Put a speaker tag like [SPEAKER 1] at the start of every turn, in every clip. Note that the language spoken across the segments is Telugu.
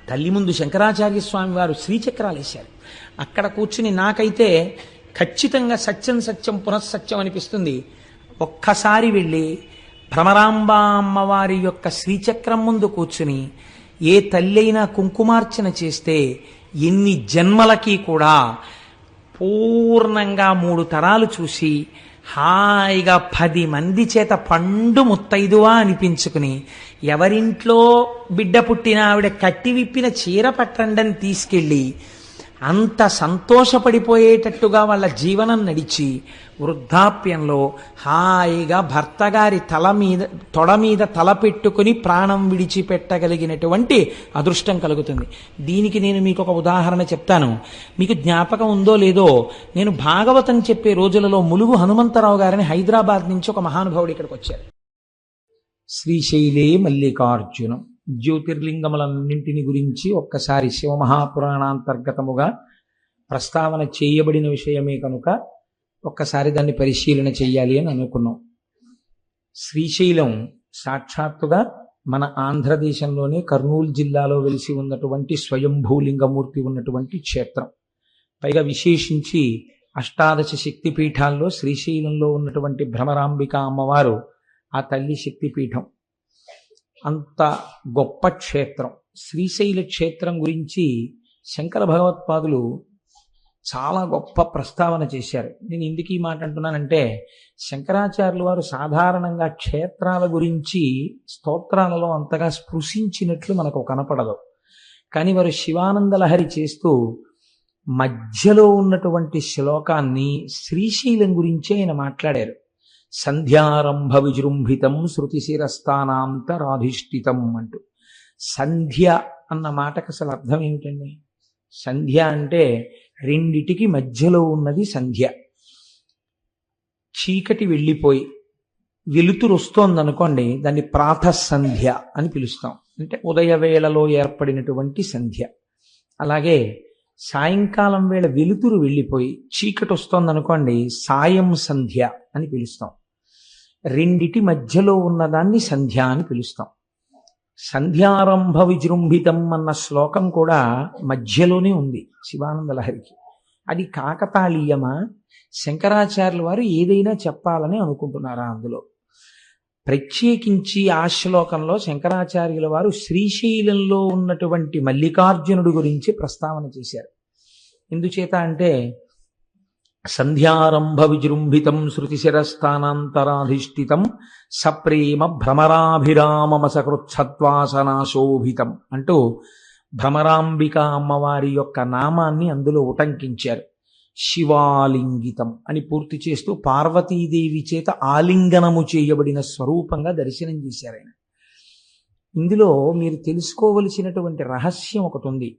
[SPEAKER 1] తల్లి ముందు శంకరాచార్య స్వామి వారు శ్రీచక్రాలు వేశారు. అక్కడ కూర్చుని నాకైతే ఖచ్చితంగా సత్యం సత్యం పునఃసత్యం అనిపిస్తుంది. ఒక్కసారి వెళ్ళి భ్రమరాంబా అమ్మవారి యొక్క శ్రీచక్రం ముందు కూర్చుని ఏ తల్లి అయినా కుంకుమార్చన చేస్తే ఎన్ని జన్మలకి కూడా పూర్ణంగా 3 తరాలు చూసి హాయిగా 10 మంది చేత పండు ముత్తైదువా అనిపించుకుని ఎవరింట్లో బిడ్డ పుట్టిన ఆవిడ కట్టి విప్పిన చీర పట్టండని తీసుకెళ్ళి అంత సంతోషపడిపోయేటట్టుగా వాళ్ళ జీవనం నడిచి వృద్ధాప్యంలో హాయిగా భర్త గారి తొడ మీద తల పెట్టుకుని ప్రాణం విడిచిపెట్టగలిగినటువంటి అదృష్టం కలుగుతుంది. దీనికి నేను మీకు ఒక ఉదాహరణ చెప్తాను. మీకు జ్ఞాపకం ఉందో లేదో, నేను భాగవతం చెప్పే రోజులలో ములుగు హనుమంతరావు గారిని హైదరాబాద్ నుంచి ఒక మహానుభావుడు ఇక్కడికి వచ్చారు. శ్రీశైలే మల్లికార్జునం జ్యోతిర్లింగములన్నింటిని గురించి ఒక్కసారి శివమహాపురాణాంతర్గతముగా ప్రస్తావన చేయబడిన విషయమే కనుక ఒక్కసారి దాన్ని పరిశీలన చెయ్యాలి అని అనుకున్నాం. శ్రీశైలం సాక్షాత్తుగా మన ఆంధ్రదేశంలోనే కర్నూలు జిల్లాలో వెలిసి ఉన్నటువంటి స్వయంభూలింగమూర్తి ఉన్నటువంటి క్షేత్రం. పైగా విశేషించి అష్టాదశ శక్తిపీఠాల్లో శ్రీశైలంలో ఉన్నటువంటి భ్రమరాంబిక అమ్మవారు ఆ తల్లి శక్తిపీఠం. అంత గొప్ప క్షేత్రం. శ్రీశైల క్షేత్రం గురించి శంకర భగవత్పాదులు చాలా గొప్ప ప్రస్తావన చేశారు. నేను ఎందుకు ఈ మాట అంటున్నానంటే, శంకరాచార్యులు వారు సాధారణంగా క్షేత్రాల గురించి స్తోత్రాలలో అంతగా స్పృశించినట్లు మనకు కనపడదు. కానీ వారు శివానందలహరి చేస్తూ మధ్యలో ఉన్నటువంటి శ్లోకాన్ని శ్రీశైలం గురించి ఆయన మాట్లాడారు. సంధ్యారంభ విజృంభితం శృతిశిరస్థానాంతరాధిష్ఠితం అంటూ. సంధ్య అన్న మాటకు అసలు అర్థం ఏమిటండి? సంధ్య అంటే రెండిటికి మధ్యలో ఉన్నది సంధ్య. చీకటి వెళ్ళిపోయి వెలుతురు వస్తోందనుకోండి, దాన్ని ప్రాతఃసంధ్య అని పిలుస్తాం. అంటే ఉదయవేళలో ఏర్పడినటువంటి సంధ్య. అలాగే సాయంకాలం వేళ వెలుతురు వెళ్ళిపోయి చీకటి వస్తోందనుకోండి, సాయం సంధ్య అని పిలుస్తాం. రెండిటి మధ్యలో ఉన్నదాన్ని సంధ్య అని పిలుస్తాం. సంధ్యారంభ విజృంభితం అన్న శ్లోకం కూడా మధ్యలోనే ఉంది శివానందలహరికి. అది కాకతాళీయమా, శంకరాచార్యుల వారు ఏదైనా చెప్పాలని అనుకుంటున్నారా అందులో? ప్రత్యేకించి ఆ శ్లోకంలో శంకరాచార్యుల వారు శ్రీశైలంలో ఉన్నటువంటి మల్లికార్జునుడి గురించి ప్రస్తావన చేశారు. ఎందుచేత అంటే, సంధ్యారంభ విజృంభితం శృతిశిరస్థానాంతరాధిష్ఠితం సప్రేమ భ్రమరాభిరామమసకృచ్ఛత్వాసనాశోభితం అంటూ భ్రమరాంబిక అమ్మవారి యొక్క నామాన్ని అందులో ఉటంకించారు. శివాలింగితం అని పూర్తి చేస్తూ పార్వతీదేవి చేత ఆలింగనము చేయబడిన స్వరూపంగా దర్శనం చేశారు ఆయన. ఇందులో మీరు తెలుసుకోవలసినటువంటి రహస్యం ఒకటి ఉంది.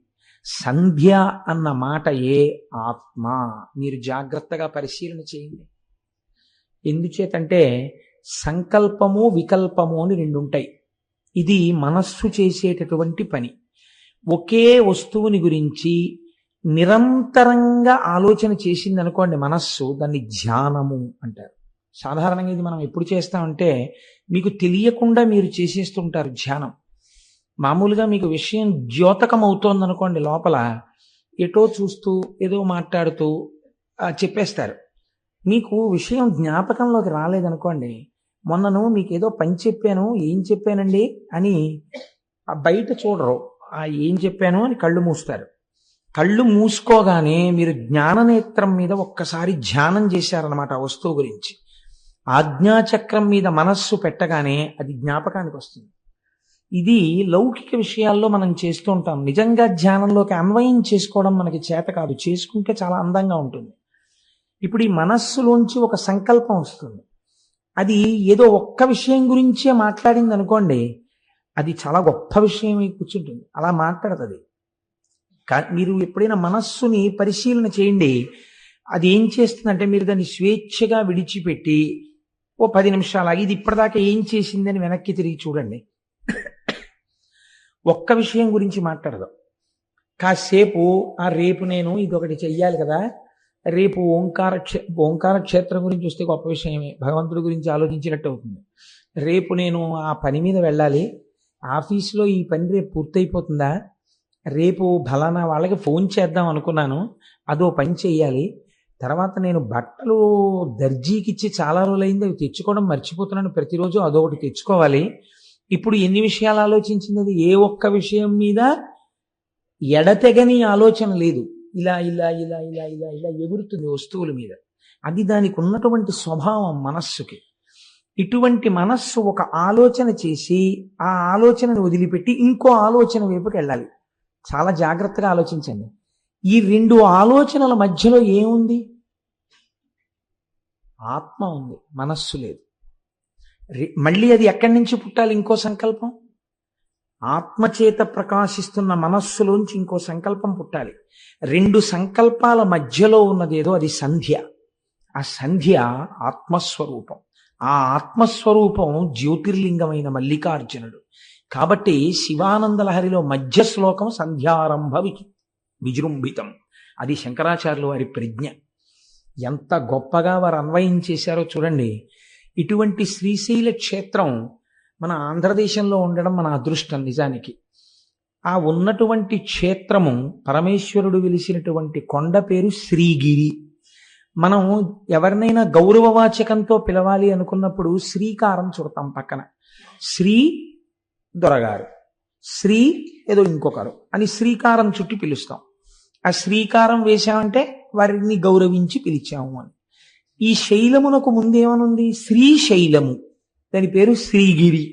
[SPEAKER 1] సంధ్య అన్న మాటయే ఆత్మ. మీరు జాగ్రత్తగా పరిశీలన చేయండి. ఎందుచేతంటే సంకల్పము వికల్పము అని 2 ఉంటాయి. ఇది మనస్సు చేసేటటువంటి పని. ఒకే వస్తువుని గురించి నిరంతరంగా ఆలోచన చేసింది అనుకోండి మనస్సు, దాన్ని ధ్యానము అంటారు. సాధారణంగా ఇది మనం ఎప్పుడు చేస్తామంటే, మీకు తెలియకుండా మీరు చేసేస్తుంటారు ధ్యానం. మామూలుగా మీకు విషయం ద్యోతకం అవుతోంది అనుకోండి, లోపల ఎటో చూస్తూ ఏదో మాట్లాడుతూ చెప్పేస్తారు. మీకు విషయం జ్ఞాపకంలోకి రాలేదనుకోండి, మొన్నను మీకు ఏదో పని చెప్పాను, ఏం చెప్పానండి అని బయట చూడరు, ఏం చెప్పాను అని కళ్ళు మూస్తారు. కళ్ళు మూసుకోగానే మీరు జ్ఞాననేత్రం మీద ఒక్కసారి ధ్యానం చేశారనమాట ఆ వస్తువు గురించి. ఆజ్ఞాచక్రం మీద మనస్సు పెట్టగానే అది జ్ఞాపకానికి వస్తుంది. ఇది లౌకిక విషయాల్లో మనం చేస్తూ ఉంటాం. నిజంగా ధ్యానంలోకి అన్వయం చేసుకోవడం మనకి చేత కాదు, చేసుకుంటే చాలా అందంగా ఉంటుంది. ఇప్పుడు ఈ మనస్సులోంచి ఒక సంకల్పం వస్తుంది. అది ఏదో ఒక్క విషయం గురించే మాట్లాడింది అనుకోండి, అది చాలా గొప్ప విషయం కూర్చుంటుంది. అలా మాట్లాడుతుంది. మీరు ఎప్పుడైనా మనస్సుని పరిశీలన చేయండి. అది ఏం చేస్తుందంటే, మీరు దాన్ని స్వేచ్ఛగా విడిచిపెట్టి ఓ 10 నిమిషాలు ఇది ఇప్పటిదాకా ఏం చేసిందని వెనక్కి తిరిగి చూడండి. ఒక్క విషయం గురించి మాట్లాడదు. కాసేపు రేపు నేను ఇదొకటి చెయ్యాలి కదా, రేపు ఓంకార క్షేత్రం గురించి వస్తే గొప్ప విషయమే, భగవంతుడి గురించి ఆలోచించినట్టు అవుతుంది. రేపు నేను ఆ పని మీద వెళ్ళాలి, ఆఫీసులో ఈ పని రేపు పూర్తయిపోతుందా, రేపు ఫలానా వాళ్ళకి ఫోన్ చేద్దాం అనుకున్నాను, అదో పని చెయ్యాలి. తర్వాత నేను బట్టలు దర్జీకి ఇచ్చి చాలా రోజులైంది, అవి తెచ్చుకోవడం మర్చిపోతున్నాను, ప్రతిరోజు అదొకటి తెచ్చుకోవాలి. ఇప్పుడు ఎన్ని విషయాలు ఆలోచించింది అది? ఏ ఒక్క విషయం మీద ఎడతెగని ఆలోచన లేదు. ఇలా ఇలా ఇలా ఇలా ఇలా ఇలా ఎగురుతుంది వస్తువుల మీద. అది దానికి ఉన్నటువంటి స్వభావం మనస్సుకి. ఇటువంటి మనస్సు ఒక ఆలోచన చేసి ఆ ఆలోచనను వదిలిపెట్టి ఇంకో ఆలోచన వైపుకి వెళ్ళాలి. చాలా జాగ్రత్తగా ఆలోచించండి. ఈ రెండు ఆలోచనల మధ్యలో ఏముంది? ఆత్మ ఉంది, మనస్సు లేదు. మళ్ళీ అది ఎక్కడి నుంచి పుట్టాలి? ఇంకో సంకల్పం. ఆత్మచేత ప్రకాశిస్తున్న మనస్సులోంచి ఇంకో సంకల్పం పుట్టాలి. రెండు సంకల్పాల మధ్యలో ఉన్నదేదో అది సంధ్య. ఆ సంధ్య ఆత్మస్వరూపం. ఆ ఆత్మస్వరూపం జ్యోతిర్లింగమైన మల్లికార్జునుడు. కాబట్టి శివానందలహరిలో మధ్య శ్లోకం సంధ్యారంభ విజృంభితం. అది శంకరాచార్యుల వారి ప్రజ్ఞ. ఎంత గొప్పగా వారు అన్వయం చేశారో చూడండి. ఇటువంటి శ్రీశైల క్షేత్రం మన ఆంధ్రదేశంలో ఉండడం మన అదృష్టం నిజానికి. ఆ ఉన్నటువంటి క్షేత్రము పరమేశ్వరుడు వెలిసినటువంటి కొండ పేరు శ్రీగిరి. మనం ఎవరినైనా గౌరవవాచకంతో పిలవాలి అనుకున్నప్పుడు శ్రీకారం చుడతాం పక్కన. శ్రీ దొరగారు, శ్రీ ఏదో ఇంకొకరు అని శ్రీకారం చుట్టి పిలుస్తాం. ఆ శ్రీకారం వేశామంటే వారిని గౌరవించి పిలిచాము అని. ఈ శైలమునకు ముందేమనుంది? శ్రీశైలము. దాని పేరు శ్రీగిరి.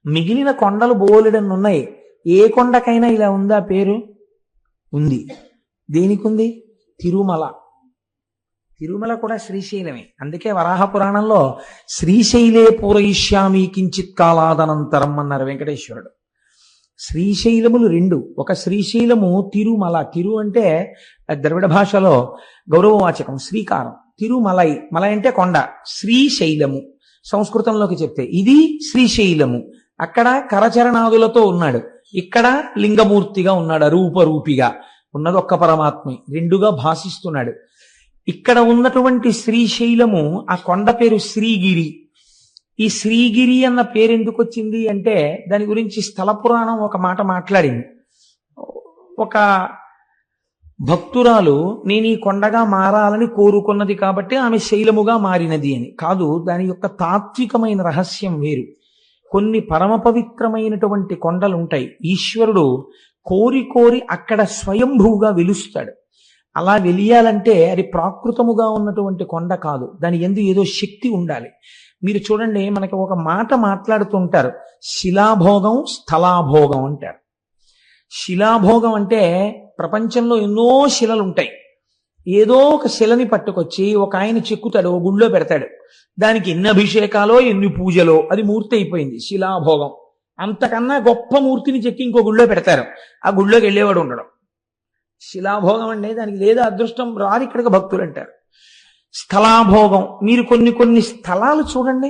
[SPEAKER 1] మిగిలిన కొండలు బోలెడన్ని ఉన్నాయి. ఏ కొండకైనా ఇలా ఉందా పేరు? ఉంది. దేనికి ఉంది? తిరుమల. తిరుమల కూడా శ్రీశైలమే. అందుకే వరాహ పురాణంలో శ్రీశైలే పూరయిష్యామి కించిత్ కాలాదనంతరం అన్నారు వెంకటేశ్వరుడు. శ్రీశైలములు రెండు. ఒక శ్రీశైలము తిరుమల. తిరు అంటే ద్రవిడ భాషలో గౌరవవాచకం, శ్రీకారం. తిరుమలై, మలై అంటే కొండ. శ్రీశైలము సంస్కృతంలోకి చెప్తే ఇది శ్రీశైలము. అక్కడ కరచరణాదులతో ఉన్నాడు, ఇక్కడ లింగమూర్తిగా ఉన్నాడు, రూపరూపిగా ఉన్నది ఒక్క పరమాత్మే, రెండుగా భాషిస్తున్నాడు. ఇక్కడ ఉన్నటువంటి శ్రీశైలము, ఆ కొండ పేరు శ్రీగిరి. ఈ శ్రీగిరి అన్న పేరు ఎందుకు వచ్చింది అంటే దాని గురించి స్థల పురాణం ఒక మాట మాట్లాడింది. ఒక భక్తురాలు నేను ఈ కొండగా మారాలని కోరుకున్నది కాబట్టి ఆమె శైలముగా మారినది అని. కాదు, దాని యొక్క తాత్వికమైన రహస్యం వేరు. కొన్ని పరమ పవిత్రమైనటువంటి కొండలు ఉంటాయి. ఈశ్వరుడు కోరి కోరి అక్కడ స్వయంభూగా వెలుస్తాడు. అలా వెలియాలంటే అది ప్రాకృతముగా ఉన్నటువంటి కొండ కాదు, దాని యందు ఏదో శక్తి ఉండాలి. మీరు చూడండి, మనకి ఒక మాట మాట్లాడుతుంటారు, శిలాభోగం స్థలాభోగం అంటారు. శిలాభోగం అంటే ప్రపంచంలో ఎన్నో శిలలు ఉంటాయి. ఏదో ఒక శిలని పట్టుకొచ్చి ఒక ఆయన చెక్కుతాడు, ఓ గుళ్ళో పెడతాడు. దానికి ఎన్ని అభిషేకాలో ఎన్ని పూజలో అది మూర్తి అయిపోయింది, శిలాభోగం. అంతకన్నా గొప్ప మూర్తిని చెక్కి ఇంకో గుళ్ళో పెడతారు, ఆ గుళ్ళోకి వెళ్ళేవాడు ఉండడం. శిలాభోగం అంటే దానికి లేదా అదృష్టం రాదు, ఇక్కడికి భక్తులు అంటారు. స్థలాభోగం, మీరు కొన్ని కొన్ని స్థలాలు చూడండి,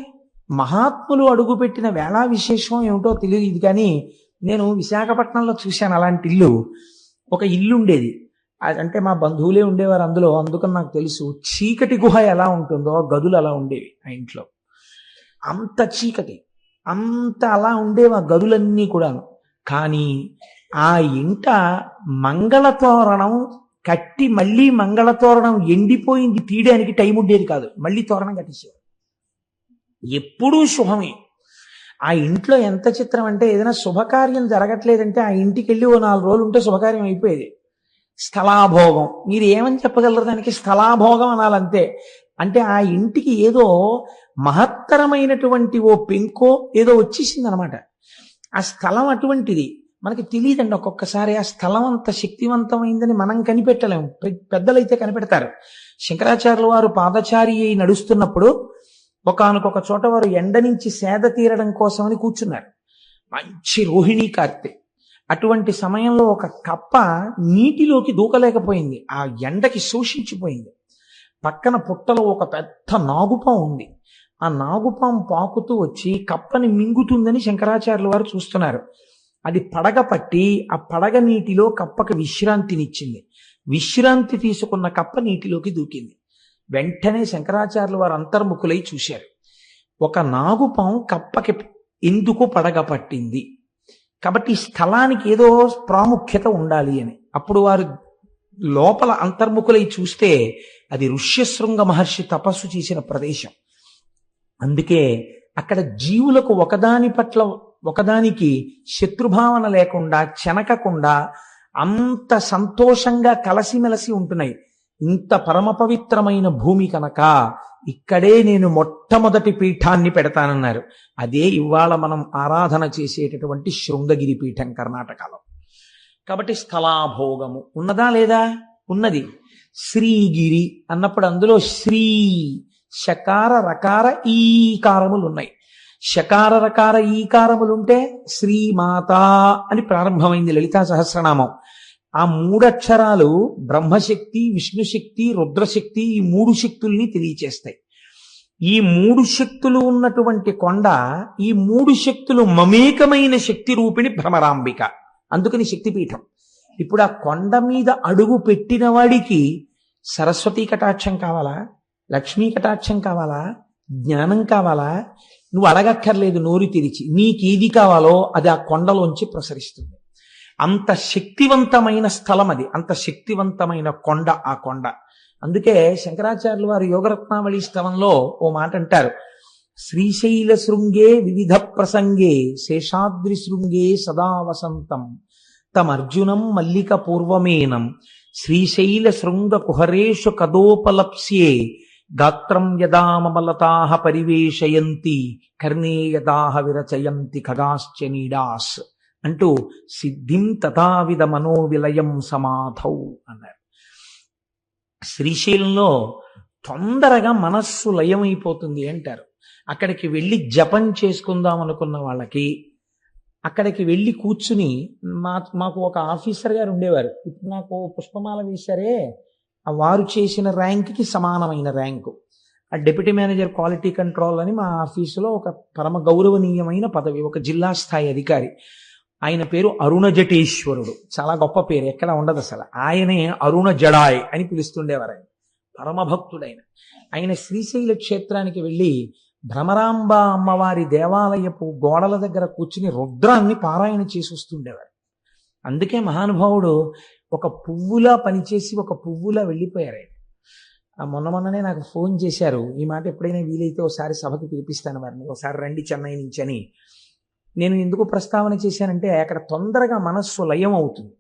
[SPEAKER 1] మహాత్ములు అడుగుపెట్టిన వేళా విశేషం ఏమిటో తెలియదు, కానీ నేను విశాఖపట్నంలో చూశాను అలాంటి ఇల్లు. ఒక ఇల్లు ఉండేది, అంటే మా బంధువులే ఉండేవారు అందులో, అందుకని నాకు తెలుసు. చీకటి గుహ ఎలా ఉంటుందో గదులు అలా ఉండేవి ఆ ఇంట్లో. అంత చీకటి, అంత అలా ఉండేవి ఆ గదులన్నీ కూడాను. కానీ ఆ ఇంట మంగళతోరణం కట్టి మళ్ళీ మంగళతోరణం ఎండిపోయింది తీయడానికి టైం ఉండేది కాదు, మళ్ళీ తోరణం కట్టేసేవారు. ఎప్పుడూ శుభమే. ఆ ఇంట్లో ఎంత చిత్రం అంటే ఏదైనా శుభకార్యం జరగట్లేదంటే ఆ ఇంటికి వెళ్ళి ఓ 4 రోజులు ఉంటే శుభకార్యం అయిపోయేది. స్థలాభోగం, మీరు ఏమని చెప్పగలరు దానికి? స్థలాభోగం అనాలంతే. అంటే ఆ ఇంటికి ఏదో మహత్తరమైనటువంటి ఓ పెంకో ఏదో వచ్చేసింది అనమాట. ఆ స్థలం అటువంటిది, మనకి తెలియదండి ఒక్కొక్కసారి ఆ స్థలం అంత శక్తివంతమైందని మనం కనిపెట్టలేము, పెద్దలైతే కనిపెడతారు. శంకరాచార్యుల వారు పాదచారి అయి నడుస్తున్నప్పుడు ఒకానొక చోట వారు ఎండ నుంచి సేద తీరడం కోసమని కూర్చున్నారు. మంచి రోహిణీ కార్తె. అటువంటి సమయంలో ఒక కప్ప నీటిలోకి దూకలేకపోయింది, ఆ ఎండకి శోషించిపోయింది. పక్కన పుట్టలో ఒక పెద్ద నాగుపాం ఉంది. ఆ నాగుపాం పాకుతూ వచ్చి కప్పని మింగుతుందని శంకరాచార్యుల వారు చూస్తున్నారు. అది పడగ పట్టి ఆ పడగ నీటిలో కప్పకి విశ్రాంతినిచ్చింది. విశ్రాంతి తీసుకున్న కప్ప నీటిలోకి దూకింది. వెంటనే శంకరాచార్యుల వారు అంతర్ముఖులై చూశారు. ఒక నాగుపాం కప్పకి ఎందుకు పడగ పట్టింది? కాబట్టి ఈ స్థలానికి ఏదో ప్రాముఖ్యత ఉండాలి అని. అప్పుడు వారు లోపల అంతర్ముఖులై చూస్తే అది ఋష్యశృంగ మహర్షి తపస్సు చేసిన ప్రదేశం. అందుకే అక్కడ జీవులకు ఒకదాని పట్ల ఒకదానికి శత్రుభావన లేకుండా చెనకకుండా అంత సంతోషంగా కలసిమెలసి ఉంటున్నాయి. ఇంత పరమ పవిత్రమైన భూమి కనుక ఇక్కడే నేను మొట్టమొదటి పీఠాన్ని పెడతానన్నారు. అదే ఇవాళ మనం ఆరాధన చేసేటటువంటి శృంగగిరి పీఠం కర్ణాటకలో. కాబట్టి స్థలాభోగము ఉన్నదా లేదా? ఉన్నది. శ్రీగిరి అన్నప్పుడు అందులో శ్రీ శకార రకార ఈకారములు ఉన్నాయి. శకార రకార ఈకారములుంటే శ్రీమాత అని ప్రారంభమైంది లలితా సహస్రనామం. ఆ మూడక్షరాలు బ్రహ్మశక్తి, విష్ణుశక్తి, రుద్రశక్తి, ఈ మూడు శక్తుల్ని తెలియచేస్తాయి. ఈ మూడు శక్తులు ఉన్నటువంటి కొండ, ఈ మూడు శక్తులు మమేకమైన శక్తి రూపిణి భ్రమరాంబిక. అందుకని శక్తిపీఠం. ఇప్పుడు ఆ కొండ మీద అడుగు పెట్టిన వాడికి సరస్వతీ కటాక్షం కావాలా, లక్ష్మీ కటాక్షం కావాలా, జ్ఞానం కావాలా? నువ్వు అడగక్కర్లేదు, నోరు తెరిచి నీకేది కావాలో అది ఆ కొండలోంచి ప్రసరిస్తుంది. అంత శక్తివంతమైన స్థలం అది, అంత శక్తివంతమైన కొండ ఆ కొండ. అందుకే శంకరాచార్యులు వారు యోగరత్నావళి స్థలంలో ఓ మాట అంటారు, శ్రీశైల శృంగే వివిధ ప్రసంగే శేషాద్రి శృంగే సదా వసంతం తమర్జునం మల్లిక పూర్వమేనం శ్రీశైల శృంగ కుహరేషు కదోపలప్స్యే గాత్రం యదామలతాహ పరివేశయంతి కర్ణే యదాహ విరచయంతి ఖగాశ్చ నీడాస్ అంటూ సిద్ధిం తథావిధ మనోవిలయం సమాధౌ అన్నారు. శ్రీశైలంలో తొందరగా మనస్సు లయమైపోతుంది అంటారు. అక్కడికి వెళ్ళి జపం చేసుకుందాం అనుకున్న వాళ్ళకి అక్కడికి వెళ్ళి కూర్చుని మాకు ఒక ఆఫీసర్ గారు ఉండేవారు. ఇప్పుడు నాకు పుష్పమాల వేశారే, వారు చేసిన ర్యాంక్కి సమానమైన ర్యాంకు. ఆ డెప్యూటీ మేనేజర్ క్వాలిటీ కంట్రోల్ అని మా ఆఫీసులో ఒక పరమ గౌరవనీయమైన పదవి, ఒక జిల్లా స్థాయి అధికారి. ఆయన పేరు అరుణ జటేశ్వరుడు. చాలా గొప్ప పేరు, ఎక్కడ ఉండదు అసలు. ఆయనే అరుణ జడాయ్ అని పిలుస్తుండేవారు. ఆయన పరమభక్తుడైన ఆయన శ్రీశైల క్షేత్రానికి వెళ్ళి భ్రమరాంబ అమ్మవారి దేవాలయపు గోడల దగ్గర కూర్చుని రుద్రాన్ని పారాయణ చేసి వస్తుండేవారు. అందుకే మహానుభావుడు ఒక పువ్వులా పనిచేసి ఒక పువ్వులా వెళ్ళిపోయారు ఆయన. మొన్ననే నాకు ఫోన్ చేశారు, ఈ మాట ఎప్పుడైనా వీలైతే ఒకసారి సభకి పిలిపిస్తాను వారిని, ఒకసారి రండి చెన్నై నుంచి అని. నేను ఎందుకు ప్రస్తావన చేశానంటే అక్కడ తొందరగా మనస్సు లయం అవుతుంది.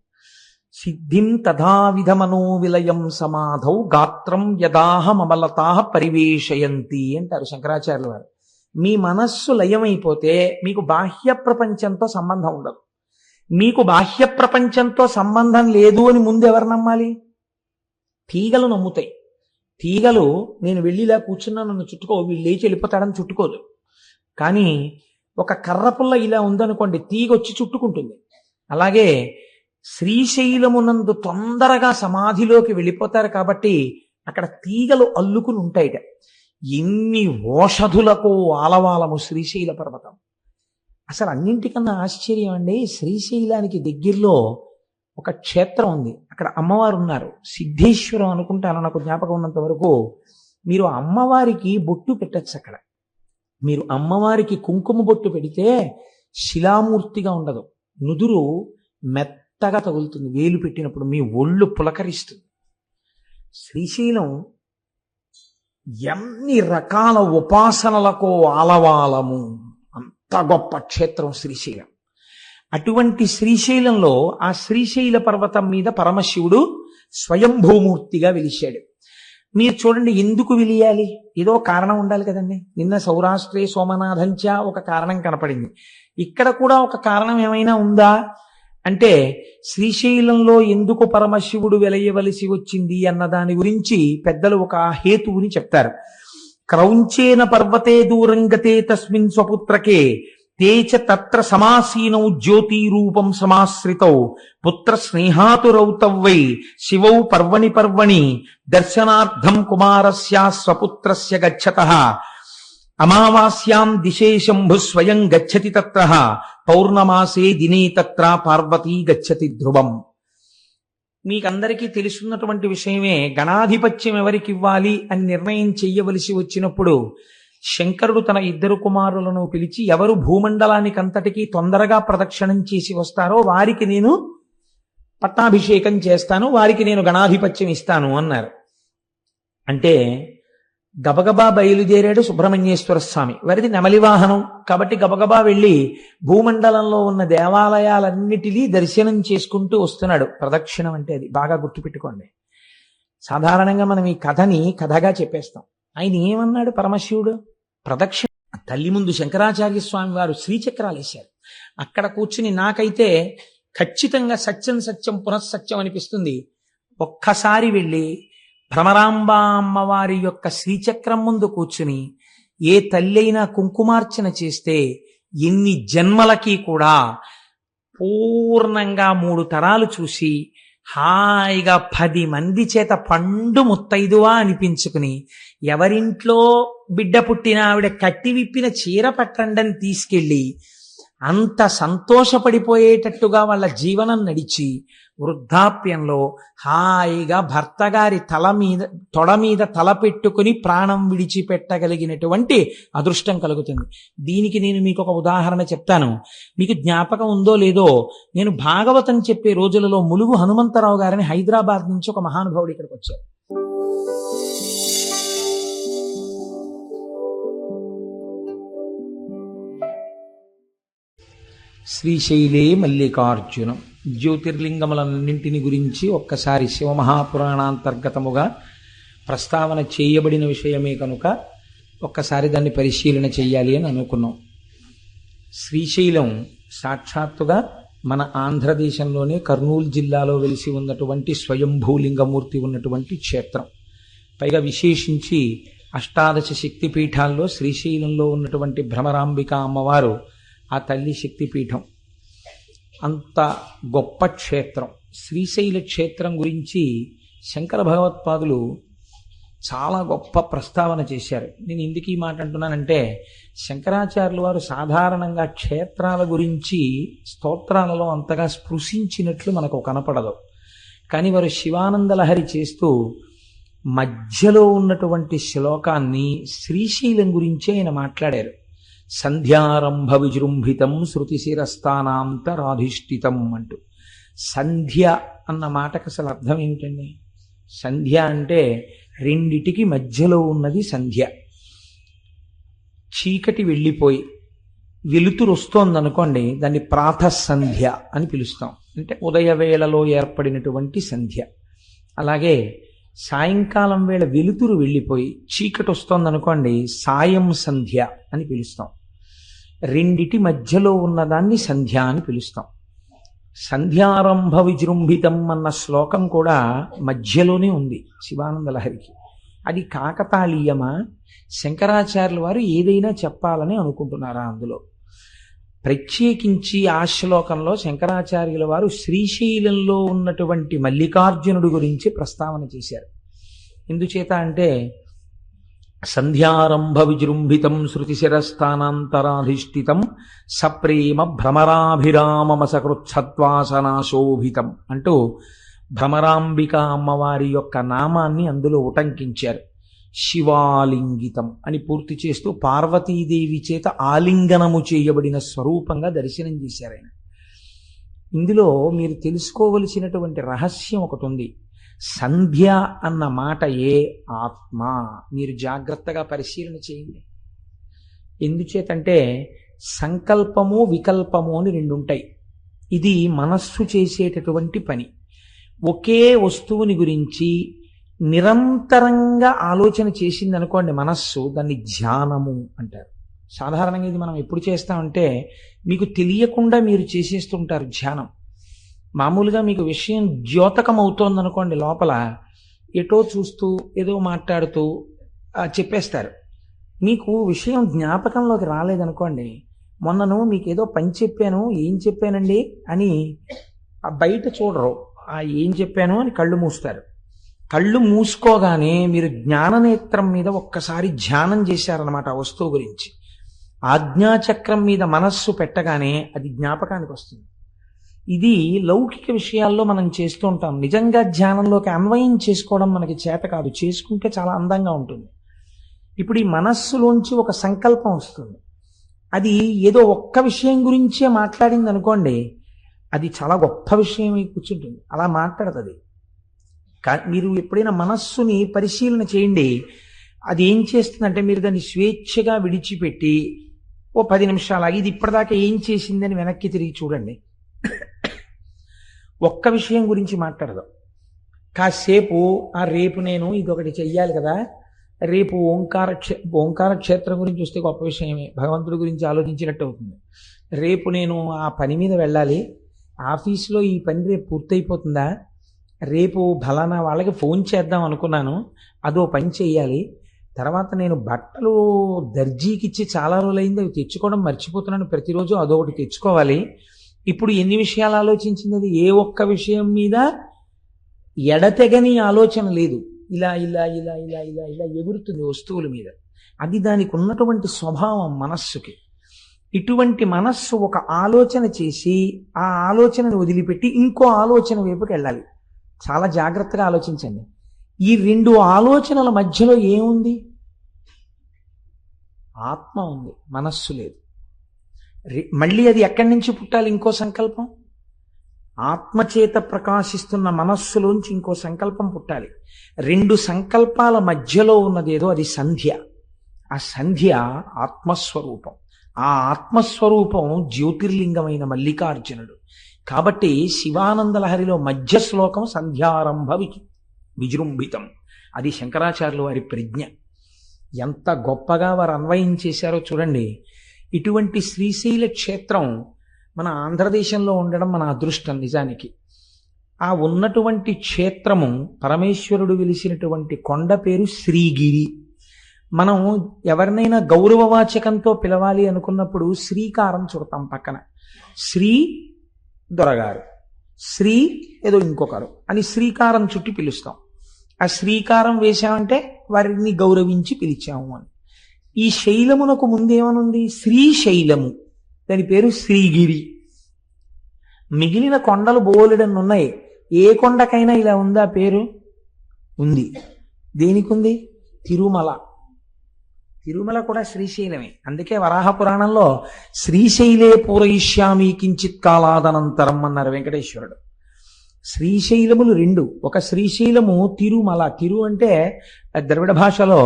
[SPEAKER 1] సిద్ధిం తథావిధ మనోవిలయం సమాధౌ గాత్రం యదాహమలతాహ పరివేశయంతి అంటారు శంకరాచార్యుల వారు. మీ మనస్సు లయమైపోతే మీకు బాహ్య ప్రపంచంతో సంబంధం ఉండదు. మీకు బాహ్య ప్రపంచంతో సంబంధం లేదు అని ముందు ఎవరు నమ్మాలి? తీగలు నమ్ముతాయి. తీగలు నేను వెళ్ళిలా కూర్చున్నా నన్ను చుట్టుకో, వీళ్ళు లేచి వెళ్ళిపోతాడని చుట్టుకోదు. కానీ ఒక కర్రపుల్ల ఇలా ఉందనుకోండి, తీగొచ్చి చుట్టుకుంటుంది. అలాగే శ్రీశైలమునందు తొందరగా సమాధిలోకి వెళ్ళిపోతారు కాబట్టి అక్కడ తీగలు అల్లుకుని ఉంటాయిట. ఎన్ని ఓషధులకు ఆలవాలము శ్రీశైల పర్వతం. అసలు అన్నింటికన్నా ఆశ్చర్యం అండి, శ్రీశైలానికి దగ్గరలో ఒక క్షేత్రం ఉంది, అక్కడ అమ్మవారు ఉన్నారు. సిద్ధేశ్వరం అనుకుంటాను నాకు జ్ఞాపకం ఉన్నంత వరకు. మీరు అమ్మవారికి బొట్టు పెట్టచ్చు. అక్కడ మీరు అమ్మవారికి కుంకుమ బొట్టు పెడితే శిలామూర్తిగా ఉండదు, నుదురు మెత్తగా తగులుతుంది. వేలు పెట్టినప్పుడు మీ ఒళ్ళు పులకరిస్తుంది. శ్రీశైలం ఎన్ని రకాల ఉపాసనలకు ఆలవాలము, అంత గొప్ప క్షేత్రం శ్రీశైలం. అటువంటి శ్రీశైలంలో ఆ శ్రీశైల పర్వతం మీద పరమశివుడు స్వయంభూమూర్తిగా వెలిశాడు. మీరు చూడండి, ఎందుకు వెలియాలి? ఏదో కారణం ఉండాలి కదండి. నిన్న సౌరాష్ట్రే సోమనాథంచ ఒక కారణం కనపడింది. ఇక్కడ కూడా ఒక కారణం ఏమైనా ఉందా అంటే, శ్రీశైలంలో ఎందుకు పరమశివుడు వెలయవలసి వచ్చింది అన్న దాని గురించి పెద్దలు ఒక హేతువుని చెప్తారు. క్రౌంచేన పర్వతే దూరంగతే తస్మిన్ స్వపుత్రకే తేచ తత్ర సమాసీనౌ జ్యోతి రూపం సమాశ్రితౌ పుత్ర స్నేహాతురౌ తవ్వై శివౌ పర్వణి పర్వణి దర్శనార్థం కుమారస్య స్వపుత్రస్య గచ్చతః అమావాస్యాం దిశే శంభు స్వయం గచ్చతి తత్ర పౌర్ణమాసే దినే తత్ర పార్వతీ గచ్చతి ధ్రువం. మీకందరికీ తెలుసున్నటువంటి విషయమే. గణాధిపత్యం ఎవరికి ఇవ్వాలి అని నిర్ణయం చెయ్యవలసి వచ్చినప్పుడు శంకరుడు తన ఇద్దరు కుమారులను పిలిచి ఎవరు భూమండలానికంతటికీ తొందరగా ప్రదక్షిణం చేసి వస్తారో వారికి నేను పట్టాభిషేకం చేస్తాను, వారికి నేను గణాధిపత్యం ఇస్తాను అన్నారు. అంటే గబగబా బయలుదేరాడు సుబ్రహ్మణ్యేశ్వర స్వామి. వారిది నెమలి వాహనం కాబట్టి గబగబా వెళ్ళి భూమండలంలో ఉన్న దేవాలయాలన్నిటినీ దర్శనం చేసుకుంటూ వస్తున్నాడు. ప్రదక్షిణం అంటే అది బాగా గుర్తుపెట్టుకోండి. సాధారణంగా మనం ఈ కథని కథగా చెప్పేస్తాం. ఆయన ఏమన్నాడు పరమశివుడు? ప్రదక్షిణ. తల్లి ముందు శంకరాచార్య స్వామి వారు శ్రీచక్రాలు వేశారు. అక్కడ కూర్చుని నాకైతే ఖచ్చితంగా సత్యం సత్యం పునఃసత్యం అనిపిస్తుంది. ఒక్కసారి వెళ్ళి భ్రమరాంబ అమ్మవారి యొక్క శ్రీచక్రం ముందు కూర్చుని ఏ తల్లి అయినా కుంకుమార్చన చేస్తే ఎన్ని జన్మలకి కూడా పూర్ణంగా 3 తరాలు చూసి హాయిగా 10 మంది చేత పండు ముత్తైదువా అనిపించుకుని ఎవరింట్లో బిడ్డ పుట్టిన ఆవిడ కట్టి విప్పిన చీర పట్టండని తీసుకెళ్ళి అంత సంతోషపడిపోయేటట్టుగా వాళ్ళ జీవనం నడిచి వృద్ధాప్యంలో హాయిగా భర్త గారి తొడ మీద తల పెట్టుకుని ప్రాణం విడిచిపెట్టగలిగినటువంటి అదృష్టం కలుగుతుంది. దీనికి నేను మీకు ఒక ఉదాహరణ చెప్తాను. మీకు జ్ఞాపకం ఉందో లేదో, నేను భాగవతం చెప్పే రోజులలో ములుగు హనుమంతరావు గారిని హైదరాబాద్ నుంచి ఒక మహానుభావుడు ఇక్కడికి వచ్చారు. శ్రీశైలే మల్లికార్జునం జ్యోతిర్లింగములన్నింటిని గురించి ఒక్కసారి శివమహాపురాణాంతర్గతముగా ప్రస్తావన చేయబడిన విషయమే కనుక ఒక్కసారి దాన్ని పరిశీలన చెయ్యాలి అని అనుకున్నాం. శ్రీశైలం సాక్షాత్తుగా మన ఆంధ్రదేశంలోనే కర్నూలు జిల్లాలో వెలిసి ఉన్నటువంటి స్వయంభూలింగమూర్తి ఉన్నటువంటి క్షేత్రం. పైగా విశేషించి అష్టాదశ శక్తిపీఠాల్లో శ్రీశైలంలో ఉన్నటువంటి భ్రమరాంబిక అమ్మవారు ఆ తల్లి శక్తిపీఠం. అంత గొప్ప క్షేత్రం. శ్రీశైల క్షేత్రం గురించి శంకర భగవత్పాదులు చాలా గొప్ప ప్రస్తావన చేశారు. నేను ఎందుకు ఈ మాట అంటున్నానంటే, శంకరాచార్యులు వారు సాధారణంగా క్షేత్రాల గురించి స్తోత్రాలలో అంతగా స్పృశించినట్లు మనకు కనపడదు. కానీ వారు శివానందలహరి చేస్తూ మధ్యలో ఉన్నటువంటి శ్లోకాన్ని శ్రీశైలం గురించి ఆయన మాట్లాడారు. సంధ్యారంభ విజృంభితం శృతిశిరస్థానాంతరాధిష్ఠితం అంటూ. సంధ్య అన్న మాటకు అసలు అర్థం ఏమిటండి? సంధ్య అంటే రెండిటికి మధ్యలో ఉన్నది సంధ్య. చీకటి వెళ్ళిపోయి వెలుతురు వస్తోందనుకోండి, దాన్ని ప్రాతఃసంధ్య అని పిలుస్తాం. అంటే ఉదయవేళలో ఏర్పడినటువంటి సంధ్య. అలాగే సాయంకాలం వేళ వెలుతురు వెళ్ళిపోయి చీకటి వస్తోందనుకోండి, సాయం సంధ్య అని పిలుస్తాం. రెండిటి మధ్యలో ఉన్నదాన్ని సంధ్య అని పిలుస్తాం. సంధ్యారంభ విజృంభితం అన్న శ్లోకం కూడా మధ్యలోనే ఉంది శివానందలహరికి. అది కాకతాళీయమా? శంకరాచార్యుల వారు ఏదైనా చెప్పాలని అనుకుంటున్నారా అందులో? ప్రత్యేకించి ఆ శ్లోకంలో శంకరాచార్యుల వారు శ్రీశైలంలో ఉన్నటువంటి మల్లికార్జునుడి గురించి ప్రస్తావన చేశారు. ఎందుచేత అంటే సంధ్యారంభ విజృంభితం శృతిశిరస్థానాంతరాధిష్ఠితం సప్రేమ భ్రమరాభిరామమసకృత్సత్వాసనాశోభితం అంటూ భ్రమరాంబిక అమ్మవారి యొక్క నామాన్ని అందులో ఉటంకించారు. శివాలింగితం అని పూర్తి చేస్తూ పార్వతీదేవి చేత ఆలింగనము చేయబడిన స్వరూపంగా దర్శనం చేశారు ఆయన. ఇందులో మీరు తెలుసుకోవలసినటువంటి రహస్యం ఒకటి ఉంది. సంధ్య అన్న మాట ఏ ఆత్మ, మీరు జాగ్రత్తగా పరిశీలన చేయండి. ఎందుచేతంటే సంకల్పము వికల్పము అని 2 ఉంటాయి. ఇది మనస్సు చేసేటటువంటి పని. ఒకే వస్తువుని గురించి నిరంతరంగా ఆలోచన చేసింది అనుకోండి మనస్సు, దాన్ని ధ్యానము అంటారు. సాధారణంగా ఇది మనం ఎప్పుడు చేస్తామంటే మీకు తెలియకుండా మీరు చేసేస్తుంటారు ధ్యానం. మామూలుగా మీకు విషయం ద్యోతకం అవుతోందనుకోండి, లోపల ఎటో చూస్తూ ఏదో మాట్లాడుతూ చెప్పేస్తారు. మీకు విషయం జ్ఞాపకంలోకి రాలేదనుకోండి, మొన్నను మీకు ఏదో పని చెప్పాను, ఏం చెప్పానండి అని బయట చూడరు, ఏం చెప్పాను అని కళ్ళు మూస్తారు. కళ్ళు మూసుకోగానే మీరు జ్ఞాననేత్రం మీద ఒక్కసారి ధ్యానం చేశారనమాట ఆ వస్తువు గురించి. ఆజ్ఞాచక్రం మీద మనస్సు పెట్టగానే అది జ్ఞాపకానికి వస్తుంది. ఇది లౌకిక విషయాల్లో మనం చేస్తూ ఉంటాం. నిజంగా ధ్యానంలోకి అన్వయం చేసుకోవడం మనకి చేత కాదు. చేసుకుంటే చాలా అందంగా ఉంటుంది. ఇప్పుడు ఈ మనస్సులోంచి ఒక సంకల్పం వస్తుంది. అది ఏదో ఒక్క విషయం గురించే మాట్లాడింది అనుకోండి, అది చాలా గొప్ప విషయం అయి కూర్చుంటుంది. అలా మాట్లాడుతుంది. మీరు ఎప్పుడైనా మనస్సుని పరిశీలన చేయండి. అది ఏం చేస్తుందంటే మీరు దాన్ని స్వేచ్ఛగా విడిచిపెట్టి ఓ 10 నిమిషాలు ఆగి ఇది ఇప్పటిదాకా ఏం చేసిందని వెనక్కి తిరిగి చూడండి. ఒక్క విషయం గురించి మాట్లాడదాం. కాసేపు రేపు నేను ఇదొకటి చెయ్యాలి కదా, రేపు ఓంకార క్షేత్రం గురించి వస్తే గొప్ప విషయమే, భగవంతుడి గురించి ఆలోచించినట్టు అవుతుంది. రేపు నేను ఆ పని మీద వెళ్ళాలి, ఆఫీస్లో ఈ పని రేపు పూర్తయిపోతుందా, రేపు ఫలానా వాళ్ళకి ఫోన్ చేద్దాం అనుకున్నాను, అదో పని చెయ్యాలి, తర్వాత నేను బట్టలు దర్జీకి ఇచ్చి చాలా రోజులైంది అవి తెచ్చుకోవడం మర్చిపోతున్నాను, ప్రతిరోజు అదొకటి తెచ్చుకోవాలి. ఇప్పుడు ఎన్ని విషయాలు ఆలోచించింది, అది ఏ ఒక్క విషయం మీద ఎడతెగని ఆలోచన లేదు. ఇలా ఇలా ఇలా ఇలా ఇలా ఇలా ఎగురుతుంది వస్తువుల మీద. అది దానికి ఉన్నటువంటి స్వభావం మనస్సుకి. ఇటువంటి మనస్సు ఒక ఆలోచన చేసి ఆ ఆలోచనను వదిలిపెట్టి ఇంకో ఆలోచన వైపుకి వెళ్ళాలి. చాలా జాగ్రత్తగా ఆలోచించండి. ఈ రెండు ఆలోచనల మధ్యలో ఏముంది? ఆత్మ ఉంది, మనస్సు లేదు. మళ్ళీ అది ఎక్కడి నుంచి పుట్టాలి? ఇంకో సంకల్పం. ఆత్మచేత ప్రకాశిస్తున్న మనస్సులోంచి ఇంకో సంకల్పం పుట్టాలి. రెండు సంకల్పాల మధ్యలో ఉన్నదేదో అది సంధ్య. ఆ సంధ్య ఆత్మస్వరూపం. ఆ ఆత్మస్వరూపం జ్యోతిర్లింగమైన మల్లికార్జునుడు. కాబట్టి శివానందలహరిలో మధ్య శ్లోకం సంధ్యారంభ విజృంభితం. అది శంకరాచార్యుల వారి ప్రజ్ఞ. ఎంత గొప్పగా వారు అన్వయం చేశారో చూడండి. ఇటువంటి శ్రీశైల క్షేత్రం మన ఆంధ్రదేశంలో ఉండడం మన అదృష్టం నిజానికి. ఆ ఉన్నటువంటి క్షేత్రము పరమేశ్వరుడు వెలిసినటువంటి కొండ పేరు శ్రీగిరి. మనం ఎవరినైనా గౌరవవాచకంతో పిలవాలి అనుకున్నప్పుడు శ్రీకారం చుడతాం పక్కన. శ్రీ దొరగారు, శ్రీ ఏదో ఇంకొకరు అని శ్రీకారం చుట్టి పిలుస్తాం. ఆ శ్రీకారం వేశామంటే వారిని గౌరవించి పిలిచాము అని. ఈ శైలమునకు ముందేమనుంది? శ్రీశైలము. దాని పేరు శ్రీగిరి. మిగిలిన కొండలు బోలెడన్నున్నాయి. ఏ కొండకైనా ఇలా ఉందా పేరు? ఉంది. దేనికి ఉంది? తిరుమల. తిరుమల కూడా శ్రీశైలమే. అందుకే వరాహ పురాణంలో శ్రీశైలే పూరయిష్యామి కించిత్ కాలాదనంతరం అన్నారు వెంకటేశ్వరుడు. శ్రీశైలములు రెండు. ఒక శ్రీశైలము తిరుమల. తిరు అంటే ద్రవిడ భాషలో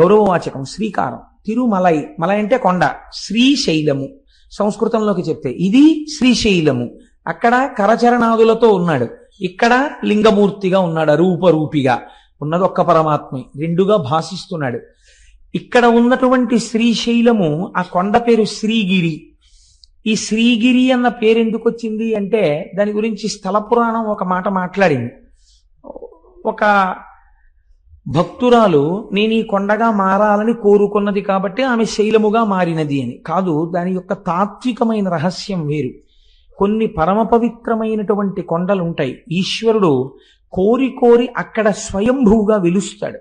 [SPEAKER 1] గౌరవవాచకం, శ్రీకారం. తిరుమలై, మలై అంటే కొండ. శ్రీశైలము సంస్కృతంలోకి చెప్తే ఇది శ్రీశైలము. అక్కడ కరచరణాదులతో ఉన్నాడు, ఇక్కడ లింగమూర్తిగా ఉన్నాడు, రూపరూపిగా ఉన్నది ఒక్క పరమాత్మే, రెండుగా భాషిస్తున్నాడు. ఇక్కడ ఉన్నటువంటి శ్రీశైలము ఆ కొండ పేరు శ్రీగిరి. ఈ శ్రీగిరి అన్న పేరు ఎందుకు వచ్చింది అంటే దాని గురించి స్థల పురాణం ఒక మాట మాట్లాడింది. ఒక భక్తురాలు నేను ఈ కొండగా మారాలని కోరుకున్నది కాబట్టి ఆమె శైలముగా మారినది అని కాదు. దాని యొక్క తాత్వికమైన రహస్యం వేరు. కొన్ని పరమ పవిత్రమైనటువంటి కొండలు ఉంటాయి. ఈశ్వరుడు కోరి కోరి అక్కడ స్వయంభూగా వెలుస్తాడు.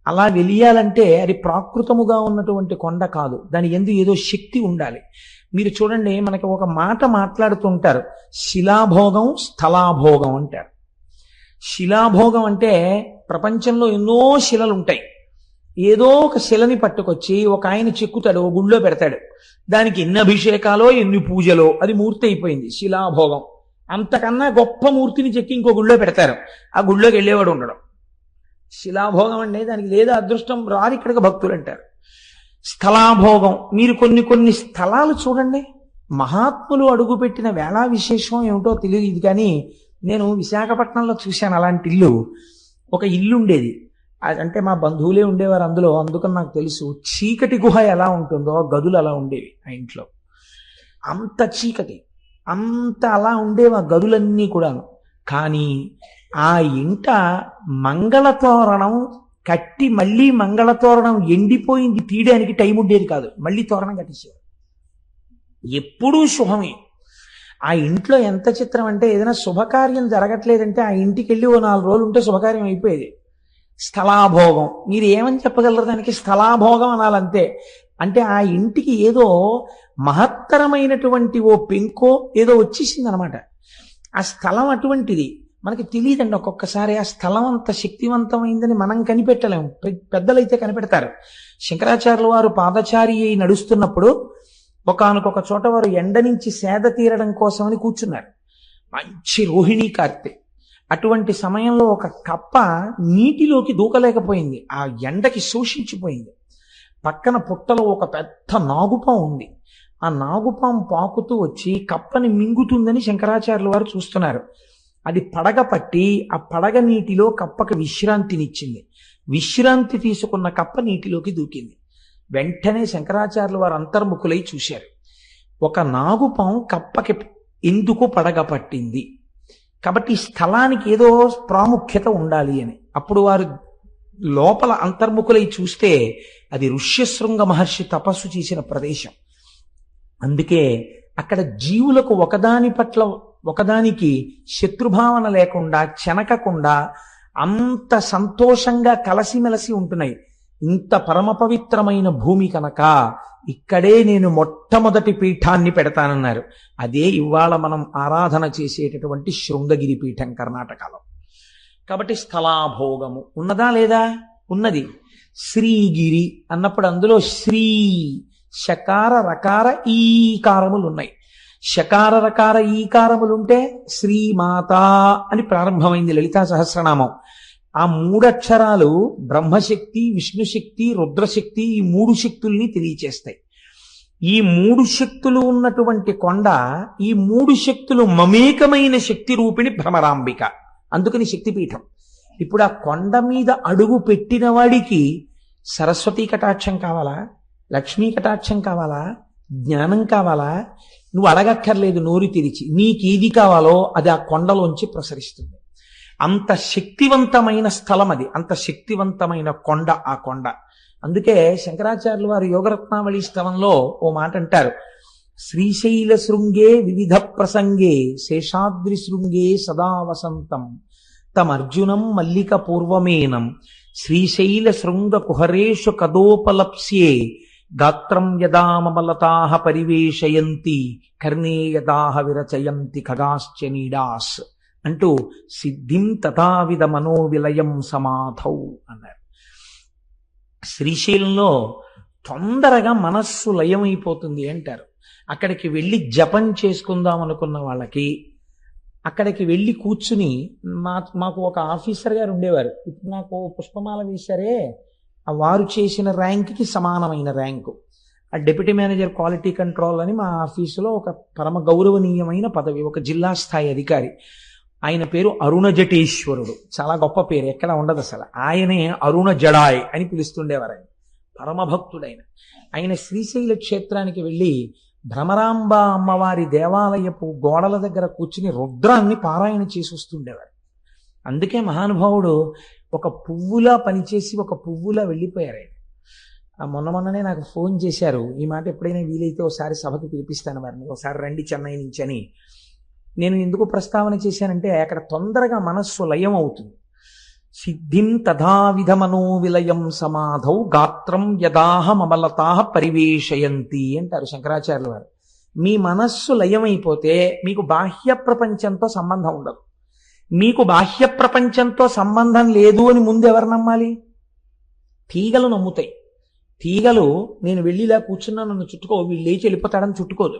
[SPEAKER 1] అలా వెలియాలంటే అది ప్రాకృతముగా ఉన్నటువంటి కొండ కాదు, దాని యందు ఏదో శక్తి ఉండాలి. మీరు చూడండి, మనకి ఒక మాట మాట్లాడుతుంటారు, శిలాభోగం స్థలాభోగం అంటారు. శిలాభోగం అంటే ప్రపంచంలో ఎన్నో శిలలు ఉంటాయి. ఏదో ఒక శిలని పట్టుకొచ్చి ఒక ఆయన చెక్కుతాడు, ఓ గుళ్ళో పెడతాడు. దానికి ఎన్ని అభిషేకాలో ఎన్ని పూజలో అది మూర్తి అయిపోయింది, శిలాభోగం. అంతకన్నా గొప్ప మూర్తిని చెక్కి ఇంకో గుళ్ళో పెడతారు, ఆ గుళ్ళోకి వెళ్ళేవాడు ఉండడం. శిలాభోగం అంటే దానికి లేదా అదృష్టం రాదు ఇక్కడికి భక్తులు అంటారు. స్థలాభోగం, మీరు కొన్ని కొన్ని స్థలాలు చూడండి, మహాత్ములు అడుగుపెట్టిన వేళా విశేషం ఏమిటో తెలియదు కానీ నేను విశాఖపట్నంలో చూశాను అలాంటి ఇల్లు. ఒక ఇల్లు ఉండేది, అంటే మా బంధువులే ఉండేవారు అందులో, అందుకని నాకు తెలుసు. చీకటి గుహ ఎలా ఉంటుందో గదులు అలా ఉండేవి ఆ ఇంట్లో. అంత చీకటి, అంత అలా ఉండేవి ఆ గదులన్నీ కూడాను. కానీ ఆ ఇంట మంగళతోరణం కట్టి మళ్ళీ మంగళతోరణం ఎండిపోయింది తీయడానికి టైం ఉండేది కాదు, మళ్ళీ తోరణం కట్టేసేవారు. ఎప్పుడూ శుభమే. ఆ ఇంట్లో ఎంత చిత్రం అంటే ఏదైనా శుభకార్యం జరగట్లేదంటే ఆ ఇంటికి వెళ్ళి ఓ 4 రోజులు ఉంటే శుభకార్యం అయిపోయేది. స్థలాభోగం, మీరు ఏమని చెప్పగలరు దానికి? స్థలాభోగం అనాలంతే. అంటే ఆ ఇంటికి ఏదో మహత్తరమైనటువంటి ఓ పెంకో ఏదో వచ్చేసింది అనమాట. ఆ స్థలం అటువంటిది. మనకి తెలియదండి ఒక్కొక్కసారి ఆ స్థలం అంత శక్తివంతమైందని మనం కనిపెట్టలేము, పెద్దలైతే కనిపెడతారు. శంకరాచార్యుల వారు పాదచారి అయి నడుస్తున్నప్పుడు ఒకానొక చోట వారు ఎండ నుంచి సేద తీరడం కోసమని కూర్చున్నారు. మంచి రోహిణీ కార్తె. అటువంటి సమయంలో ఒక కప్ప నీటిలోకి దూకలేకపోయింది, ఆ ఎండకి శోషించిపోయింది. పక్కన పుట్టలో ఒక పెద్ద నాగుపాం ఉంది. ఆ నాగుపాం పాకుతూ వచ్చి కప్పని మింగుతుందని శంకరాచార్యుల వారు చూస్తున్నారు. అది పడగ పట్టి ఆ పడగ నీటిలో కప్పకి విశ్రాంతినిచ్చింది. విశ్రాంతి తీసుకున్న కప్ప నీటిలోకి దూకింది. వెంటనే శంకరాచార్యుల వారు అంతర్ముఖులై చూశారు. ఒక నాగుపాం కప్పకి ఎందుకు పడగ పట్టింది, కాబట్టి ఈ స్థలానికి ఏదో ప్రాముఖ్యత ఉండాలి అని. అప్పుడు వారు లోపల అంతర్ముఖులై చూస్తే అది ఋష్యశృంగ మహర్షి తపస్సు చేసిన ప్రదేశం. అందుకే అక్కడ జీవులకు ఒకదాని పట్ల ఒకదానికి శత్రుభావన లేకుండా చెనకకుండా అంత సంతోషంగా కలసిమెలసి ఉంటున్నాయి. ఇంత పరమ పవిత్రమైన భూమి కనుక ఇక్కడే నేను మొట్టమొదటి పీఠాన్ని పెడతానన్నారు. అదే ఇవాళ మనం ఆరాధన చేసేటటువంటి శృంగగిరి పీఠం కర్ణాటకలో. కాబట్టి స్థలాభోగము ఉన్నదా లేదా? ఉన్నది. శ్రీగిరి అన్నప్పుడు అందులో శ్రీ శకార రకార ఈకారములు ఉన్నాయి. శకార రకార ఈకారములుంటే శ్రీమాత అని ప్రారంభమైంది లలితా సహస్రనామం. ఆ మూడక్షరాలు బ్రహ్మశక్తి, విష్ణుశక్తి, రుద్రశక్తి, ఈ మూడు శక్తుల్ని తెలియచేస్తాయి. ఈ మూడు శక్తులు ఉన్నటువంటి కొండ, ఈ మూడు శక్తులు మమేకమైన శక్తి రూపిణి భ్రమరాంబిక, అందుకని శక్తిపీఠం. ఇప్పుడు ఆ కొండ మీద అడుగు పెట్టిన వాడికి సరస్వతీ కటాక్షం కావాలా, లక్ష్మీ కటాక్షం కావాలా, జ్ఞానం కావాలా? నువ్వు అడగక్కర్లేదు, నోరు తెరిచి నీకేది కావాలో అది ఆ కొండలోంచి ప్రసరిస్తుంది. అంత శక్తివంతమైన స్థలం అది, అంత శక్తివంతమైన కొండ ఆ కొండ. అందుకే శంకరాచార్యుల వారు యోగరత్నావళి స్థలంలో ఓ మాట అంటారు, శ్రీశైల శృంగే వివిధ ప్రసంగే శేషాద్రి శృంగే సదా వసంతం తమర్జునం మల్లిక పూర్వమేనం శ్రీశైల శృంగ కుహరేషు కదోపలప్స్యే గాత్రం యదామలతాహ పరివేశయంతి కర్ణే యదాహ విరచయంతి ఖగాశ్చ నీడాస్ అంటూ సిద్ధిం తథావిధ మనోవిలయం సమాధౌ అన్నారు. శ్రీశైలంలో తొందరగా మనస్సు లయమైపోతుంది అంటారు. అక్కడికి వెళ్ళి జపం చేసుకుందాం అనుకున్న వాళ్ళకి అక్కడికి వెళ్ళి కూర్చుని మాకు ఒక ఆఫీసర్ గారు ఉండేవారు. ఇప్పుడు నాకు పుష్పమాల వేశారే, ఆ వారు చేసిన ర్యాంక్కి సమానమైన ర్యాంకు. ఆ డిప్యూటీ మేనేజర్ క్వాలిటీ కంట్రోల్ అని మా ఆఫీసులో ఒక పరమ గౌరవనీయమైన పదవి, ఒక జిల్లా స్థాయి అధికారి. ఆయన పేరు అరుణ జటేశ్వరుడు, చాలా గొప్ప పేరు, ఎక్కడ ఉండదు అసలు. ఆయనే అరుణ జడాయ్ అని పిలుస్తుండేవారు. ఆయన పరమభక్తుడైన ఆయన శ్రీశైల క్షేత్రానికి వెళ్ళి భ్రమరాంబ అమ్మవారి దేవాలయపు గోడల దగ్గర కూర్చుని రుద్రాన్ని పారాయణ చేసి వస్తుండేవారు. అందుకే మహానుభావుడు ఒక పువ్వులా పనిచేసి ఒక పువ్వులా వెళ్ళిపోయారు. ఆయన మొన్ననే నాకు ఫోన్ చేశారు, ఈ మాట ఎప్పుడైనా వీలైతే ఒకసారి సభకు పిలిపిస్తాను వారిని, ఒకసారి రండి చెన్నై నుంచి అని. నేను ఎందుకు ప్రస్తావన చేశానంటే అక్కడ తొందరగా మనస్సు లయం అవుతుంది. సిద్ధిం తథావిధ మనోవిలయం సమాధౌ గాత్రం యదాహమలతాహ పరివేశయంతి అంటారు శంకరాచార్యుల వారు. మీ మనస్సు లయమైపోతే మీకు బాహ్య ప్రపంచంతో సంబంధం ఉండదు. మీకు బాహ్య ప్రపంచంతో సంబంధం లేదు అని ముందు ఎవరు నమ్మాలి? తీగలు నమ్ముతాయి. తీగలు నేను వెళ్ళిలా కూర్చున్నా నన్ను చుట్టుకో, వీళ్ళు లేచి వెళ్ళిపోతాడని చుట్టుకోదు.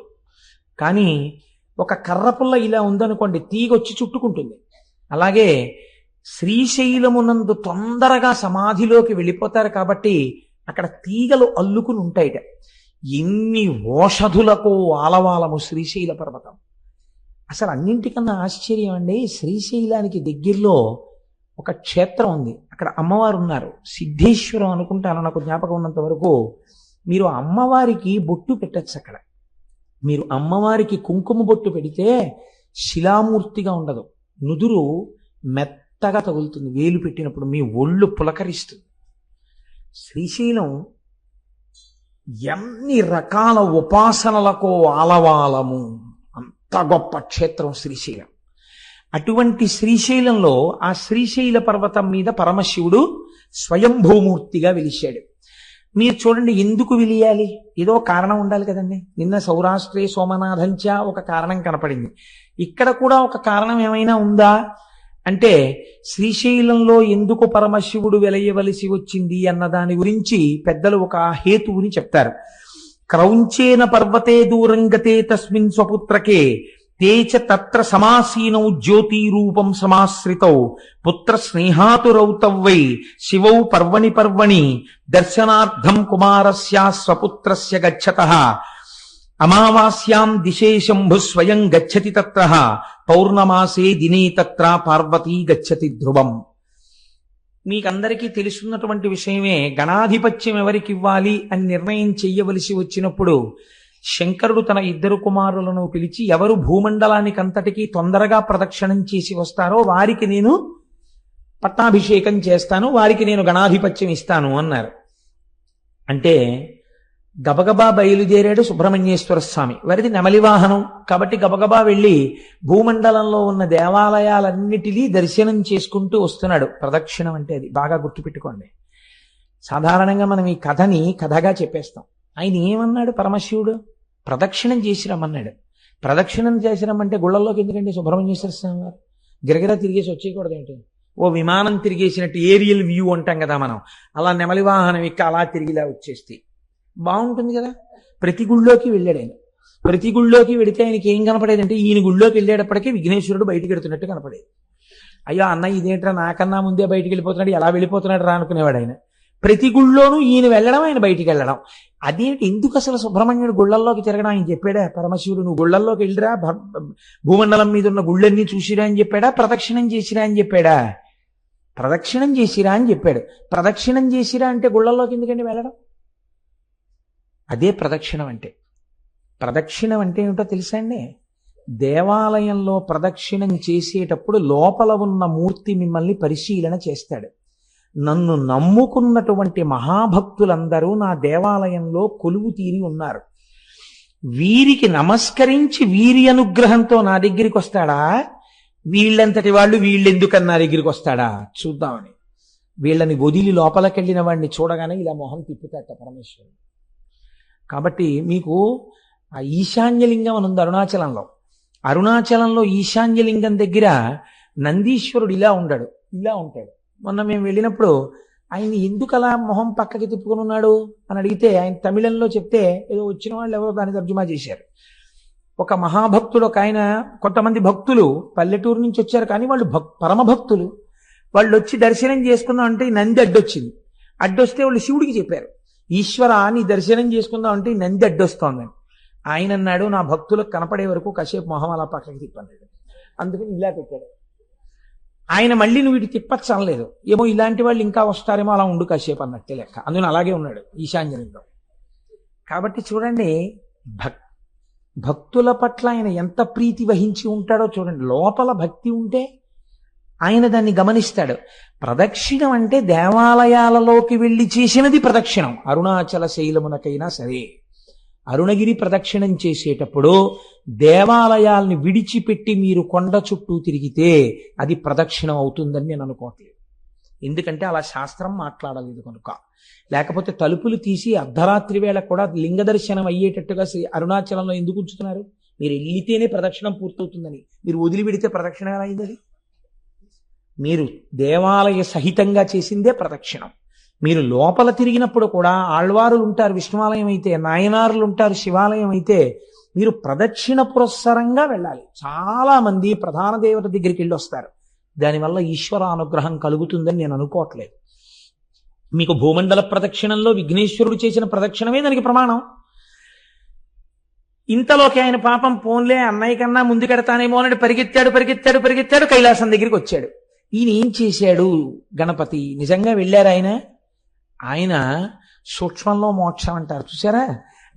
[SPEAKER 1] కానీ ఒక కర్రపుల్ల ఇలా ఉందనుకోండి, తీగొచ్చి చుట్టుకుంటుంది. అలాగే శ్రీశైలమునందు తొందరగా సమాధిలోకి వెళ్ళిపోతారు కాబట్టి అక్కడ తీగలు అల్లుకుని ఉంటాయిట. ఎన్ని ఓషధులకు ఆలవాలము శ్రీశైల పర్వతం. అసలు అన్నింటికన్నా ఆశ్చర్యం అండి, శ్రీశైలానికి దగ్గరలో ఒక క్షేత్రం ఉంది, అక్కడ అమ్మవారు ఉన్నారు, సిద్ధేశ్వరం అనుకుంటాను నాకు జ్ఞాపకం ఉన్నంత వరకు. మీరు అమ్మవారికి బొట్టు పెట్టచ్చు. అక్కడ మీరు అమ్మవారికి కుంకుమ బొట్టు పెడితే శిలామూర్తిగా ఉండదు, నుదురు మెత్తగా తగులుతుంది, వేలు పెట్టినప్పుడు మీ ఒళ్ళు పులకరిస్తుంది. శ్రీశైలం ఎన్ని రకాల ఉపాసనలకు ఆలవాలము, అంత గొప్ప క్షేత్రం శ్రీశైలం. అటువంటి శ్రీశైలంలో ఆ శ్రీశైల పర్వతం మీద పరమశివుడు స్వయంభూమూర్తిగా వెలిశాడు. మీరు చూడండి, ఎందుకు వెలియాలి? ఏదో కారణం ఉండాలి కదండి. నిన్న సౌరాష్ట్రే సోమనాథంచ ఒక కారణం కనపడింది, ఇక్కడ కూడా ఒక కారణం ఏమైనా ఉందా అంటే శ్రీశైలంలో ఎందుకు పరమశివుడు వెలయవలసి వచ్చింది అన్న దాని గురించి పెద్దలు ఒక హేతువుని చెప్తారు. క్రౌంచేన పర్వతే దూరంగతే తస్మిన్ స్వపుత్రకే తేచ తత్ర సమాసీనౌ జ్యోతిరూపం సమాశ్రితౌ పుత్ర స్నేహాతురౌ తవ్వై శివౌ పర్వణి పర్వణి దర్శనార్థం కుమారస్య స్వపుత్రస్య గచ్చతః అమావాస్యాం దిశే శంభు స్వయం గచ్చతి తత్ర పౌర్ణమాసే దినే తత్ర పార్వతీ గచ్చతి ధ్రువం. మీకందరికీ తెలుసున్నటువంటి విషయమే. గణాధిపత్యం ఎవరికి ఇవ్వాలి అని నిర్ణయం చెయ్యవలసి వచ్చినప్పుడు శంకరుడు తన ఇద్దరు కుమారులను పిలిచి ఎవరు భూమండలానికి అంతటికీ తొందరగా ప్రదక్షిణం చేసి వస్తారో వారికి నేను పట్టాభిషేకం చేస్తాను, వారికి నేను గణాధిపత్యం ఇస్తాను అన్నారు. అంటే గబగబా బయలుదేరాడు సుబ్రహ్మణ్యేశ్వర స్వామి. వారిది నెమలి వాహనం కాబట్టి గబగబా వెళ్ళి భూమండలంలో ఉన్న దేవాలయాలన్నిటినీ దర్శనం చేసుకుంటూ వస్తున్నాడు. ప్రదక్షిణం అంటే అది బాగా గుర్తుపెట్టుకోండి. సాధారణంగా మనం ఈ కథని కథగా చెప్పేస్తాం. ఆయన ఏమన్నాడు పరమశివుడు? ప్రదక్షిణం చేసి రమ్మన్నాడు. ప్రదక్షిణం చేసి రమ్మంటే గుళ్ళల్లోకి ఎందుకంటే సుబ్రహ్మణ్యేశ్వర స్వామి వారు గిరగిరా తిరిగేసి వచ్చేయకూడదు ఏంటి? ఓ విమానం తిరిగేసినట్టు ఏరియల్ వ్యూ అంటాం కదా మనం, అలా నెమలి వాహనం ఎక్కి అలా తిరిగిలా వచ్చేస్తే బాగుంటుంది కదా. ప్రతి గుళ్ళోకి వెళ్ళాడు ఆయన. ప్రతి గుళ్ళోకి వెడితే ఆయనకి ఏం కనపడేదంటే ఈయన గుళ్ళోకి వెళ్ళేటప్పటికీ విఘ్నేశ్వరుడు బయటికి వెడుతున్నట్టు కనపడేది. అయ్యో అన్న ఇదేంట్రా నాకన్నా ముందే బయటికి వెళ్ళిపోతున్నాడు, ఎలా వెళ్ళిపోతున్నాడు రా అనుకునేవాడు ఆయన. ప్రతి గుళ్ళోనూ ఈయన వెళ్ళడం, ఆయన బయటికి వెళ్ళడం. అదేంటి, ఎందుకు అసలు సుబ్రహ్మణ్యుడు గుళ్ళల్లోకి తిరగడం ఆయన చెప్పాడా? పరమశివుడు నువ్వు గుళ్ళల్లోకి వెళ్ళిరా, భూమండలం మీద ఉన్న గుళ్ళన్నీ చూసిరా అని చెప్పాడా? ప్రదక్షిణం చేసిరా అని చెప్పాడా? ప్రదక్షిణం చేసిరా అని చెప్పాడు. ప్రదక్షిణం చేసిరా అంటే గుళ్ళల్లోకి ఎందుకండి వెళ్ళడం? అదే ప్రదక్షిణం అంటే. ప్రదక్షిణం అంటే ఏమిటో తెలుసా అండి? దేవాలయంలో ప్రదక్షిణం చేసేటప్పుడు లోపల ఉన్న మూర్తి మిమ్మల్ని పరిశీలన చేస్తాడు. నన్ను నమ్ముకున్నటువంటి మహాభక్తులందరూ నా దేవాలయంలో కొలువు తీరి ఉన్నారు, వీరికి నమస్కరించి వీరి అనుగ్రహంతో నా దగ్గరికి వస్తాడా, వీళ్ళంతటి వాళ్ళు వీళ్ళెందుకని నా దగ్గరికి వస్తాడా చూద్దామని వీళ్ళని వదిలి లోపలికెళ్ళిన వాడిని చూడగానే ఇలా మొహం తిప్పుతాట పరమేశ్వరుడు. కాబట్టి మీకు ఆ ఈశాన్యలింగం అని ఉంది అరుణాచలంలో. అరుణాచలంలో ఈశాన్యలింగం దగ్గర నందీశ్వరుడు ఇలా ఉంటాడు. మొన్న మేము వెళ్ళినప్పుడు ఆయన ఎందుకు అలా మొహం పక్కకి తిప్పుకొని ఉన్నాడు అని అడిగితే ఆయన తమిళంలో చెప్తే ఏదో వచ్చిన వాళ్ళు ఎవరో దాన్ని తర్జుమా చేశారు. ఒక మహాభక్తుడు, ఒక ఆయన, కొంతమంది భక్తులు పల్లెటూరు నుంచి వచ్చారు కానీ వాళ్ళు పరమ భక్తులు. వాళ్ళు వచ్చి దర్శనం చేసుకుందాం అంటే నంది అడ్డొచ్చింది. అడ్డొస్తే వాళ్ళు శివుడికి చెప్పారు, ఈశ్వర నీ దర్శనం చేసుకుందాం అంటే నంది అడ్డొస్తోందని. ఆయన అన్నాడు, నా భక్తులకు కనపడే వరకు కాసేపు మొహం అలా పక్కకి తిప్పన్నాడు. అందుకని ఇలా పెట్టాడు. ఆయన మళ్ళీ నువ్వు ఇటు తిప్పచ్చు అనలేదు. ఏమో ఇలాంటి వాళ్ళు ఇంకా వస్తారేమో, అలా ఉండు కాసేపు అన్నట్టే లెక్క. అందుకని అలాగే ఉన్నాడు ఈశాన్యలింగం. కాబట్టి చూడండి, భక్తుల పట్ల ఆయన ఎంత ప్రీతి వహించి ఉంటాడో చూడండి. లోపల భక్తి ఉంటే ఆయన దాన్ని గమనిస్తాడు. ప్రదక్షిణం అంటే దేవాలయాలలోకి వెళ్ళి చేసినది ప్రదక్షిణం. అరుణాచల శైలమునకైనా సరే, అరుణగిరి ప్రదక్షిణం చేసేటప్పుడు దేవాలయాల్ని విడిచిపెట్టి మీరు కొండ చుట్టూ తిరిగితే అది ప్రదక్షిణం అవుతుందని నేను అనుకోవట్లేదు. ఎందుకంటే అలా శాస్త్రం మాట్లాడలేదు కనుక. లేకపోతే తలుపులు తీసి అర్ధరాత్రి వేళ కూడా లింగ దర్శనం అయ్యేటట్టుగా అరుణాచలంలో ఎందుకు ఉంచుతున్నారు? మీరు వెళ్ళితేనే ప్రదక్షిణం పూర్తవుతుందని. మీరు వదిలిపెడితే ప్రదక్షిణ ఎలా అయింది? మీరు దేవాలయ సహితంగా చేసిందే ప్రదక్షిణం. మీరు లోపల తిరిగినప్పుడు కూడా ఆళ్వారులు ఉంటారు విష్ణువాలయం అయితే, నాయనారులు ఉంటారు శివాలయం అయితే, మీరు ప్రదక్షిణ పురస్సరంగా వెళ్ళాలి. చాలా మంది ప్రధాన దేవత దగ్గరికి వెళ్ళి వస్తారు. దానివల్ల ఈశ్వర అనుగ్రహం కలుగుతుందని నేను అనుకోవట్లేదు. మీకు భూమండల ప్రదక్షిణంలో విఘ్నేశ్వరుడు చేసిన ప్రదక్షిణమే దానికి ప్రమాణం. ఇంతలోకి ఆయన పాపం పోన్లే అన్నయ్య కన్నా ముందుకెడతానేమో అని పరిగెత్తాడు కైలాసం దగ్గరికి వచ్చాడు. ఈయన ఏం చేశాడు? గణపతి నిజంగా వెళ్ళారు ఆయన సూక్ష్మంలో మోక్షం అంటారు చూసారా,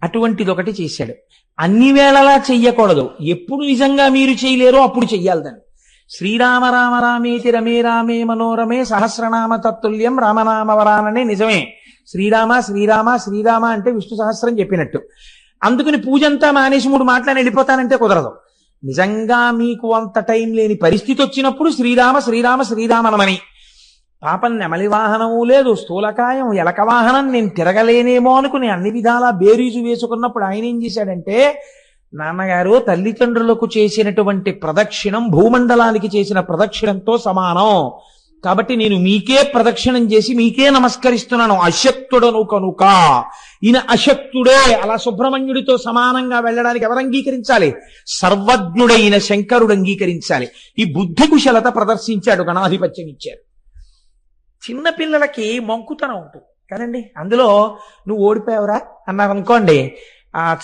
[SPEAKER 1] అటువంటిది ఒకటి చేశాడు. అన్ని వేళలా చెయ్యకూడదు. ఎప్పుడు నిజంగా మీరు చేయలేరో అప్పుడు చెయ్యాలి దాన్ని. శ్రీరామ రామ రామేతి రమే రామే మనోరమే సహస్రనామ తత్తుల్యం రామనామవరాననే నిజమే. శ్రీరామ శ్రీరామ శ్రీరామ అంటే విష్ణు సహస్రం చెప్పినట్టు. అందుకని పూజంతా మానేసి 3 మాటలని వెళ్ళిపోతానంటే కుదరదు. నిజంగా మీకు అంత టైం లేని పరిస్థితి వచ్చినప్పుడు శ్రీరామ శ్రీరామ శ్రీరామనమని. పాపం నెమలి వాహనము లేదు, స్థూలకాయం ఎలక వాహనం, నేను తిరగలేనేమో అనుకుని అన్ని విధాలా బేరీజు వేసుకున్నప్పుడు ఆయన ఏం చేశాడంటే నాన్నగారు తల్లిదండ్రులకు చేసినటువంటి ప్రదక్షిణం భూమండలానికి చేసిన ప్రదక్షిణంతో సమానం. కాబట్టి నేను మీకే ప్రదక్షిణం చేసి మీకే నమస్కరిస్తున్నాను, అశక్తుడను కనుక. ఈయన అశక్తుడే, అలా సుబ్రహ్మణ్యుడితో సమానంగా వెళ్ళడానికి ఎవరు అంగీకరించాలి? సర్వజ్ఞుడైన శంకరుడు అంగీకరించాలి. ఈ బుద్ధి కుశలత ప్రదర్శించాడు, గణాధిపత్యం ఇచ్చారు. చిన్నపిల్లలకి మంకుతనం ఉంటుంది కదండి. అందులో నువ్వు ఓడిపోయావురా అన్నారు అనుకోండి,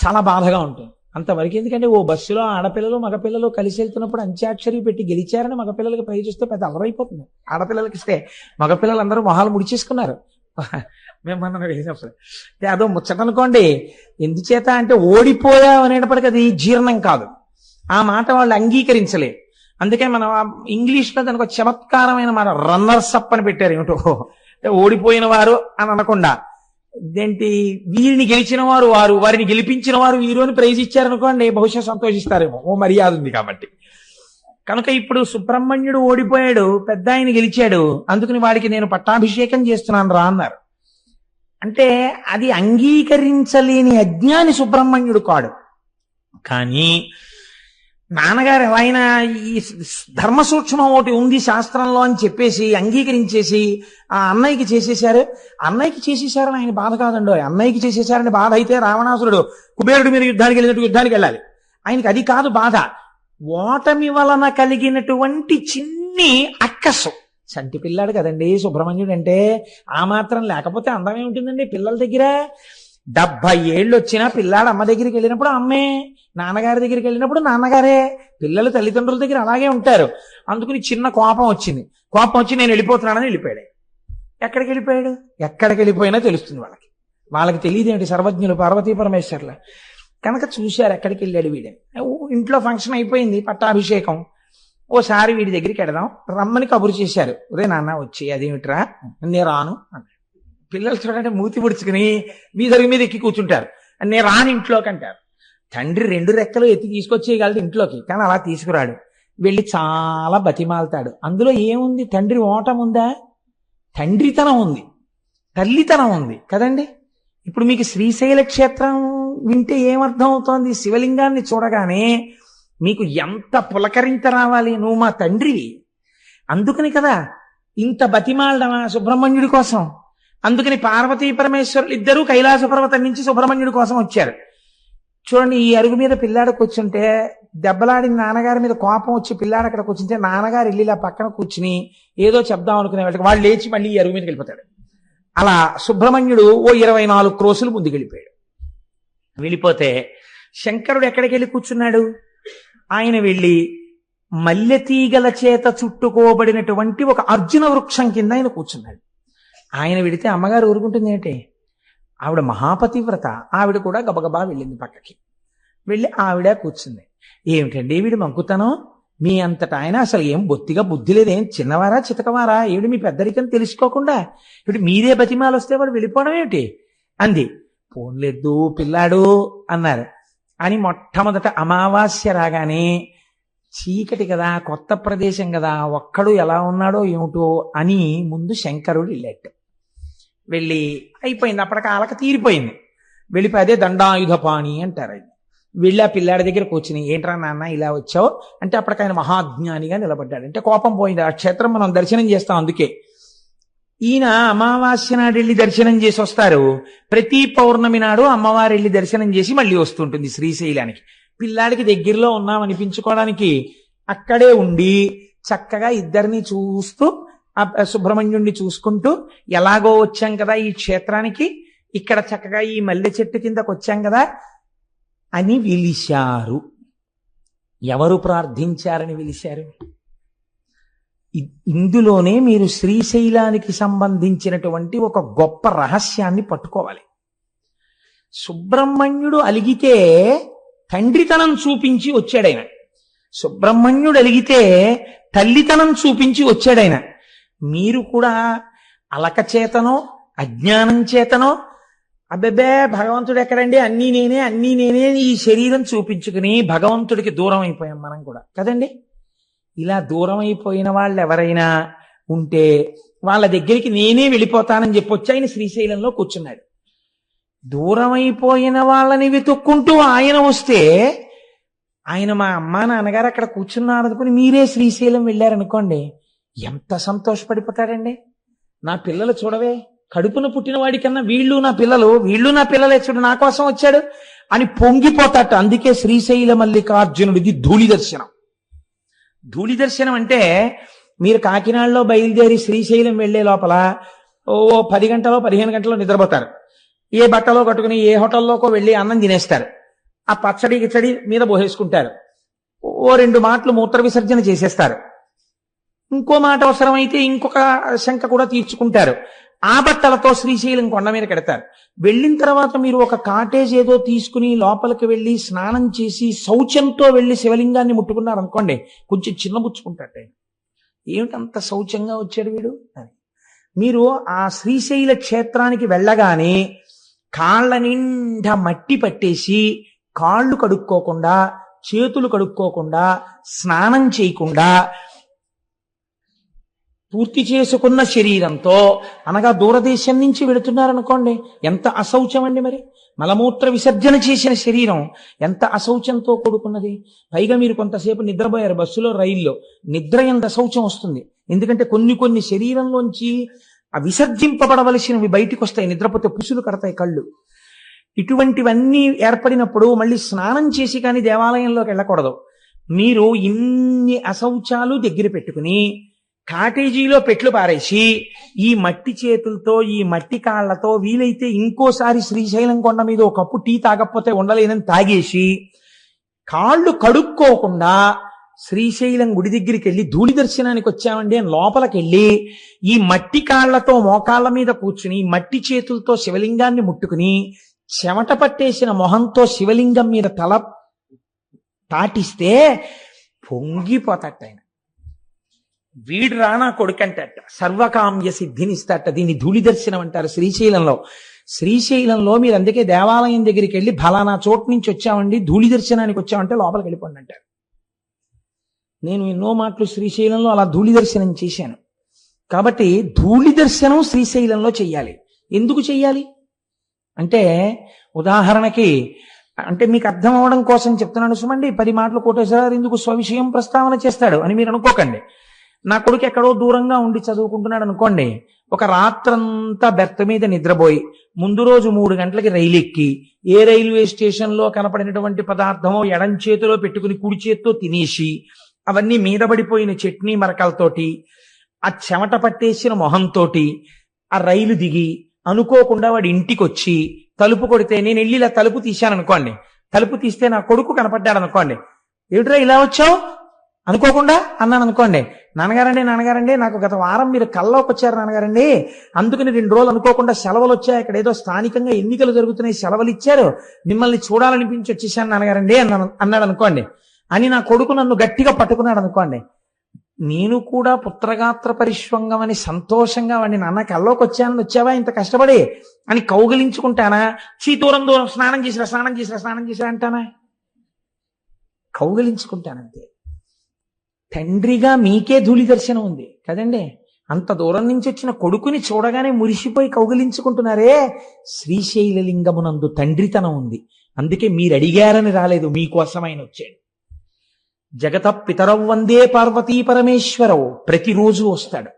[SPEAKER 1] చాలా బాధగా ఉంటుంది. అంతవరకు ఎందుకంటే ఓ బస్సులో ఆడపిల్లలు మగపిల్లలు కలిసి వెళ్తున్నప్పుడు అంత్యాక్షరి పెట్టి గెలిచారని మగపిల్లలకి ప్రైజ్ ఇస్తే పెద్ద అలరైపోతుంది. ఆడపిల్లలకి ఇస్తే మగపిల్లలందరూ మొహాలు ముడిచేసుకున్నారు మేమన్నా వెళ్ళినప్పుడు. అదో ముచ్చట అనుకోండి. ఎందుచేత అంటే ఓడిపోయావు అనేటప్పటికీ అది జీర్ణం కాదు, ఆ మాట వాళ్ళు అంగీకరించలేదు. అందుకే మనం ఇంగ్లీష్లో దానికి ఒక చమత్కారమైన మాట రన్నర్స్ అప్ అని పెట్టారు. ఏమిటో ఓడిపోయిన వారు అని అనకుండా, ఇదేంటి వీరిని గెలిచిన వారు వారు, వారిని గెలిపించిన వారు వీరు అని ప్రైజ్ ఇచ్చారనుకోండి, బహుశా సంతోషిస్తారేమో, ఓ మర్యాద ఉంది కాబట్టి. కనుక ఇప్పుడు సుబ్రహ్మణ్యుడు ఓడిపోయాడు, పెద్ద ఆయన గెలిచాడు, అందుకని వాడికి నేను పట్టాభిషేకం చేస్తున్నాను రా అన్నారు. అంటే అది అంగీకరించలేని అజ్ఞాని సుబ్రహ్మణ్యుడు కాడు. కానీ నాన్నగారు ఎలా అయినా ఈ ధర్మ సూక్ష్మం ఒకటి ఉంది శాస్త్రంలో అని చెప్పేసి అంగీకరించేసి ఆ అన్నయ్యకి చేసేశారు. అన్నయ్యకి చేసేశారని ఆయన బాధ కాదండో, అన్నయ్యకి చేసేశారని బాధ అయితే రావణాసురుడు కుబేరుడి మీద యుద్ధానికి వెళ్ళినట్టు యుద్ధానికి వెళ్ళాలి. ఆయనకి అది కాదు బాధ. ఓటమి వలన కలిగినటువంటి చిన్ని అక్కసు. చంటి పిల్లాడు కదండి సుబ్రహ్మణ్యుడు అంటే, ఆ మాత్రం లేకపోతే అందమే ఉంటుందండి పిల్లల దగ్గర. 70 ఏళ్ళు వచ్చినా పిల్లాడు అమ్మ దగ్గరికి వెళ్ళినప్పుడు అమ్మే, నాన్నగారి దగ్గరికి వెళ్ళినప్పుడు నాన్నగారే. పిల్లలు తల్లిదండ్రుల దగ్గర అలాగే ఉంటారు. అందుకని చిన్న కోపం వచ్చి నేను వెళ్ళిపోతున్నానని వెళ్ళిపోయాడు. ఎక్కడికి వెళ్ళిపోయాడు? ఎక్కడికి వెళ్ళిపోయినా తెలుస్తుంది వాళ్ళకి. వాళ్ళకి తెలియదేంటి సర్వజ్ఞులు పార్వతీ పరమేశ్వర్ల. కనుక చూశారు ఎక్కడికి వెళ్ళాడు వీడని. ఇంట్లో ఫంక్షన్ అయిపోయింది, పట్టాభిషేకం. ఓసారి వీడి దగ్గరికి వెడదాం రమ్మని కబురు చేశారు. రే నాన్న వచ్చి, అదేమిట్రా? నేను రాను అన్నాడు. పిల్లలు చూడండి మూతి పుడుచుకుని మీద ఎక్కి కూర్చుంటారు. నేను రాను ఇంట్లోకి అంటారు. తండ్రి 2 రెక్కలు ఎత్తి తీసుకొచ్చేయగలడు ఇంట్లోకి, కానీ అలా తీసుకురాడు. వెళ్ళి చాలా బతిమాలతాడు. అందులో ఏముంది? తండ్రి ఓటం ఉందా? తండ్రితనం ఉంది, తల్లితనం ఉంది కదండి. ఇప్పుడు మీకు శ్రీశైల క్షేత్రం వింటే ఏమర్థం అవుతోంది? శివలింగాన్ని చూడగానే మీకు ఎంత పులకరింత రావాలి, నువ్వు మా తండ్రివి. అందుకని కదా ఇంత బతిమాలడమా సుబ్రహ్మణ్యుడి కోసం. అందుకని పార్వతీ పరమేశ్వరులు ఇద్దరూ కైలాస పర్వతం నుంచి సుబ్రహ్మణ్యుడి కోసం వచ్చారు. చూడండి, ఈ అరుగు మీద పిల్లాడు కూర్చుంటే దెబ్బలాడిన నాన్నగారి మీద కోపం వచ్చి పిల్లాడు అక్కడ కూర్చుంటే నాన్నగారు వెళ్ళి ఇలా పక్కన కూర్చుని ఏదో చెప్దాం అనుకునే వాళ్ళకి వాళ్ళు లేచి మళ్ళీ ఈ అరుగు మీదకి వెళ్ళిపోతాడు. అలా సుబ్రహ్మణ్యుడు ఓ 24 క్రోసులు ముందుకు వెళ్ళిపోతే శంకరుడు ఎక్కడికి వెళ్ళి కూర్చున్నాడు? ఆయన వెళ్ళి మల్లెతీగల చేత చుట్టుకోబడినటువంటి ఒక అర్జున వృక్షం కింద ఆయన కూర్చున్నాడు. ఆయన వెడితే అమ్మగారు ఊరుకుంటుంది ఏంటి? ఆవిడ మహాపతివ్రత. ఆవిడ కూడా గబగబా వెళ్ళింది పక్కకి. వెళ్ళి ఆవిడ కూర్చుంది. ఏమిటండి వీడు మంకుతనం? మీ అంతటా ఆయన అసలు ఏం బొత్తిగా బుద్ధి లేదేం? చిన్నవారా చితకవారా? ఏమిటి మీ పెద్దరికని తెలుసుకోకుండా ఇప్పుడు మీరే బతిమాలు వస్తే వాడు వెళ్ళిపోవడం ఏమిటి అంది. పోన్లేదు పిల్లాడు అన్నారు. అని మొట్టమొదట అమావాస్య రాగానే చీకటి కదా, కొత్త ప్రదేశం కదా, ఒక్కడు ఎలా ఉన్నాడో ఏమిటో అని ముందు శంకరుడు వెళ్ళాడు. వెళ్ళి అయిపోయింది, అప్పటికి ఆలక తీరిపోయింది. వెళ్ళిపోయి అదే దండాయుధ పాణి అంటారు. వెళ్ళి ఆ పిల్లాడి దగ్గర కూర్చుని, ఏంట్రా నాన్న ఇలా వచ్చావు అంటే అప్పటికి ఆయన మహాజ్ఞానిగా నిలబడ్డాడు. అంటే కోపం పోయింది. ఆ క్షేత్రం మనం దర్శనం చేస్తాం. అందుకే ఈయన అమావాస్య నాడు వెళ్ళి దర్శనం చేసి వస్తారు. ప్రతి పౌర్ణమి నాడు అమ్మవారు వెళ్ళి దర్శనం చేసి మళ్ళీ వస్తుంటుంది శ్రీశైలానికి. పిల్లాడికి దగ్గరలో ఉన్నామనిపించుకోవడానికి అక్కడే ఉండి చక్కగా ఇద్దరిని చూస్తూ ఆ సుబ్రహ్మణ్యుణ్ణి చూసుకుంటూ ఎలాగో వచ్చాం కదా ఈ క్షేత్రానికి, ఇక్కడ చక్కగా ఈ మల్లె చెట్టు కిందకు వచ్చాం కదా అని పిలిచారు. ఎవరు ప్రార్థించారని పిలిచారు? ఇందులోనే మీరు శ్రీశైలానికి సంబంధించినటువంటి ఒక గొప్ప రహస్యాన్ని పట్టుకోవాలి. సుబ్రహ్మణ్యుడు అలిగితే తండ్రితనం చూపించి వచ్చాడైన. సుబ్రహ్మణ్యుడు అలిగితే తల్లితనం చూపించి వచ్చాడైన. మీరు కూడా అలక చేతనో అజ్ఞానం చేతనో అబ్బెబ్బే భగవంతుడు ఎక్కడండి, అన్నీ నేనే ఈ శరీరం చూపించుకుని భగవంతుడికి దూరం అయిపోయాం మనం కూడా కదండి. ఇలా దూరం అయిపోయిన వాళ్ళు ఎవరైనా ఉంటే వాళ్ళ దగ్గరికి నేనే వెళ్ళిపోతానని చెప్పొచ్చి ఆయన శ్రీశైలంలో కూర్చున్నాడు. దూరం అయిపోయిన వాళ్ళని వెతుక్కుంటూ ఆయన వస్తే ఆయన మా అమ్మా నాన్నగారు అక్కడ కూర్చున్నారు అనుకుని మీరే శ్రీశైలం వెళ్ళారనుకోండి, ఎంత సంతోషపడిపోతాడండి. నా పిల్లలు చూడవే, కడుపున పుట్టిన వాడికన్నా వీళ్ళు నా పిల్లలే, చూడు నా కోసం వచ్చాడు అని పొంగిపోతాట. అందుకే శ్రీశైల మల్లికార్జునుడిది ధూళి దర్శనం. ధూళి దర్శనం అంటే మీరు కాకినాడలో బయలుదేరి శ్రీశైలం వెళ్లే లోపల 10 గంటలో 15 గంటలో నిద్రపోతారు. ఏ బట్టలో కట్టుకుని ఏ హోటల్లోకో వెళ్ళి అన్నం తినేస్తారు. ఆ పచ్చడి గిచ్చడి మీద పోసేసుకుంటారు. 2 మాటలు మూత్ర విసర్జన చేసేస్తారు. ఇంకో మాట అవసరమైతే ఇంకొక శంక కూడా తీర్చుకుంటారు. ఆ బట్టలతో శ్రీశైలం కొండ మీద కడతారు. వెళ్ళిన తర్వాత మీరు ఒక కాటేజ్ ఏదో తీసుకుని లోపలికి వెళ్ళి స్నానం చేసి శౌచంతో వెళ్ళి శివలింగాన్ని ముట్టుకున్నారు అనుకోండి, కొంచెం చిన్నబుచ్చుకుంటాడు. ఏమిటంత శౌచంగా వచ్చాడు వీడు అని. మీరు ఆ శ్రీశైల క్షేత్రానికి వెళ్ళగానే కాళ్ళ నిండా మట్టి పట్టేసి కాళ్ళు కడుక్కోకుండా, చేతులు కడుక్కోకుండా, స్నానం చేయకుండా పూర్తి చేసుకున్న శరీరంతో, అనగా దూరదేశం నుంచి వెళుతున్నారనుకోండి, ఎంత అశౌచం అండి. మరి మలమూత్ర విసర్జన చేసిన శరీరం ఎంత అశౌచంతో కూడుకున్నది. పైగా మీరు కొంతసేపు నిద్రపోయారు బస్సులో, రైల్లో. నిద్ర ఎంత అశౌచం వస్తుంది. ఎందుకంటే కొన్ని శరీరంలోంచి ఆ విసర్జింపబడవలసినవి బయటికి వస్తాయి. నిద్రపోతే పుసులు కడతాయి కళ్ళు. ఇటువంటివన్నీ ఏర్పడినప్పుడు మళ్ళీ స్నానం చేసి కానీ దేవాలయంలోకి వెళ్ళకూడదు. మీరు ఇన్ని అశౌచాలు దగ్గర పెట్టుకుని కాటేజీలో పెట్లు పారేసి ఈ మట్టి చేతులతో, ఈ మట్టి కాళ్లతో వీలైతే ఇంకోసారి శ్రీశైలం కొండ మీద ఒక కప్పు టీ తాగకపోతే ఉండలేనని తాగేసి కాళ్ళు కడుక్కోకుండా శ్రీశైలం గుడి దగ్గరికి వెళ్ళి ధూళి దర్శనానికి వచ్చామండి అని లోపలికి వెళ్ళి ఈ మట్టి కాళ్లతో మోకాళ్ళ మీద కూర్చుని మట్టి చేతులతో శివలింగాన్ని ముట్టుకుని చెమట పట్టేసిన మొహంతో శివలింగం మీద తల తాటిస్తే పొంగిపోతాట ఆయన. వీడు రానా కొడుకంటట, సర్వకామ్య సిద్ధినిస్తాట. దీన్ని ధూళి దర్శనం అంటారు శ్రీశైలంలో మీరు అందుకే దేవాలయం దగ్గరికి వెళ్ళి ఫలానా చోటు నుంచి వచ్చామండి, ధూళి దర్శనానికి వచ్చామంటే లోపలికి వెళ్ళిపోండి అంటారు. నేను ఎన్నో మాటలు శ్రీశైలంలో అలా ధూళి దర్శనం చేశాను. కాబట్టి ధూళి దర్శనం శ్రీశైలంలో చెయ్యాలి. ఎందుకు చెయ్యాలి అంటే, ఉదాహరణకి అంటే మీకు అర్థం అవడం కోసం చెప్తున్నాను సుమండి. 10 మాటలు కోటేశ్వరరావు ఎందుకు స్వవిషయం ప్రస్తావన చేస్తాడు అని మీరు అనుకోకండి. నా కొడుకు ఎక్కడో దూరంగా ఉండి చదువుకుంటున్నాడు అనుకోండి, ఒక రాత్రంతా బెర్త్ మీద నిద్రపోయి ముందు రోజు 3 గంటలకి రైలు ఎక్కి ఏ రైల్వే స్టేషన్లో కనపడినటువంటి పదార్థమో ఎడం చేతిలో పెట్టుకుని కుడి చేత్తో తినేసి అవన్నీ మీద పడిపోయిన చట్నీ మరకలతోటి ఆ చెమట పట్టేసిన మొహంతోటి ఆ రైలు దిగి అనుకోకుండా వాడి ఇంటికి వచ్చి తలుపు కొడితే నేను వెళ్ళి ఇలా తలుపు తీశాను అనుకోండి, తలుపు తీస్తే నా కొడుకు కనపడ్డాడు అనుకోండి, ఏమిట్రా ఇలా వచ్చావు అనుకోకుండా అన్నాను అనుకోండి, నాన్నగారండి నాకు గత వారం మీరు కల్లోకి వచ్చారు నాన్నగారండి, అందుకని 2 రోజులు అనుకోకుండా సెలవులు వచ్చాయి, ఇక్కడ ఏదో స్థానికంగా ఎన్నికలు జరుగుతున్నాయి, సెలవులు ఇచ్చారు, మిమ్మల్ని చూడాలనిపించి వచ్చేసాను నాన్నగారండి అన్నాడు అనుకోండి. అని నా కొడుకు నన్ను గట్టిగా పట్టుకున్నాడు అనుకోండి, నేను కూడా పుత్రగాత్ర పరిష్వంగం అని సంతోషంగా వాడిని నాన్న కల్లోకి వచ్చావా ఇంత కష్టపడి అని కౌగిలించుకుంటానా, దూరం స్నానం చేసిరా అంటానా? కౌగిలించుకుంటానంతే. తండ్రిగా మీకే ధూళి దర్శనం ఉంది కదండి. అంత దూరం నుంచి వచ్చిన కొడుకుని చూడగానే మురిసిపోయి కౌగిలించుకుంటున్నారే, శ్రీశైలలింగమునందు తండ్రితనం ఉంది. అందుకే మీరు అడిగారని రాలేదు, మీకోసమైన వచ్చాడు. జగత పితరౌ వందే పార్వతీ పరమేశ్వరవు ప్రతిరోజు వస్తాడు.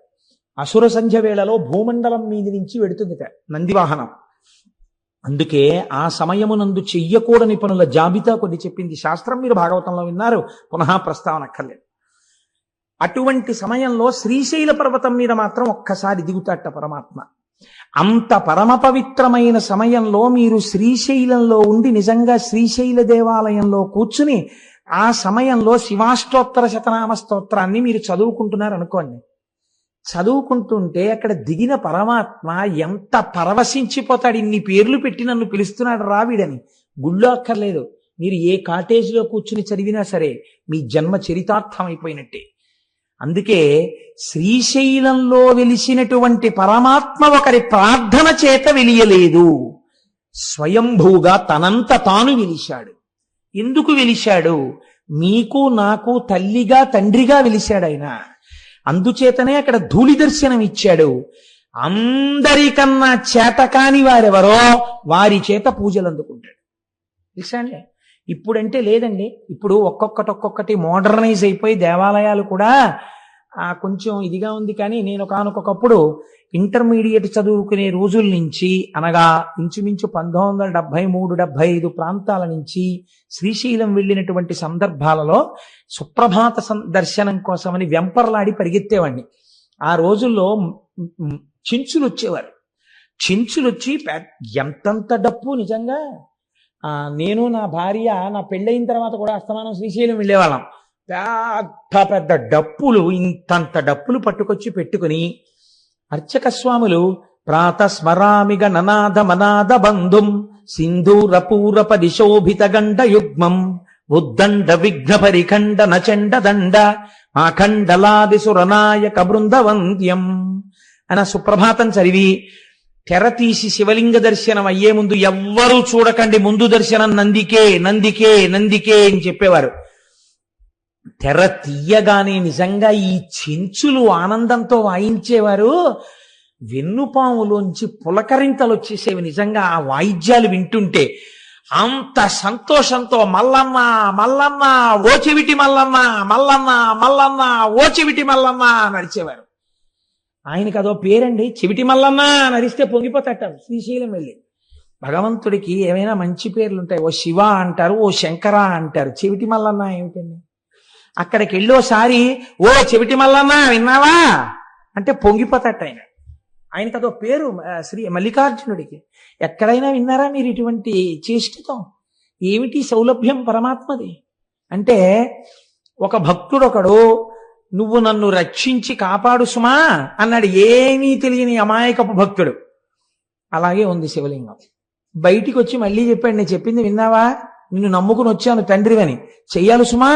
[SPEAKER 1] అసుర సంధ్య వేళలో భూమండలం మీద నుంచి వెడుతుంది నందివాహనం. అందుకే ఆ సమయమునందు చెయ్యకూడని పనుల జాబితా కొన్ని చెప్పింది శాస్త్రం. మీరు భాగవతంలో విన్నారు, పునః ప్రస్తావన అక్కర్లేదు. అటువంటి సమయంలో శ్రీశైల పర్వతం మీద మాత్రం ఒక్కసారి దిగుతాట పరమాత్మ. అంత పరమ పవిత్రమైన సమయంలో మీరు శ్రీశైలంలో ఉండి నిజంగా శ్రీశైల దేవాలయంలో కూర్చుని ఆ సమయంలో శివాష్టోత్తర శతనామ స్తోత్రాన్ని మీరు చదువుకుంటున్నారు అనుకోండి. చదువుకుంటుంటే అక్కడ దిగిన పరమాత్మ ఎంత పరవశించిపోతాడు. ఇన్ని పేర్లు పెట్టి నన్ను పిలుస్తున్నాడు రావిడని. గుళ్ళో అక్కర్లేదు, మీరు ఏ కాటేజీలో కూర్చుని చదివినా సరే మీ జన్మ చరితార్థం అయిపోయినట్టే. అందుకే శ్రీశైలంలో వెలిసినటువంటి పరమాత్మ ఒకరి ప్రార్థన చేత వెలియలేదు, స్వయంభూగా తనంత తాను వెలిశాడు. ఎందుకు వెలిశాడు? మీకు నాకు తల్లిగా తండ్రిగా వెలిశాడు ఆయన. అందుచేతనే అక్కడ ధూళి దర్శనం ఇచ్చాడు. అందరికన్నా చేతకాని వారెవరో వారి చేత పూజలు అందుకుంటాడు. తెలుసా అండి? ఇప్పుడంటే లేదండి. ఇప్పుడు ఒక్కొక్కటి మోడర్నైజ్ అయిపోయి దేవాలయాలు కూడా కొంచెం ఇదిగా ఉంది. కానీ నేను ఒకానొకప్పుడు ఇంటర్మీడియట్ చదువుకునే రోజుల నుంచి, అనగా ఇంచుమించు 1973-75 ప్రాంతాల నుంచి శ్రీశైలం వెళ్ళినటువంటి సందర్భాలలో సుప్రభాత దర్శనం కోసమని వెంపర్లాడి పరిగెత్తేవాడిని. ఆ రోజుల్లో చెంచులు వచ్చేవారు. చెంచులు వచ్చి ఎంతంత డప్పు నిజంగా. నేను నా భార్య నా పెళ్ళయిన తర్వాత కూడా అస్తమానం శ్రీశైలం వెళ్ళేవాళ్ళం. పెద్ద పెద్ద డప్పులు, ఇంతంత డప్పులు పట్టుకొచ్చి పెట్టుకుని అర్చక స్వాములు ప్రాతస్మరామిగ ననాద మనాద బంధుం సింధూరపూరప దిశోభిత గండ యుగ్మం ఉద్దండ విఘ్న పరిఖండ నచండ దండ ఆఖండలాది సురనాయక బృందవంద్యం అన్న సుప్రభాతం చదివి తెర తీసి శివలింగ దర్శనం అయ్యే ముందు ఎవ్వరూ చూడకండి, ముందు దర్శనం నందికే నందికే నందికే అని చెప్పేవారు. తెర తీయగానే నిజంగా ఈ చెంచులు ఆనందంతో వాయించేవారు. వెన్నుపాములోంచి పులకరింతలు వచ్చేసేవి నిజంగా ఆ వాయిద్యాలు వింటుంటే. అంత సంతోషంతో మల్లన్న మల్లన్న ఓ చెవిటి మల్లన్న, మల్లన్న మల్లన్న ఓ చెవిటి మల్లన్న నడిచేవారు. ఆయనకి అదో పేరండి, చెవిటి మల్లన్న నడిస్తే పొంగిపోతాట. శ్రీశైలం వెళ్ళి భగవంతుడికి ఏమైనా మంచి పేర్లు ఉంటాయి. ఓ శివ అంటారు, ఓ శంకర అంటారు. చెవిటి మల్లన్న ఏమిటండి? అక్కడికి వెళ్ళోసారి ఓ చెవిటి మల్లన్న విన్నావా అంటే పొంగిపోతాట ఆయన. ఆయనకి అదో పేరు శ్రీ మల్లికార్జునుడికి. ఎక్కడైనా విన్నారా మీరు ఇటువంటి చేష్టితం? ఏమిటి సౌలభ్యం పరమాత్మది అంటే, ఒక భక్తుడొకడు నువ్వు నన్ను రక్షించి కాపాడు సుమా అన్నాడు. ఏమీ తెలియని అమాయకపు భక్తుడు. అలాగే ఉంది శివలింగం. బయటికి వచ్చి మళ్ళీ చెప్పాడు, నేను చెప్పింది విన్నావా, నిన్ను నమ్ముకుని వచ్చాను తండ్రివని, చెయ్యాలి సుమా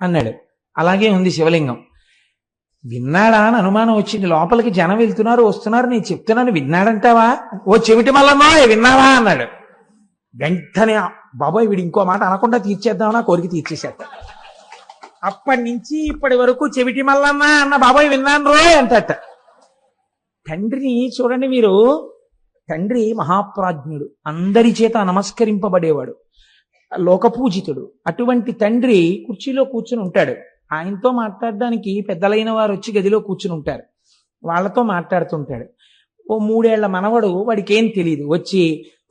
[SPEAKER 1] అన్నాడు. అలాగే ఉంది శివలింగం. విన్నాడా అని అనుమానం వచ్చింది. లోపలికి జనం వెళ్తున్నారు వస్తున్నారు, నేను చెప్తున్నాను విన్నాడంటావా, ఓ చెవిటి మల్లన్నో విన్నావా అన్నాడు. వెంటనే బాబోయ్ వీడు ఇంకో మాట అనకుండా తీర్చేద్దామని ఆ కోరిక తీర్చేసేట. అప్పటి నుంచి ఇప్పటి వరకు చెవిటి మల్లన్న అన్న బాబోయ్ విన్నాను రోయ్ అంటట. తండ్రిని చూడండి మీరు. తండ్రి మహాప్రాజ్ఞుడు, అందరి చేత నమస్కరింపబడేవాడు, లోకపూజితుడు. అటువంటి తండ్రి కుర్చీలో కూర్చుని ఉంటాడు. ఆయనతో మాట్లాడడానికి పెద్దలైన వారు వచ్చి గదిలో కూర్చుని ఉంటారు. వాళ్ళతో మాట్లాడుతుంటాడు. ఓ 3 ఏళ్ల మనవడు, వాడికి ఏం తెలియదు, వచ్చి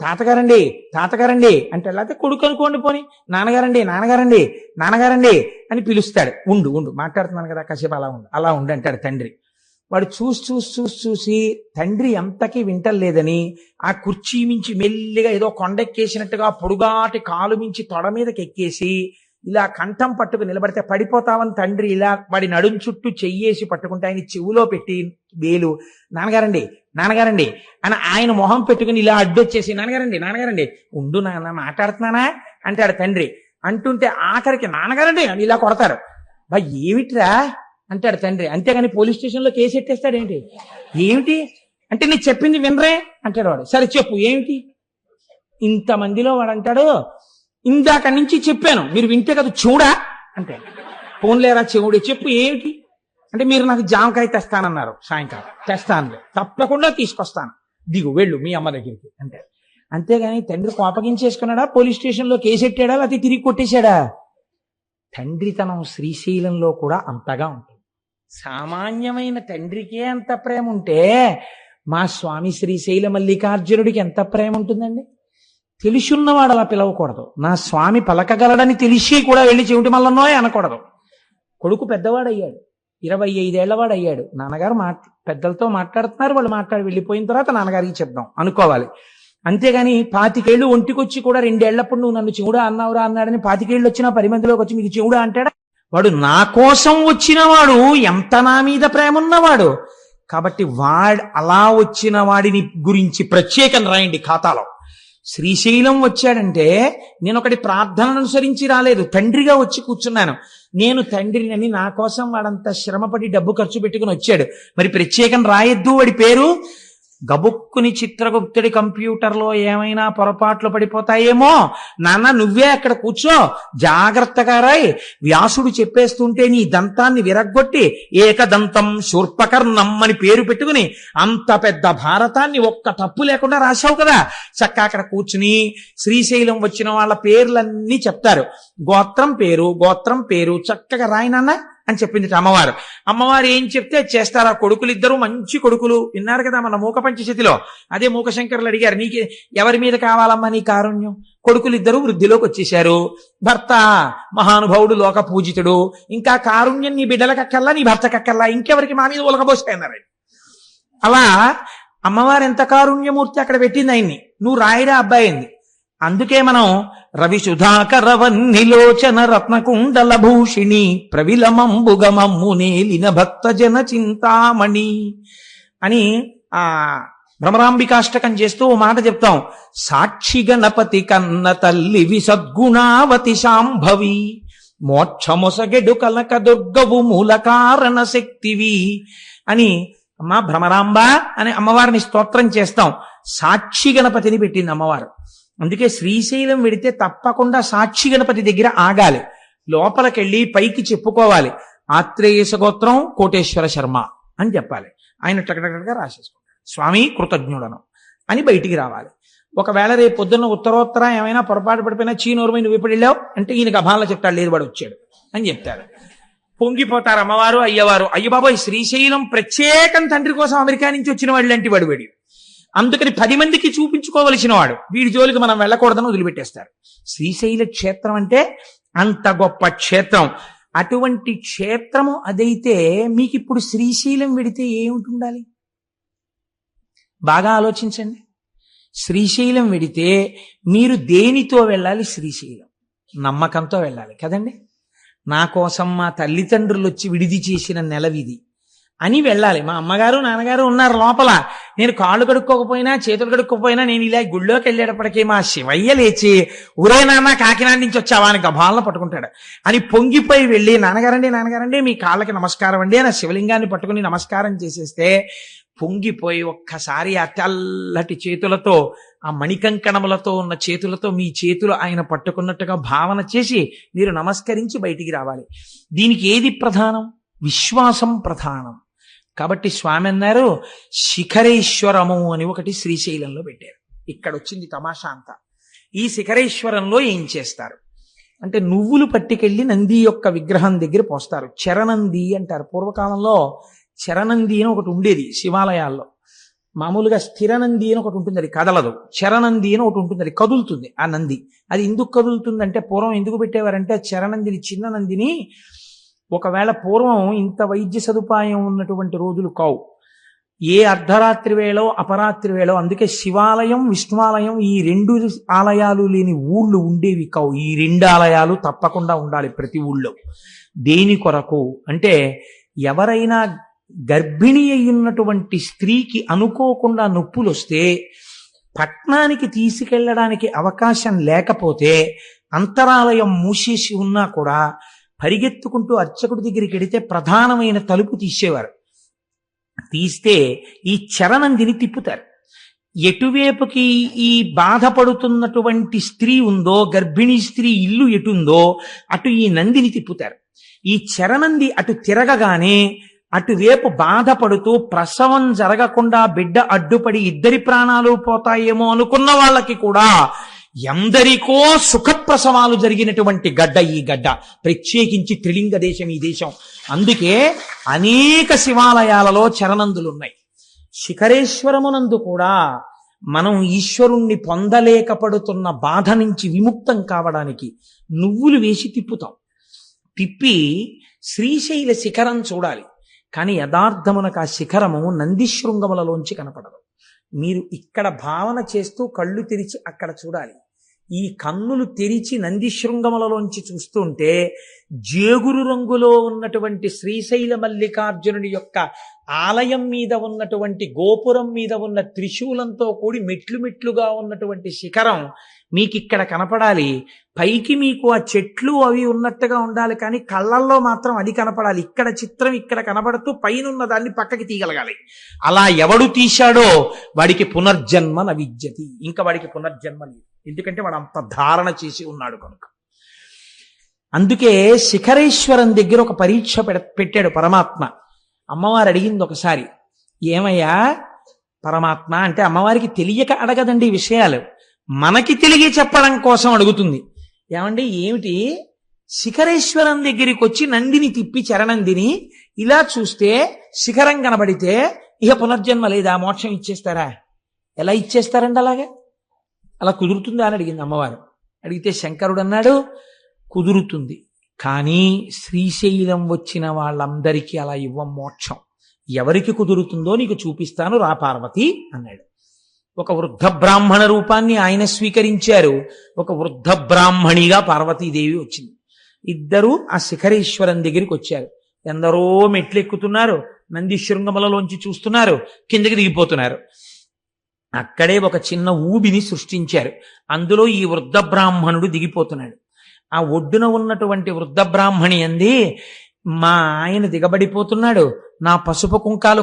[SPEAKER 1] తాతగారండి తాతగారండి అంటే, లేకపోతే కొడుకు అనుకోండి పోని, నాన్నగారండి నాన్నగారండి నాన్నగారండి అని పిలుస్తాడు. ఉండు ఉండు మాట్లాడుతున్నాను కదా కాసేపు అలా ఉండు అంటాడు తండ్రి. వాడు చూసి తండ్రి ఎంతకీ వింటలేదని ఆ కుర్చీ మించి మెల్లిగా ఏదో కొండెక్కేసినట్టుగా పొడుగాటి కాలు మించి తొడ మీదకి ఎక్కేసి ఇలా కంఠం పట్టుకు నిలబడితే పడిపోతామని తండ్రి ఇలా వాడి నడుం చుట్టూ చెయ్యేసి పట్టుకుంటే ఆయన చెవులో పెట్టి వేలు నాన్నగారండి నాన్నగారండి అని ఆయన మొహం పెట్టుకుని ఇలా అడ్డొచ్చేసి నాన్నగారండి నాన్నగారండి ఉండు నాన్న మాట్లాడుతున్నానా అంటాడు తండ్రి. అంటుంటే ఆఖరికి నాన్నగారండి అని ఇలా కొడతారు. బా ఏమిట్రా అంటాడు తండ్రి. అంతేగాని పోలీస్ స్టేషన్లో కేసు ఎట్టేస్తాడు ఏంటి? ఏమిటి అంటే నేను చెప్పింది వినరే అంటాడు వాడు. సరే చెప్పు ఏమిటి? ఇంతమందిలో వాడు అంటాడు, ఇందాక నుంచి చెప్పాను మీరు వింటే కదా చూడా అంటే, ఫోన్లేరా చెవుడే చెప్పు ఏమిటి అంటే, మీరు నాకు జామకాయ తెస్తానన్నారు సాయంకాలం, తెస్తాను తప్పకుండా తీసుకొస్తాను, దిగు వెళ్ళు మీ అమ్మ దగ్గరికి అంటే. అంతేగాని తండ్రి కోపగించేసుకున్నాడా, పోలీస్ స్టేషన్లో కేసు ఎట్టాడా, లేకపోతే తిరిగి కొట్టేశాడా? తండ్రితనం శ్రీశైలంలో కూడా అంతగా ఉంటుంది. సామాన్యమైన తండ్రికే అంత ప్రేమ ఉంటే మా స్వామి శ్రీశైల మల్లికార్జునుడికి ఎంత ప్రేమ ఉంటుందండి. తెలుసున్నవాడు అలా పిలవకూడదు. నా స్వామి పలకగలడని తెలిసి కూడా వెళ్ళి చెవిటి మల్లన్నోయ్ అనకూడదు. కొడుకు పెద్దవాడయ్యాడు, 25 ఏళ్లవాడు అయ్యాడు. నాన్నగారు పెద్దలతో మాట్లాడుతున్నారు, వాళ్ళు మాట్లాడి వెళ్ళిపోయిన తర్వాత నాన్నగారికి చెప్దాం అనుకోవాలి. అంతేగాని 25 ఏళ్ళు ఒంటికొచ్చి కూడా 2 ఏళ్లప్పుడు నువ్వు నన్ను చెవుడా అన్నావురా అన్నాడని 25 ఏళ్ళు వచ్చినా 10 మందిలోకి వచ్చి మీకు చెవుడా అంటాడా? వాడు నా కోసం వచ్చినవాడు, ఎంత నా మీద ప్రేమ ఉన్నవాడు. కాబట్టి అలా వచ్చిన వాడిని గురించి ప్రత్యేకం రాయండి ఖాతాలో. శ్రీశైలం వచ్చాడంటే నేను ఒకటి ప్రార్థనను అనుసరించి రాలేదు, తండ్రిగా వచ్చి కూర్చున్నాను. నేను తండ్రినని నా కోసం వాడంత శ్రమపడి డబ్బు ఖర్చు పెట్టుకుని వచ్చాడు, మరి ప్రత్యేకం రాయొద్దు వాడి పేరు? గబుక్కుని చిత్రగుప్తుడి కంప్యూటర్లో ఏమైనా పొరపాట్లు పడిపోతాయేమో, నాన్న నువ్వే అక్కడ కూర్చో, జాగ్రత్తగా రాయ్, వ్యాసుడు చెప్పేస్తుంటే నీ దంతాన్ని విరగ్గొట్టి ఏకదంతం శూర్పకర్ణం అని పేరు పెట్టుకుని అంత పెద్ద భారతాన్ని ఒక్క తప్పు లేకుండా రాశావు కదా, చక్కగా అక్కడ కూర్చుని శ్రీశైలం వచ్చిన వాళ్ళ పేర్లన్నీ చెప్తారు, గోత్రం పేరు చక్కగా రాయినాన్న అని చెప్పింది అమ్మవారు. అమ్మవారు ఏం చెప్తే చేస్తారు. ఆ కొడుకులు ఇద్దరు మంచి కొడుకులు, విన్నారు కదా మన మూక పంచశతిలో. అదే మూకశంకరులు అడిగారు, నీకు ఎవరి మీద కావాలమ్మా నీ కారుణ్యం? కొడుకులు ఇద్దరు వృద్ధిలోకి వచ్చేశారు, భర్త మహానుభావుడు లోక పూజితుడు, ఇంకా కారుణ్యం నీ బిడ్డలకక్కల్లా నీ భర్తకక్కల్లా, ఇంకెవరికి మా మీద ఉలకబోస్తాయన్నారు. అలా అమ్మవారు ఎంత కారుణ్యమూర్తి అక్కడ పెట్టింది ఆయన్ని, నువ్వు రాయిరా అబ్బాయింది. అందుకే మనం రవి సుధాకరవన్నిలోచన రత్నకుండల భూషిణి ప్రవిలమంబుగమమ్మునేలిన భక్త జన చింతామణి అని ఆ భ్రమరాంబికాష్టకం చేస్తూ ఓ మాట చెప్తాం. సాక్షి గణపతి కన్న తల్లి విసద్గుణావతి శాంభవి మోక్షమొసగెడు కనక దుర్గవు మూల కారణ శక్తివి అని అమ్మా భ్రమరాంబ అని అమ్మవారిని స్తోత్రం చేస్తాం. సాక్షి గణపతిని పెట్టింది అమ్మవారు. అందుకే శ్రీశైలం వెడితే తప్పకుండా సాక్షి గణపతి దగ్గర ఆగాలి, లోపలికెళ్ళి పైకి చెప్పుకోవాలి, ఆత్రేయస గోత్రం కోటేశ్వర శర్మ అని చెప్పాలి. ఆయన టకటకగా రాసేసుకుంటాడు, స్వామి కృతజ్ఞుడను అని బయటికి రావాలి. ఒకవేళ రేపు పొద్దున్న ఉత్తరోత్తర ఏమైనా పొరపాటు పడిపోయినా చీనోరుమై నువ్వు ఎప్పుడు వెళ్ళావు అంటే ఈయన గభాల్లో చెప్తాడు, లేదు వాడు వచ్చాడు అని చెప్తారు. పొంగిపోతారు అమ్మవారు అయ్యవారు, అయ్య బాబోయ్ శ్రీశైలం ప్రత్యేకం తండ్రి కోసం అమెరికా నుంచి వచ్చిన వాడు లాంటి వాడు వీడు, అందుకని 10 మందికి చూపించుకోవలసిన వాడు, వీడి జోలికి మనం వెళ్ళకూడదని వదిలిపెట్టేస్తారు. శ్రీశైల క్షేత్రం అంటే అంత గొప్ప క్షేత్రం. అటువంటి క్షేత్రము అదైతే మీకు ఇప్పుడు శ్రీశైలం వెడితే ఏమిటి ఉండాలి? బాగా ఆలోచించండి. శ్రీశైలం వెడితే మీరు దేనితో వెళ్ళాలి? శ్రీశైలం నమ్మకంతో వెళ్ళాలి కదండి. నా కోసం మా తల్లిదండ్రులు వచ్చి విడిది చేసిన నెలవిది అని వెళ్ళాలి. మా అమ్మగారు నాన్నగారు ఉన్నారు లోపల, నేను కాళ్ళు కడుక్కోకపోయినా చేతులు కడుక్కోకపోయినా నేను ఇలా గుళ్ళోకి వెళ్ళేటప్పటికీ మా శివయ్య లేచి ఊరే నాన్న కాకినాడ నుంచి వచ్చావా అని గభాలను పట్టుకుంటాడు అని పొంగిపోయి వెళ్ళి నాన్నగారండి మీ కాళ్ళకి నమస్కారం అండి అని శివలింగాన్ని పట్టుకుని నమస్కారం చేసేస్తే పొంగిపోయి ఒక్కసారి ఆ తెల్లటి చేతులతో ఆ మణికంకణములతో ఉన్న చేతులతో మీ చేతులు ఆయన పట్టుకున్నట్టుగా భావన చేసి మీరు నమస్కరించి బయటికి రావాలి. దీనికి ఏది ప్రధానం? విశ్వాసం ప్రధానం. కాబట్టి స్వామి అన్నారు శిఖరేశ్వరము అని ఒకటి శ్రీశైలంలో పెట్టారు. ఇక్కడ వచ్చింది తమాషా అంతా. ఈ శిఖరేశ్వరంలో ఏం చేస్తారు అంటే నువ్వులు పట్టుకెళ్ళి నంది యొక్క విగ్రహం దగ్గర పోస్తారు. చరణంది అంటారు. పూర్వకాలంలో చరణంది అని ఒకటి ఉండేది శివాలయాల్లో. మామూలుగా స్థిరనంది అని ఒకటి ఉంటుంది, అది కదలదు. చరణంది అని ఒకటి ఉంటుంది, అది కదులుతుంది. ఆ నంది అది ఎందుకు కదులుతుందంటే పూర్వం ఎందుకు పెట్టేవారంటే చరణందిని, చిన్న నందిని ఒకవేళ పూర్వం ఇంత వైద్య సదుపాయం ఉన్నటువంటి రోజులు కావు, ఏ అర్ధరాత్రి వేళో అపరాత్రి వేళో, అందుకే శివాలయం విష్ణువాలయం ఈ 2 ఆలయాలు లేని ఊళ్ళు ఉండేవి కావు. ఈ 2 ఆలయాలు తప్పకుండా ఉండాలి ప్రతి ఊళ్ళో. దేని కొరకు అంటే ఎవరైనా గర్భిణి అయ్యున్నటువంటి స్త్రీకి అనుకోకుండా నొప్పులు వస్తే పట్నానికి తీసుకెళ్లడానికి అవకాశం లేకపోతే అంతరాలయం మూసేసి ఉన్నా కూడా పరిగెత్తుకుంటూ అర్చకుడి దగ్గరికి వెడితే ప్రధానమైన తలుపు తీసేవారు. తీస్తే ఈ చరణందిని తిప్పుతారు. ఎటువైపుకి ఈ బాధపడుతున్నటువంటి స్త్రీ ఉందో, గర్భిణీ స్త్రీ ఇల్లు ఎటుందో అటు ఈ నందిని తిప్పుతారు. ఈ చరణంది అటు తిరగగానే అటువైపు బాధపడుతూ ప్రసవం జరగకుండా బిడ్డ అడ్డుపడి ఇద్దరి ప్రాణాలు పోతాయేమో అనుకున్న వాళ్ళకి కూడా ఎందరికో సుఖప్రసవాలు జరిగినటువంటి గడ్డ ఈ గడ్డ. ప్రత్యేకించి త్రిలింగ దేశం ఈ దేశం. అందుకే అనేక శివాలయాలలో చరణందులున్నాయి. శిఖరేశ్వరమునందు కూడా మనం ఈశ్వరుణ్ణి పొందలేకపడుతున్న బాధ నుంచి విముక్తం కావడానికి నువ్వులు వేసి తిప్పుతాం. తిప్పి శ్రీశైల శిఖరం చూడాలి. కానీ యథార్థమునకు ఆ శిఖరము నందిశృంగములలోంచి కనపడదు. మీరు ఇక్కడ భావన చేస్తూ కళ్ళు తెరిచి అక్కడ చూడాలి. ఈ కన్నులు తెరిచి నందిశృంగములలోంచి చూస్తుంటే జేగురు రంగులో ఉన్నటువంటి శ్రీశైల మల్లికార్జునుడి యొక్క ఆలయం మీద ఉన్నటువంటి గోపురం మీద ఉన్న త్రిశూలంతో కూడి మెట్లు మెట్లుగా ఉన్నటువంటి శిఖరం మీకు ఇక్కడ కనపడాలి. పైకి మీకు ఆ చెట్లు అవి ఉన్నట్టుగా ఉండాలి, కానీ కళ్ళల్లో మాత్రం అది కనపడాలి. ఇక్కడ చిత్రం ఇక్కడ కనపడుతూ పైన ఉన్న దాన్ని పక్కకి తీయగలగాలి. అలా ఎవడు తీశాడో వాడికి పునర్జన్మ న విద్యతి. ఇంకా వాడికి పునర్జన్మ లేదు, ఎందుకంటే వాడు అంత ధారణ చేసి ఉన్నాడు కనుక. అందుకే శిఖరేశ్వరం దగ్గర ఒక పరీక్ష పెట్టాడు పరమాత్మ. అమ్మవారు అడిగింది ఒకసారి, ఏమయ్యా పరమాత్మ అంటే, అమ్మవారికి తెలియక అడగదండి ఈ విషయాలు, మనకి తెలియ చెప్పడం కోసం అడుగుతుంది. ఏమండి ఏమిటి, శిఖరేశ్వరం దగ్గరికి వచ్చి నందిని తిప్పి చరణందిని ఇలా చూస్తే శిఖరం కనబడితే ఇక పునర్జన్మ లేదా, మోక్షం ఇచ్చేస్తారా? ఎలా ఇచ్చేస్తారండి అలాగే? అలా కుదురుతుందా అని అడిగింది అమ్మవారు. అడిగితే శంకరుడు అన్నాడు, కుదురుతుంది, కానీ శ్రీశైలం వచ్చిన వాళ్ళందరికీ అలా ఇవ్వం మోక్షం. ఎవరికి కుదురుతుందో నీకు చూపిస్తాను రా పార్వతి అన్నాడు. ఒక వృద్ధ బ్రాహ్మణ రూపాన్ని ఆయన స్వీకరించారు. ఒక వృద్ధ బ్రాహ్మణిగా పార్వతీదేవి వచ్చింది. ఇద్దరూ ఆ శిఖరేశ్వరం దగ్గరికి వచ్చారు. ఎందరో మెట్లు ఎక్కుతున్నారు, నంది శృంగములలోంచి చూస్తున్నారు, కిందకి దిగిపోతున్నారు. అక్కడే ఒక చిన్న ఊబిని సృష్టించారు. అందులో ఈ వృద్ధ బ్రాహ్మణుడు దిగిపోతున్నాడు. ఆ ఒడ్డున ఉన్నటువంటి వృద్ధ బ్రాహ్మణి అంది, మా ఆయన దిగబడిపోతున్నాడు, నా పసుపు కుంకాలు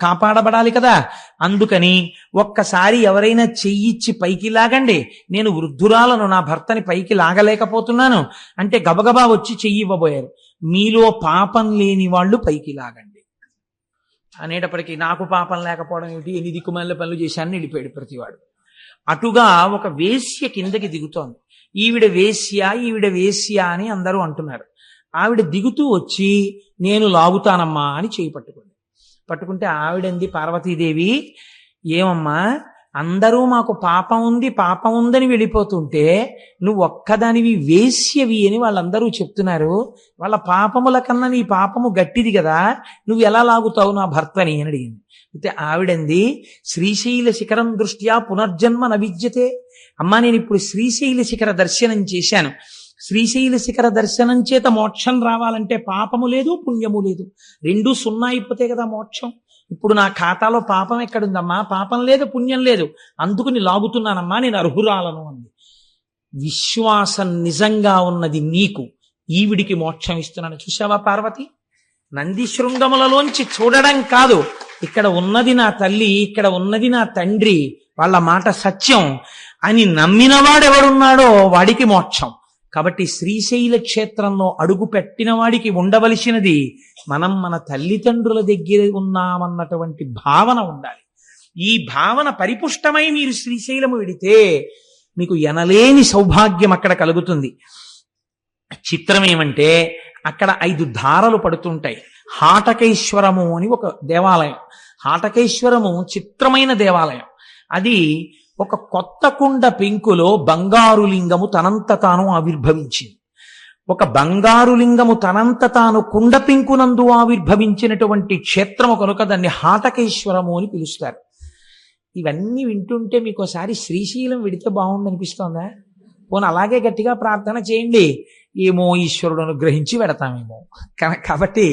[SPEAKER 1] కాపాడబడాలి కదా, అందుకని ఒక్కసారి ఎవరైనా చెయ్యిచ్చి పైకి లాగండి, నేను వృద్ధురాలను, నా భర్తని పైకి లాగలేకపోతున్నాను అంటే గబగబా వచ్చి చెయ్యి ఇవ్వబోయారు. మీలో పాపం లేని వాళ్ళు పైకి లాగండి అనేటప్పటికీ నాకు పాపం లేకపోవడం ఏమిటి, ఎన్ని దిక్కుమాల పనులు చేశానని వెళ్ళిపోయాడు ప్రతివాడు. అటుగా ఒక వేశ్య కిందకి దిగుతోంది. ఈవిడ వేశ్య అని అందరూ అంటున్నారు. ఆవిడ దిగుతూ వచ్చి నేను లాగుతానమ్మా అని చేయి పట్టుకుంటే ఆవిడంది పార్వతీదేవి, ఏమమ్మా అందరూ మాకు పాపం ఉందని వెళ్ళిపోతుంటే నువ్వు ఒక్కదానివి వేశ్యవి అని వాళ్ళందరూ చెప్తున్నారు, వాళ్ళ పాపముల కన్నా నీ పాపము గట్టిది కదా, నువ్వు ఎలా లాగుతావు నా భర్తని అని అడిగింది. అయితే ఆవిడంది, శ్రీశైల శిఖరం దృష్ట్యా పునర్జన్మ న విద్యతే. అమ్మా నేను ఇప్పుడు శ్రీశైల శిఖర దర్శనం చేశాను, శ్రీశైల శిఖర దర్శనం చేత మోక్షం రావాలంటే పాపము లేదు పుణ్యము లేదు, రెండూ సున్నా అయిపోతే కదా మోక్షం. ఇప్పుడు నా ఖాతాలో పాపం ఎక్కడుందమ్మా, పాపం లేదు పుణ్యం లేదు, అందుకుని లాగుతున్నానమ్మా, నేను అర్హురాలను అంది. విశ్వాసం నిజంగా ఉన్నది నీకు, ఈవిడికి మోక్షం ఇస్తున్నాను. చూసావా పార్వతి, నంది శృంగములలోంచి చూడడం కాదు, ఇక్కడ ఉన్నది నా తల్లి, ఇక్కడ ఉన్నది నా తండ్రి, వాళ్ళ మాట సత్యం అని నమ్మినవాడెవడున్నాడో వాడికి మోక్షం. కాబట్టి శ్రీశైల క్షేత్రంలో అడుగు పెట్టిన వాడికి ఉండవలసినది మనం మన తల్లిదండ్రుల దగ్గర ఉన్నామన్నటువంటి భావన ఉండాలి. ఈ భావన పరిపుష్టమై మీరు శ్రీశైలము వెడితే మీకు ఎనలేని సౌభాగ్యం అక్కడ కలుగుతుంది. చిత్రం ఏమంటే అక్కడ 5 ధారలు పడుతుంటాయి. హాటకేశ్వరము అని ఒక దేవాలయం. హాటకేశ్వరము చిత్రమైన దేవాలయం. అది ఒక కొత్త కుండ పెంకులో బంగారు లింగము తనంత తాను ఆవిర్భవించింది. ఒక బంగారు లింగము తనంత తాను కుండ పెంకునందు ఆవిర్భవించినటువంటి క్షేత్రము కనుక దాన్ని హాటకేశ్వరము అని పిలుస్తారు. ఇవన్నీ వింటుంటే మీకు ఒకసారి శ్రీశైలం విడితే బాగుండనిపిస్తోందా? పోనీ అలాగే గట్టిగా ప్రార్థన చేయండి, ఏమో ఈశ్వరుడు అనుగ్రహించి వెడతామేమో. కాబట్టి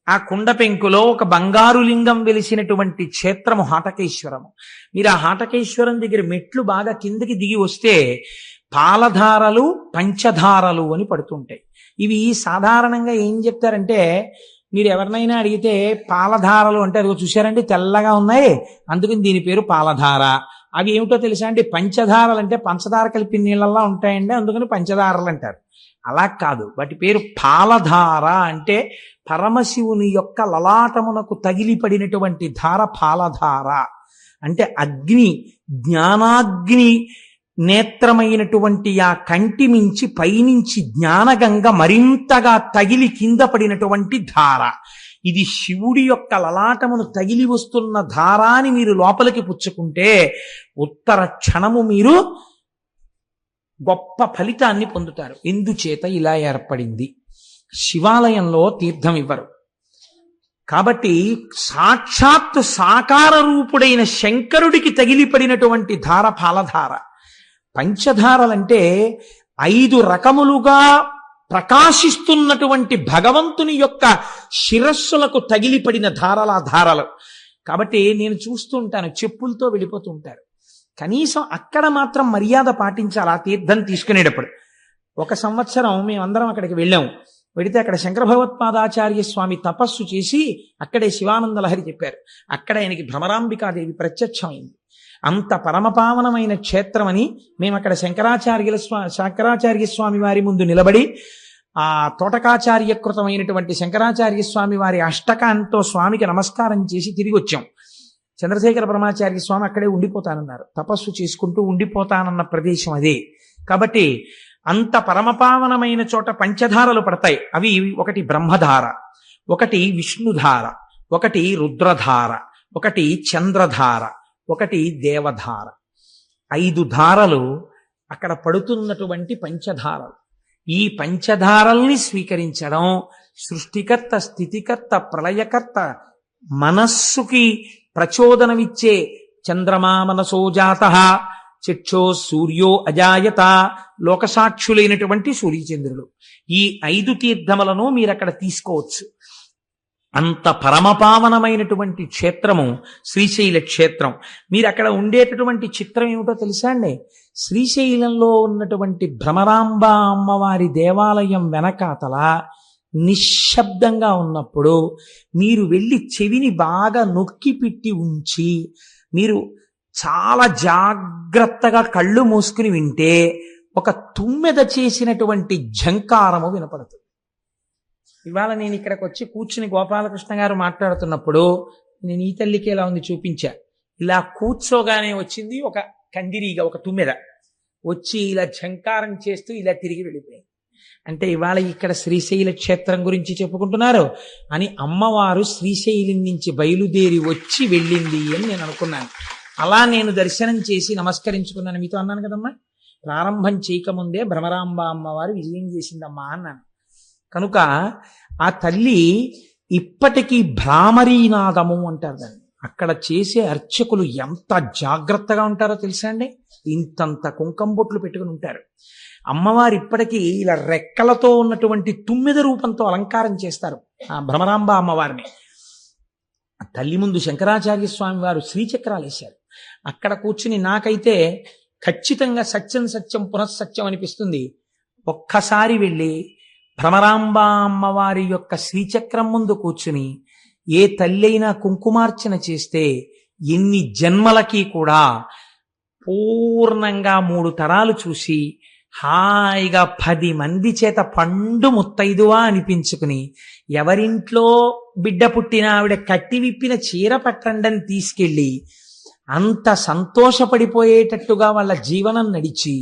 [SPEAKER 1] ఆ కుండ పెంకులో ఒక బంగారు లింగం వెలిసినటువంటి క్షేత్రము హాటకేశ్వరము. మీరు ఆ హాటకేశ్వరం దగ్గర మెట్లు బాగా కిందకి దిగి వస్తే పాలధారలు పంచధారలు అని పడుతుంటాయి. ఇవి సాధారణంగా ఏం చెప్తారంటే, మీరు ఎవరినైనా అడిగితే పాలధారలు అంటే అదిగో చూశారండి తెల్లగా ఉన్నాయి, అందుకని దీని పేరు పాలధార. అవి ఏమిటో తెలుసా అండి, పంచధారలు అంటే పంచదార కలిపి నీళ్ళల్లా ఉంటాయండి, అందుకని పంచదారలు అంటారు. అలా కాదు, వాటి పేరు పాలధార. అంటే పరమశివుని యొక్క లలాటమునకు తగిలిపడినటువంటి ధార పాలధార. అంటే అగ్ని, జ్ఞానాగ్ని నేత్రమైనటువంటి ఆ కంటి మించి పైనుంచి జ్ఞానగంగ మరింతగా తగిలి కింద పడినటువంటి ధార. ఇది శివుడి యొక్క లలాటమును తగిలి వస్తున్న ధారాని మీరు లోపలికి పుచ్చుకుంటే ఉత్తర క్షణము మీరు గొప్ప ఫలితాన్ని పొందుతారు. ఎందుచేత ఇలా ఏర్పడింది. శివాలయంలో తీర్థం ఇవ్వరు కాబట్టి సాక్షాత్తు సాకార రూపుడైన శంకరుడికి తగిలిపడినటువంటి ధార పాలధార. పంచధారలంటే 5 రకములుగా ప్రకాశిస్తున్నటువంటి భగవంతుని యొక్క శిరస్సులకు తగిలిపడిన ధారలు. కాబట్టి నేను చూస్తూ ఉంటాను, చెప్పులతో వెళ్ళిపోతూ ఉంటారు. కనీసం అక్కడ మాత్రం మర్యాద పాటించాలి ఆ తీర్థం తీసుకునేటప్పుడు. ఒక సంవత్సరం మేమందరం అక్కడికి వెళ్ళాం. వెడితే అక్కడ శంకర భగవత్పాదాచార్య స్వామి తపస్సు చేసి అక్కడే శివానంద లహరి చెప్పారు. అక్కడ ఆయనకి భ్రమరాంబికాదేవి ప్రత్యక్షమైంది. అంత పరమపావనమైన క్షేత్రమని మేము అక్కడ శంకరాచార్య స్వామి వారి ముందు నిలబడి ఆ తోటకాచార్యకృతమైనటువంటి శంకరాచార్య స్వామి వారి అష్టకాంతో స్వామికి నమస్కారం చేసి తిరిగి వచ్చాం. చంద్రశేఖర పరమాచార్య స్వామి అక్కడే ఉండిపోతానన్నారు. తపస్సు చేసుకుంటూ ఉండిపోతానన్న ప్రదేశం అదే. కాబట్టి అంత పరమపావనమైన చోట పంచధారలు పడతాయి. అవి ఒకటి బ్రహ్మధార, ఒకటి విష్ణుధార, ఒకటి రుద్రధార, ఒకటి చంద్రధార, ఒకటి దేవధార. 5 ధారలు అక్కడ పడుతున్నటువంటి పంచధారలు. ఈ పంచధారల్ని స్వీకరించడం సృష్టికర్త, స్థితికర్త, ప్రళయకర్త, మనస్సుకి ప్రచోదనమిచ్చే చంద్రమా మనసోజాతః చక్షో సూర్యో అజాయత, లోకసాక్షులైనటువంటి సూర్యచంద్రులు. ఈ 5 తీర్థములను మీరు అక్కడ తీసుకోవచ్చు. అంత పరమపావనమైనటువంటి క్షేత్రము శ్రీశైల క్షేత్రం. మీరు అక్కడ ఉండేటటువంటి చిత్రం ఏమిటో తెలుసా అండి? శ్రీశైలంలో ఉన్నటువంటి భ్రమరాంబ అమ్మవారి దేవాలయం వెనకాతల నిశ్శబ్దంగా ఉన్నప్పుడు మీరు వెళ్ళి చెవిని బాగా నొక్కి పెట్టి ఉంచి మీరు చాలా జాగ్రత్తగా కళ్ళు మూసుకుని వింటే ఒక తుమ్మెద చేసినటువంటి ఝంకారము వినపడుతుంది. ఇవాళ నేను ఇక్కడికి వచ్చి కూర్చుని గోపాలకృష్ణ గారు మాట్లాడుతున్నప్పుడు నేను ఈ తల్లికి ఎలా ఉంది చూపించా. ఇలా కూర్చోగానే వచ్చింది ఒక కందిరీగా, ఒక తుమ్మెద వచ్చి ఇలా ఝంకారం చేస్తూ ఇలా తిరిగి వెళ్ళిపోయింది. అంటే ఇవాళ ఇక్కడ శ్రీశైల క్షేత్రం గురించి చెప్పుకుంటున్నారు అని అమ్మవారు శ్రీశైలం నుంచి బయలుదేరి వచ్చి వెళ్ళింది అని నేను అనుకున్నాను. అలా నేను దర్శనం చేసి నమస్కరించుకున్నాను. మీతో అన్నాను కదమ్మా, ప్రారంభం చేయకముందే భ్రమరాంబ అమ్మవారు విజయం చేసిందమ్మా అన్నాను. కనుక ఆ తల్లి ఇప్పటికీ భ్రామరీనాదము అంటారు దాన్ని. అక్కడ చేసే అర్చకులు ఎంత జాగ్రత్తగా ఉంటారో తెలుసా అండి? ఇంతంత కుంకం బొట్లు పెట్టుకుని ఉంటారు. అమ్మవారు ఇప్పటికీ ఇలా రెక్కలతో ఉన్నటువంటి తుమ్మెద రూపంతో అలంకారం చేస్తారు ఆ భ్రమరాంబ అమ్మవారిని. తల్లి ముందు శంకరాచార్య స్వామి వారు శ్రీచక్రాలు వేశారు. అక్కడ కూర్చుని నాకైతే ఖచ్చితంగా సత్యం సత్యం పునఃసత్యం అనిపిస్తుంది. ఒక్కసారి వెళ్ళి భ్రమరాంబ అమ్మవారి యొక్క శ్రీచక్రం ముందు కూర్చుని ఏ తల్లి అయినా కుంకుమార్చన చేస్తే ఎన్ని జన్మలకి కూడా పూర్ణంగా 3 తరాలు చూసి హాయిగా 10 మంది చేత పండు ముత్తైదువా అనిపించుకుని ఎవరింట్లో బిడ్డ పుట్టిన ఆవిడ కట్టి విప్పిన చీర పట్టండని తీసుకెళ్ళి అంత సంతోషపడిపోయేటట్టుగా వాళ్ళ జీవనం నడిచి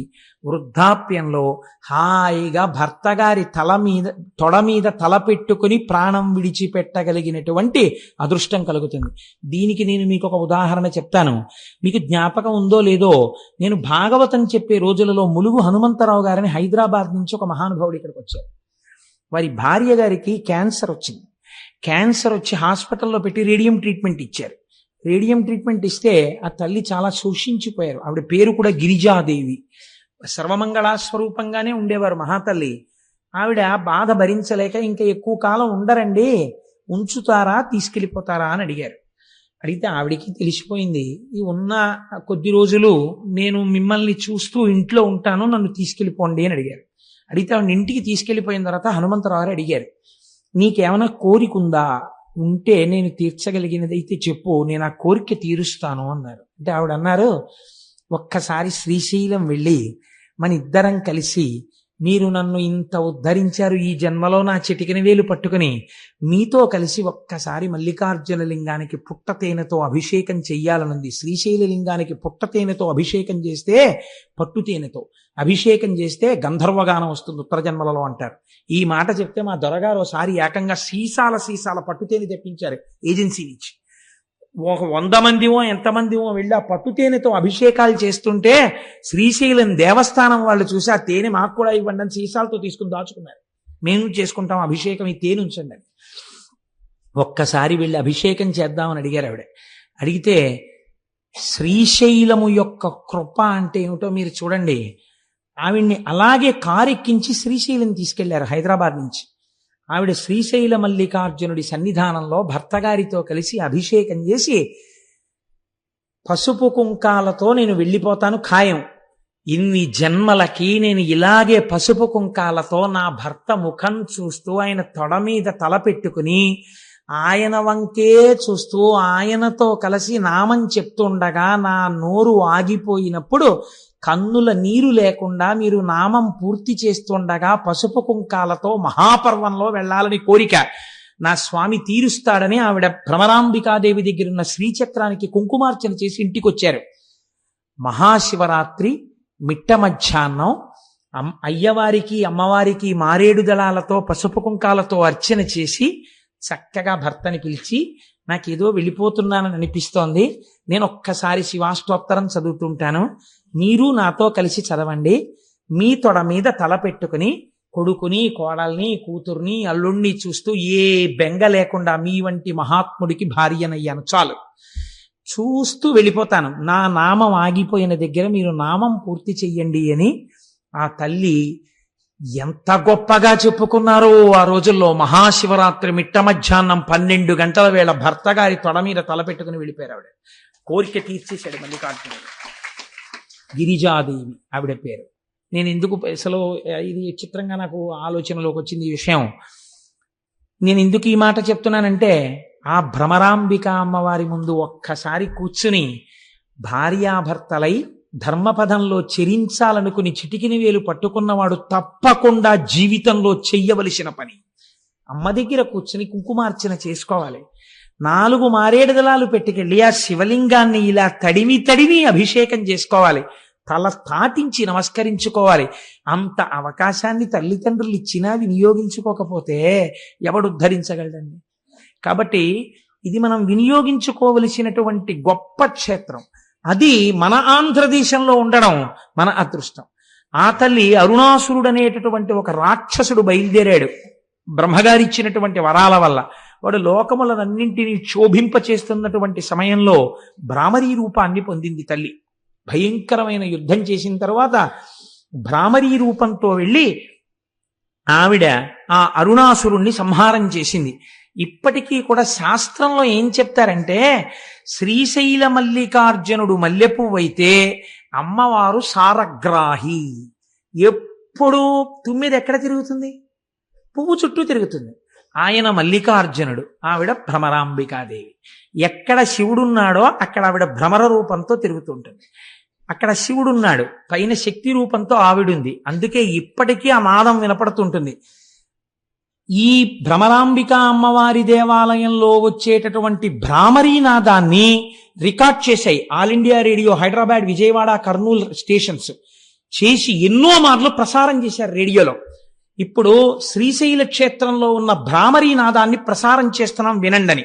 [SPEAKER 1] వృద్ధాప్యంలో హాయిగా భర్త గారి తొడ మీద తల పెట్టుకుని ప్రాణం విడిచిపెట్టగలిగినటువంటి అదృష్టం కలుగుతుంది. దీనికి నేను మీకు ఒక ఉదాహరణ చెప్తాను. మీకు జ్ఞాపకం ఉందో లేదో, నేను భాగవతం చెప్పే రోజులలో ములుగు హనుమంతరావు గారిని హైదరాబాద్ నుంచి ఒక మహానుభావుడు ఇక్కడికి వచ్చారు. వారి భార్య గారికి క్యాన్సర్ వచ్చింది. క్యాన్సర్ వచ్చి హాస్పిటల్లో పెట్టి రేడియం ట్రీట్మెంట్ ఇచ్చారు. రేడియం ట్రీట్మెంట్ ఇస్తే ఆ తల్లి చాలా శోషించిపోయారు. ఆవిడ పేరు కూడా గిరిజాదేవి. సర్వమంగళా స్వరూపంగానే ఉండేవారు మహాతల్లి. ఆవిడ బాధ భరించలేక ఇంకా ఎక్కువ కాలం ఉండరండి, ఉంచుతారా తీసుకెళ్ళిపోతారా అని అడిగారు. అడిగితే ఆవిడికి తెలిసిపోయింది, ఈ ఉన్న కొద్ది రోజులు నేను మిమ్మల్ని చూస్తూ ఇంట్లో ఉంటాను, నన్ను తీసుకెళ్ళిపోండి అని అడిగారు. అడిగితే ఆవిడ ఇంటికి తీసుకెళ్ళిపోయిన తర్వాత హనుమంతరావు గారు అడిగారు, నీకేమైనా కోరిక ఉందా? ఉంటే నేను తీర్చగలిగినదైతే చెప్పు, నేను ఆ కోరిక తీరుస్తాను అన్నారు. అంటే ఆవిడ అన్నారు, ఒక్కసారి శ్రీశైలం వెళ్ళి మన ఇద్దరం కలిసి మీరు నన్ను ఇంత ఉద్ధరించారు, ఈ జన్మలో నా చిటికిన వేలు పట్టుకుని మీతో కలిసి ఒక్కసారి మల్లికార్జున లింగానికి పుట్టతేనెతో అభిషేకం చెయ్యాలనుంది. శ్రీశైల లింగానికి పుట్టతేనెతో అభిషేకం చేస్తే, పట్టుతేనెతో అభిషేకం చేస్తే గంధర్వగానం వస్తుంది ఉత్తర జన్మలలో అంటారు. ఈ మాట చెప్తే మా దొరగారు ఒకసారి ఏకంగా సీసాల పట్టుతేనె తెప్పించారు ఏజెన్సీ నుంచి. ఒక 100 మందివో ఎంతమందివో వెళ్ళి ఆ పట్టుతేనెతో అభిషేకాలు చేస్తుంటే శ్రీశైలం దేవస్థానం వాళ్ళు చూసి ఆ తేనె మాకు కూడా ఇవ్వండి అని సీసాలతో తీసుకుని దాచుకున్నారు. మేము చేసుకుంటాం అభిషేకం, ఈ తేనె ఉంచండి అని. ఒక్కసారి వెళ్ళి అభిషేకం చేద్దామని అడిగారు ఆవిడ. అడిగితే శ్రీశైలము యొక్క కృప అంటే ఏమిటో మీరు చూడండి. ఆవిడ్ని అలాగే కారెక్కించి శ్రీశైలం తీసుకెళ్లారు హైదరాబాద్ నుంచి. ఆవిడ శ్రీశైల మల్లికార్జునుడి సన్నిధానంలో భర్త గారితో కలిసి అభిషేకం చేసి, పసుపు కుంకాలతో నేను వెళ్ళిపోతాను ఖాయం, ఇన్ని జన్మలకి నేను ఇలాగే పసుపు కుంకాలతో నా భర్త ముఖం చూస్తూ ఆయన తొడ మీద తల పెట్టుకుని ఆయన వంకే చూస్తూ ఆయనతో కలిసి నామం చెప్తుండగా నా నోరు ఆగిపోయినప్పుడు కన్నుల నీరు లేకుండా మీరు నామం పూర్తి చేస్తుండగా పసుపు కుంకాలతో మహాపర్వంలో వెళ్ళాలని కోరిక నా స్వామి తీరుస్తాడని ఆవిడ భ్రమరాంబికాదేవి దగ్గరున్న శ్రీచక్రానికి కుంకుమార్చన చేసి ఇంటికొచ్చారు. మహాశివరాత్రి మిట్ట మధ్యాహ్నం అయ్యవారికి అమ్మవారికి మారేడు దళాలతో పసుపు కుంకాలతో అర్చన చేసి చక్కగా భర్తని పిలిచి, నాకేదో వెళ్ళిపోతున్నానని అనిపిస్తోంది, నేను ఒక్కసారి శివాష్టోత్తరం చదువుతుంటాను, మీరు నాతో కలిసి చదవండి, మీ తొడ మీద తల పెట్టుకుని కొడుకుని కోడల్ని కూతుర్ని అల్లుణ్ణి చూస్తూ ఏ బెంగ లేకుండా మీ వంటి మహాత్ముడికి భార్యనయ్యాను, చాలు, చూస్తూ వెళ్ళిపోతాను, నా నామం ఆగిపోయిన దగ్గర మీరు నామం పూర్తి చెయ్యండి అని ఆ తల్లి ఎంత గొప్పగా చెప్పుకున్నారో ఆ రోజుల్లో. మహాశివరాత్రి మిట్ట మధ్యాహ్నం 12 గంటల వేళ భర్త గారి తొడ మీద తలపెట్టుకుని వెళ్ళిపోయారు. ఆవిడ కోరిక తీర్చేశాడు మల్లికార్జునుడు. గిరిజాదేవి ఆవిడ పేరు. నేను ఎందుకు అసలు ఇది చిత్రంగా నాకు ఆలోచనలోకి వచ్చింది ఈ విషయం. నేను ఎందుకు ఈ మాట చెప్తున్నానంటే, ఆ భ్రమరాంబిక అమ్మవారి ముందు ఒక్కసారి కూర్చుని భార్యాభర్తలై ధర్మపదంలో చెరించాలనుకుని చిటికిన వేలు పట్టుకున్నవాడు తప్పకుండా జీవితంలో చెయ్యవలసిన పని అమ్మ దగ్గర కూర్చుని కుంకుమార్చన చేసుకోవాలి. 4 మారేడు దళాలు పెట్టుకెళ్ళి ఆ శివలింగాన్ని ఇలా తడివి అభిషేకం చేసుకోవాలి. తల తాటించి నమస్కరించుకోవాలి. అంత అవకాశాన్ని తల్లిదండ్రులు ఇచ్చినా వినియోగించుకోకపోతే ఎవడు ఉద్ధరించగలడండి? కాబట్టి ఇది మనం వినియోగించుకోవలసినటువంటి గొప్ప క్షేత్రం. అది మన ఆంధ్రదేశంలో ఉండడం మన అదృష్టం. ఆ తల్లి అరుణాసురుడు అనేటటువంటి ఒక రాక్షసుడు బయలుదేరాడు బ్రహ్మగారిచ్చినటువంటి వరాల వల్ల. వాడు లోకములనన్నింటినీ క్షోభింప చేస్తున్నటువంటి సమయంలో భ్రామరీ రూపాన్ని పొందింది తల్లి. భయంకరమైన యుద్ధం చేసిన తర్వాత భ్రామరీ రూపంతో వెళ్ళి ఆవిడ ఆ అరుణాసురుణ్ణి సంహారం చేసింది. ఇప్పటికీ కూడా శాస్త్రంలో ఏం చెప్తారంటే, శ్రీశైల మల్లికార్జునుడు మల్లెపువ్వైతే అమ్మవారు సారగ్రాహి. ఎప్పుడు తుమ్మిది ఎక్కడ తిరుగుతుంది? పువ్వు చుట్టూ తిరుగుతుంది. ఆయన మల్లికార్జునుడు, ఆవిడ భ్రమరాంబికాదేవి. ఎక్కడ శివుడున్నాడో అక్కడ ఆవిడ భ్రమర రూపంతో తిరుగుతుంటుంది. అక్కడ శివుడున్నాడు, పైన శక్తి రూపంతో ఆవిడుంది. అందుకే ఇప్పటికీ ఆ నాదం వినపడుతుంటుంది. ఈ భ్రమరాంబిక అమ్మవారి దేవాలయంలో వచ్చేటటువంటి భ్రామరీ నాదాన్ని రికార్డ్ చేశాయి all India radio Hyderabad, Vijayawada, Kurnool stations చేసి ఎన్నో మార్లు ప్రసారం చేశారు రేడియోలో. ఇప్పుడు శ్రీశైల క్షేత్రంలో ఉన్న భ్రామరీ నాదాన్ని ప్రసారం చేస్తున్నాం వినండని.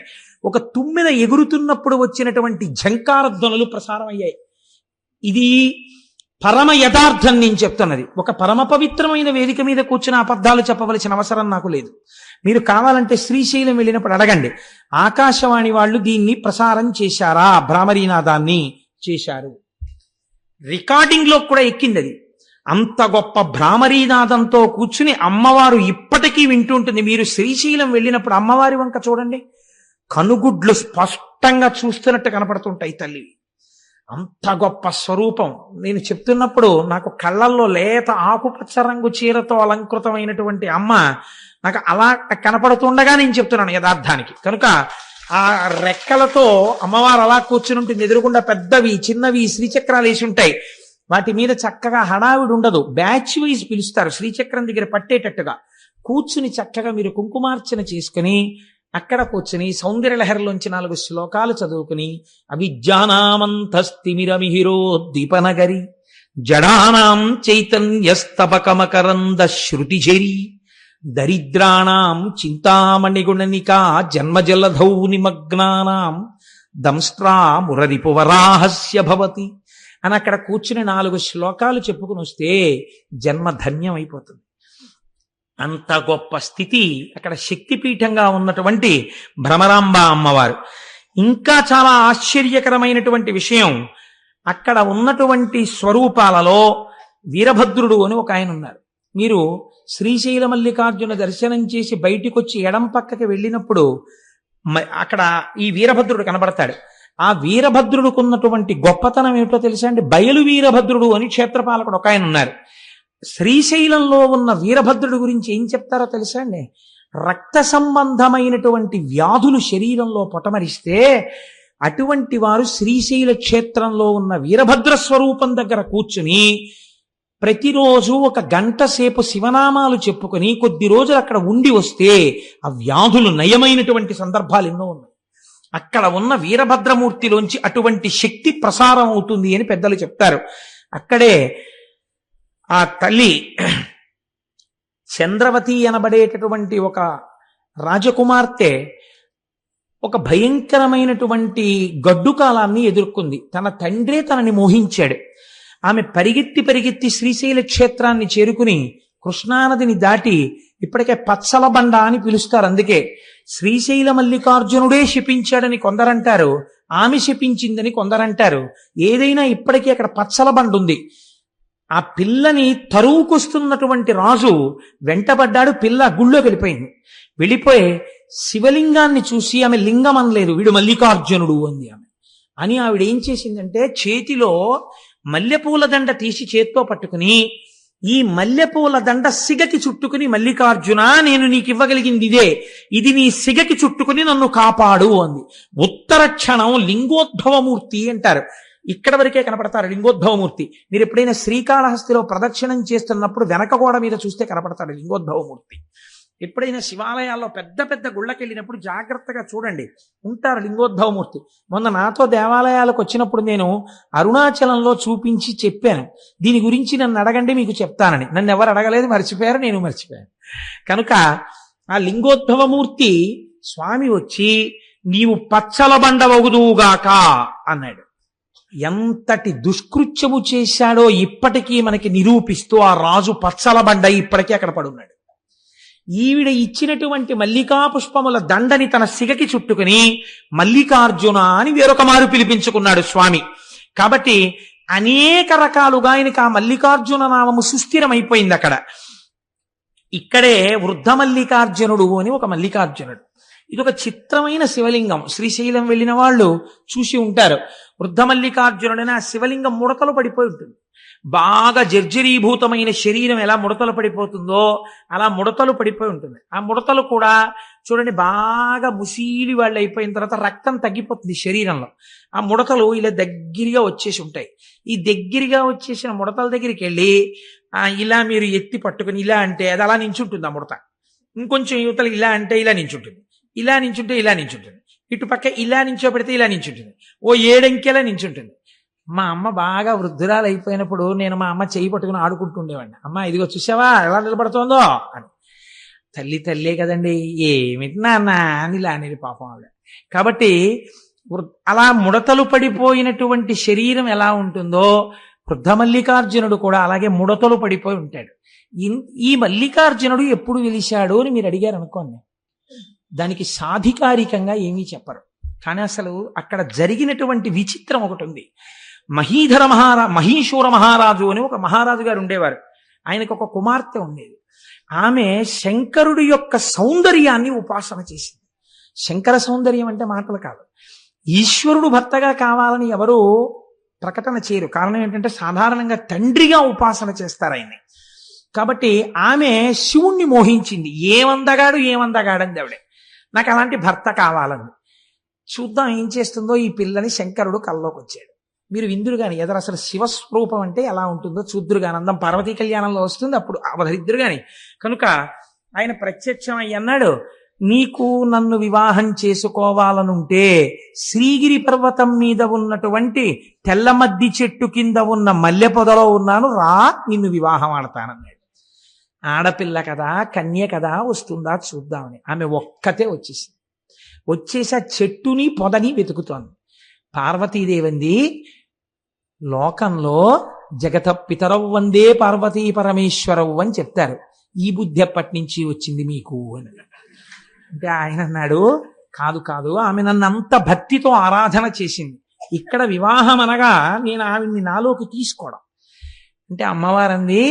[SPEAKER 1] ఒక తుమ్మెద ఎగురుతున్నప్పుడు వచ్చినటువంటి ఝంకార ధ్వనులు ప్రసారం అయ్యాయి. ఇది పరమ యథార్థం నేను చెప్తున్నది. ఒక పరమ పవిత్రమైన వేదిక మీద కూర్చుని అబద్ధాలు చెప్పవలసిన అవసరం నాకు లేదు. మీరు కావాలంటే శ్రీశైలం వెళ్ళినప్పుడు అడగండి, ఆకాశవాణి వాళ్ళు దీన్ని ప్రసారం చేశారా? భ్రామరీనాదాన్ని చేశారు. రికార్డింగ్ లో కూడా ఎక్కింది అది. అంత గొప్ప భ్రామరీనాదంతో కూర్చుని అమ్మవారు ఇప్పటికీ వింటుంటుంది. మీరు శ్రీశైలం వెళ్ళినప్పుడు అమ్మవారి వంక చూడండి, కనుగుడ్లు స్పష్టంగా చూస్తున్నట్టు కనపడుతుంటాయి తల్లి. అంత గొప్ప స్వరూపం. నేను చెప్తున్నప్పుడు నాకు కళ్ళల్లో లేత ఆకుపచ్చ రంగు చీరతో అలంకృతమైనటువంటి అమ్మ నాకు అలా కనపడుతుండగా నేను చెప్తున్నాను యథార్థానికి. కనుక ఆ రెక్కలతో అమ్మవారు అలా కూర్చుని ఉంటుంది. ఎదురుకుండా పెద్దవి చిన్నవి శ్రీచక్రాలు వేసి ఉంటాయి. వాటి మీద చక్కగా హడావిడి ఉండదు. బ్యాచ్ వైజ్ పిలుస్తారు శ్రీచక్రం దగ్గర పట్టేటట్టుగా. కూర్చుని చక్కగా మీరు కుంకుమార్చన చేసుకుని అక్కడ కూర్చుని సౌందర్యలహరిలోంచి 4 శ్లోకాలు చదువుకుని, అవిద్యానామంతస్తిమిరమిహిరో దీపనగరి జడానాం చైతన్యస్తబకమకరంద శృతిజరి దరిద్రాణం చింతామణిగుణనికా జన్మజలధౌ నిమగ్నానాం దంస్ట్రా మురరిపువరాహస్య భవతి అని అక్కడ కూర్చుని 4 శ్లోకాలు చెప్పుకుని వస్తే జన్మ ధన్యం అయిపోతుంది. అంత గొప్ప స్థితి అక్కడ శక్తిపీఠంగా ఉన్నటువంటి భ్రమరాంబ అమ్మవారు. ఇంకా చాలా ఆశ్చర్యకరమైనటువంటి విషయం, అక్కడ ఉన్నటువంటి స్వరూపాలలో వీరభద్రుడు అని ఒక ఆయన ఉన్నారు. మీరు శ్రీశైల మల్లికార్జున దర్శనం చేసి బయటికి వచ్చి ఎడం పక్కకి వెళ్ళినప్పుడు అక్కడ ఈ వీరభద్రుడు కనబడతాడు. ఆ వీరభద్రుడికి ఉన్నటువంటి గొప్పతనం ఏమిటో తెలుసా అండి? బయలు వీరభద్రుడు అని క్షేత్రపాలకుడు ఒక ఆయన ఉన్నారు. శ్రీశైలంలో ఉన్న వీరభద్రుడి గురించి ఏం చెప్తారో తెలుసా అండి? రక్త సంబంధమైనటువంటి వ్యాధులు శరీరంలో పొటమరిస్తే అటువంటి వారు శ్రీశైల క్షేత్రంలో ఉన్న వీరభద్ర స్వరూపం దగ్గర కూర్చుని ప్రతిరోజు 1 గంట సేపు శివనామాలు చెప్పుకొని కొద్ది రోజులు అక్కడ ఉండి వస్తే ఆ వ్యాధులు నయమైనటువంటి సందర్భాలు ఎన్నో ఉన్నాయి. అక్కడ ఉన్న వీరభద్రమూర్తిలోంచి అటువంటి శక్తి ప్రసారం అవుతుంది అని పెద్దలు చెప్తారు. అక్కడే ఆ తల్లి చంద్రవతి అనబడేటటువంటి ఒక రాజకుమార్తె ఒక భయంకరమైనటువంటి గడ్డు కాలాన్ని ఎదుర్కొంది. తన తండ్రే తనని మోహించాడు. ఆమె పరిగెత్తి శ్రీశైల క్షేత్రాన్ని చేరుకుని కృష్ణానదిని దాటి, ఇప్పటికే పచ్చల బండ అని పిలుస్తారు, అందుకే శ్రీశైల మల్లికార్జునుడే శపించాడని కొందరంటారు, ఆమె శపించిందని కొందరంటారు. ఏదైనా ఇప్పటికీ అక్కడ పచ్చల బండ ఉంది. ఆ పిల్లని తరువుకొస్తున్నటువంటి రాజు వెంటబడ్డాడు. పిల్ల గుళ్ళోకి వెళ్ళిపోయింది. వెళ్ళిపోయి శివలింగాన్ని చూసి ఆమె లింగం అనలేదు, వీడు మల్లికార్జునుడు అంది ఆమె. అని ఆవిడ ఏం చేసిందంటే చేతిలో మల్లెపూల దండ తీసి చేత్తో పట్టుకుని, ఈ మల్లెపూల దండ సిగకి చుట్టుకుని, మల్లికార్జున నేను నీకు ఇవ్వగలిగింది ఇదే, ఇది నీ సిగకి చుట్టుకుని నన్ను కాపాడు అంది. ఉత్తర క్షణం లింగోద్భవమూర్తి అంటారు. ఇక్కడ వరకే కనపడతారు లింగోద్భవమూర్తి. మీరు ఎప్పుడైనా శ్రీకాళహస్తిలో ప్రదక్షిణం చేస్తున్నప్పుడు వెనక గోడ మీద చూస్తే కనపడతాడు లింగోద్భవమూర్తి. ఎప్పుడైనా శివాలయాల్లో పెద్ద పెద్ద గుళ్ళకి వెళ్ళినప్పుడు జాగ్రత్తగా చూడండి, ఉంటారు లింగోద్భవమూర్తి. మొన్న నాతో దేవాలయాలకు వచ్చినప్పుడు నేను అరుణాచలంలో చూపించి చెప్పాను, దీని గురించి నన్ను అడగండి మీకు చెప్తానని. నన్ను ఎవరు అడగలేదు, మర్చిపోయారు, నేను మర్చిపోయాను. కనుక ఆ లింగోద్భవమూర్తి స్వామి వచ్చి నీవు పచ్చల బండవగుదువుగాక అన్నాడు. ఎంతటి దుష్కృత్యము చేశాడో ఇప్పటికీ మనకి నిరూపిస్తూ ఆ రాజు పచ్చల బండ ఇప్పటికీ అక్కడ పడున్నాడు. ఈవిడ ఇచ్చినటువంటి మల్లికా పుష్పముల దండని తన సిగకి చుట్టుకుని మల్లికార్జున అని వేరొక మారు పిలిపించుకున్నాడు స్వామి. కాబట్టి అనేక రకాలుగా ఆయనకి ఆ మల్లికార్జున నామము సుస్థిరమైపోయింది అక్కడ. ఇక్కడే వృద్ధ మల్లికార్జునుడు అని ఒక మల్లికార్జునుడు. ఇది ఒక చిత్రమైన శివలింగం. శ్రీశైలం వెళ్ళిన వాళ్ళు చూసి ఉంటారు. వృద్ధ మల్లికార్జునుడని ఆ శివలింగం ముడతలు పడిపోయి ఉంటుంది. బాగా జర్జరీభూతమైన శరీరం ఎలా ముడతలు పడిపోతుందో అలా ముడతలు పడిపోయి ఉంటుంది. ఆ ముడతలు కూడా చూడండి బాగా ముసీలి వాళ్ళు అయిపోయిన తర్వాత రక్తం తగ్గిపోతుంది శరీరంలో. ఆ ముడతలు ఇలా దగ్గరగా వచ్చేసి ఉంటాయి. ఈ దగ్గరగా వచ్చేసిన ముడతల దగ్గరికి వెళ్ళి ఇలా మీరు ఎత్తి పట్టుకుని ఇలా అంటే అది అలా నించుంటుంది. ఆ ముడత ఇంకొంచెం యువతలు ఇలా అంటే ఇలా నించుంటుంది, ఇలా నించుంటే ఇలా నించుంటుంది, ఇటుపక్క ఇలా నించోబెడితే ఇలా నించుంటుంది, ఓ 7 అంకెలా నించుంటుంది. మా అమ్మ బాగా వృద్ధురాలు అయిపోయినప్పుడు నేను మా అమ్మ చేయి పట్టుకుని ఆడుకుంటుండేవాడిని. అమ్మ ఇదిగో చూసావా ఎలా నిలబడుతోందో అని. తల్లే కదండి, ఏమిటి నాన్న అని ఇలా అనేది పాపం ఆవిడ. కాబట్టి అలా ముడతలు పడిపోయినటువంటి శరీరం ఎలా ఉంటుందో వృద్ధ మల్లికార్జునుడు కూడా అలాగే ముడతలు పడిపోయి ఉంటాడు. ఈ మల్లికార్జునుడు ఎప్పుడు వెలిశాడు అని మీరు అడిగారు అనుకోండి, దానికి సాధికారికంగా ఏమీ చెప్పరు. కానీ అసలు అక్కడ జరిగినటువంటి విచిత్రం ఒకటి ఉంది. మహీశూర మహారాజు అని ఒక మహారాజు గారు ఉండేవారు. ఆయనకు ఒక కుమార్తె ఉండేది. ఆమె శంకరుడి యొక్క సౌందర్యాన్ని ఉపాసన చేసింది. శంకర సౌందర్యం అంటే మాటలు కాదు. ఈశ్వరుడు భర్తగా కావాలని ఎవరు ప్రకటన చేయరు. కారణం ఏంటంటే సాధారణంగా తండ్రిగా ఉపాసన చేస్తారు ఆయన్ని. కాబట్టి ఆమె శివుణ్ణి మోహించింది. ఏమందగాడని ఆవిడే. నాకు అలాంటి భర్త కావాలని. చూద్దాం ఏం చేస్తుందో ఈ పిల్లని. శంకరుడు కల్లోకి వచ్చాడు. మీరు విందురు గాని ఎదరు అసలు శివస్వరూపం అంటే ఎలా ఉంటుందో చూద్దురు గాని. అందం పార్వతీ కళ్యాణంలో వస్తుంది, అప్పుడు అవధరిద్దురు గాని. కనుక ఆయన ప్రత్యక్షం అయ్యి అన్నాడు, నీకు నన్ను వివాహం చేసుకోవాలనుంటే శ్రీగిరి పర్వతం మీద ఉన్నటువంటి తెల్లమద్ది చెట్టు కింద ఉన్న మల్లె పొదలో ఉన్నాను, రా నిన్ను వివాహం ఆడతానన్నాడు. ఆడపిల్ల కదా, కన్య కదా, వస్తుందా చూద్దామని ఆమె ఒక్కతే వచ్చేసి ఆ చెట్టుని పొదని వెతుకుతోంది. పార్వతీదేవంది, లోకంలో జగత పితరవు వందే పార్వతీ పరమేశ్వరవు అని చెప్తారు. ఈ బుద్ధి ఎప్పటి నుంచి వచ్చింది మీకు అని అంటే ఆయన అన్నాడు, కాదు కాదు, ఆమె నన్ను అంత భక్తితో ఆరాధన చేసింది. ఇక్కడ వివాహం అనగా నేను ఆవిడ్ని నాలోకి తీసుకోవడం. అంటే అమ్మవారంది,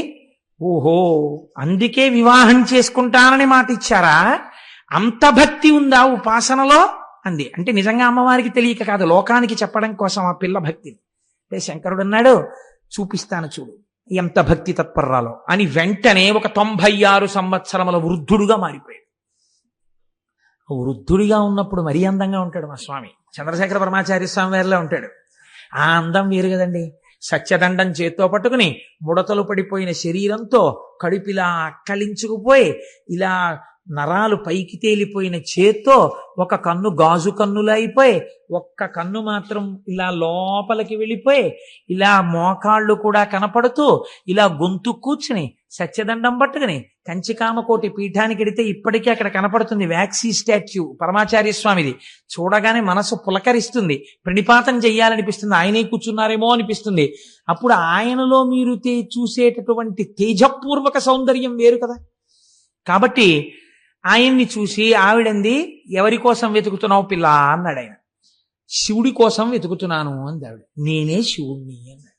[SPEAKER 1] ఓహో అందుకే వివాహం చేసుకుంటానని మాట ఇచ్చారా, అంత భక్తి ఉందా ఉపాసనలో అంది. అంటే నిజంగా అమ్మవారికి తెలియక కాదు, లోకానికి చెప్పడం కోసం ఆ పిల్ల భక్తిని. అంటే శంకరుడు అన్నాడు, చూపిస్తాను చూడు ఎంత భక్తి తత్పర్రాలో అని. వెంటనే ఒక 96 సంవత్సరముల వృద్ధుడుగా మారిపోయాడు. వృద్ధుడిగా ఉన్నప్పుడు మరీ అందంగా ఉంటాడు మా స్వామి. చంద్రశేఖర పరమాచార్య స్వామి వారిలో ఉంటాడు. ఆ అందం వేరు కదండి. సత్యదండం చేత్తో పట్టుకుని ముడతలు పడిపోయిన శరీరంతో కడుపిలా అక్కలించుకుపోయి ఇలా నరాలు పైకి తేలిపోయిన చేత్తో ఒక కన్ను గాజు కన్నులా అయిపోయి ఒక్క కన్ను మాత్రం ఇలా లోపలికి వెళ్ళిపోయి ఇలా మోకాళ్ళు కూడా కనపడుతూ ఇలా గొంతు కూర్చుని సత్యదండం పట్టుకుని కంచికామకోటి పీఠానికి ఎడితే ఇప్పటికీ అక్కడ కనపడుతుంది వ్యాక్సీ స్టాచ్యూ పరమాచార్య స్వామిది. చూడగానే మనసు పులకరిస్తుంది, ప్రణిపాతం చెయ్యాలనిపిస్తుంది, ఆయనే కూర్చున్నారేమో అనిపిస్తుంది. అప్పుడు ఆయనలో మీరు చూసేటటువంటి తేజపూర్వక సౌందర్యం వేరు కదా. కాబట్టి ఆయన్ని చూసి ఆవిడంది, ఎవరి కోసం వెతుకుతున్నావు పిల్ల అన్నాడు ఆయన. శివుడి కోసం వెతుకుతున్నాను అంది ఆవిడ. నేనే శివుణ్ణి అన్నాడు.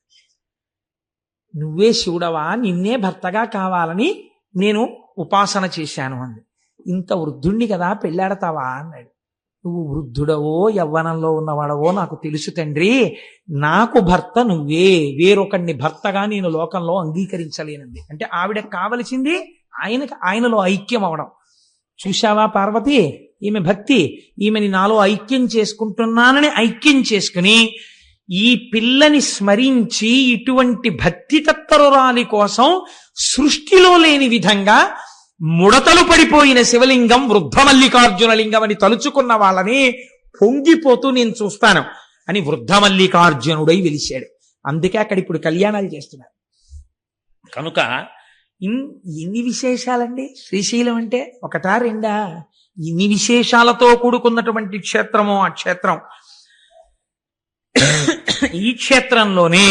[SPEAKER 1] నువ్వే శివుడవా, నిన్నే భర్తగా కావాలని నేను ఉపాసన చేశాను అంది. ఇంత వృద్ధుణ్ణి కదా పెళ్ళాడతావా అన్నాడు. నువ్వు వృద్ధుడవో యవ్వనంలో ఉన్నవాడవో నాకు తెలుసు తండ్రి, నాకు భర్త నువ్వే, వేరొకడిని భర్తగా నేను లోకంలో అంగీకరించలేనంది. అంటే ఆవిడకు కావలసింది ఆయనలో ఐక్యం అవడం. చూశావా పార్వతి, ఈమె భక్తి, ఈమెని నాలో ఐక్యం చేసుకుంటున్నానని ఐక్యం చేసుకుని ఈ పిల్లని స్మరించి ఇటువంటి భక్తి తత్పరురాలి కోసం సృష్టిలో లేని విధంగా ముడతలు పడిపోయిన శివలింగం వృద్ధ మల్లికార్జున లింగం అని తలుచుకున్న వాళ్ళని పొంగిపోతూ నేను చూస్తాను అని వృద్ధ మల్లికార్జునుడై వెలిశాడు. అందుకే అక్కడ ఇప్పుడు కళ్యాణాలు చేస్తున్నారు. కనుక ఎన్ని విశేషాలండి శ్రీశైలం అంటే, ఒకటా రెండా, ఇన్ని విశేషాలతో కూడుకున్నటువంటి క్షేత్రము ఆ క్షేత్రం. ఈ క్షేత్రంలోనే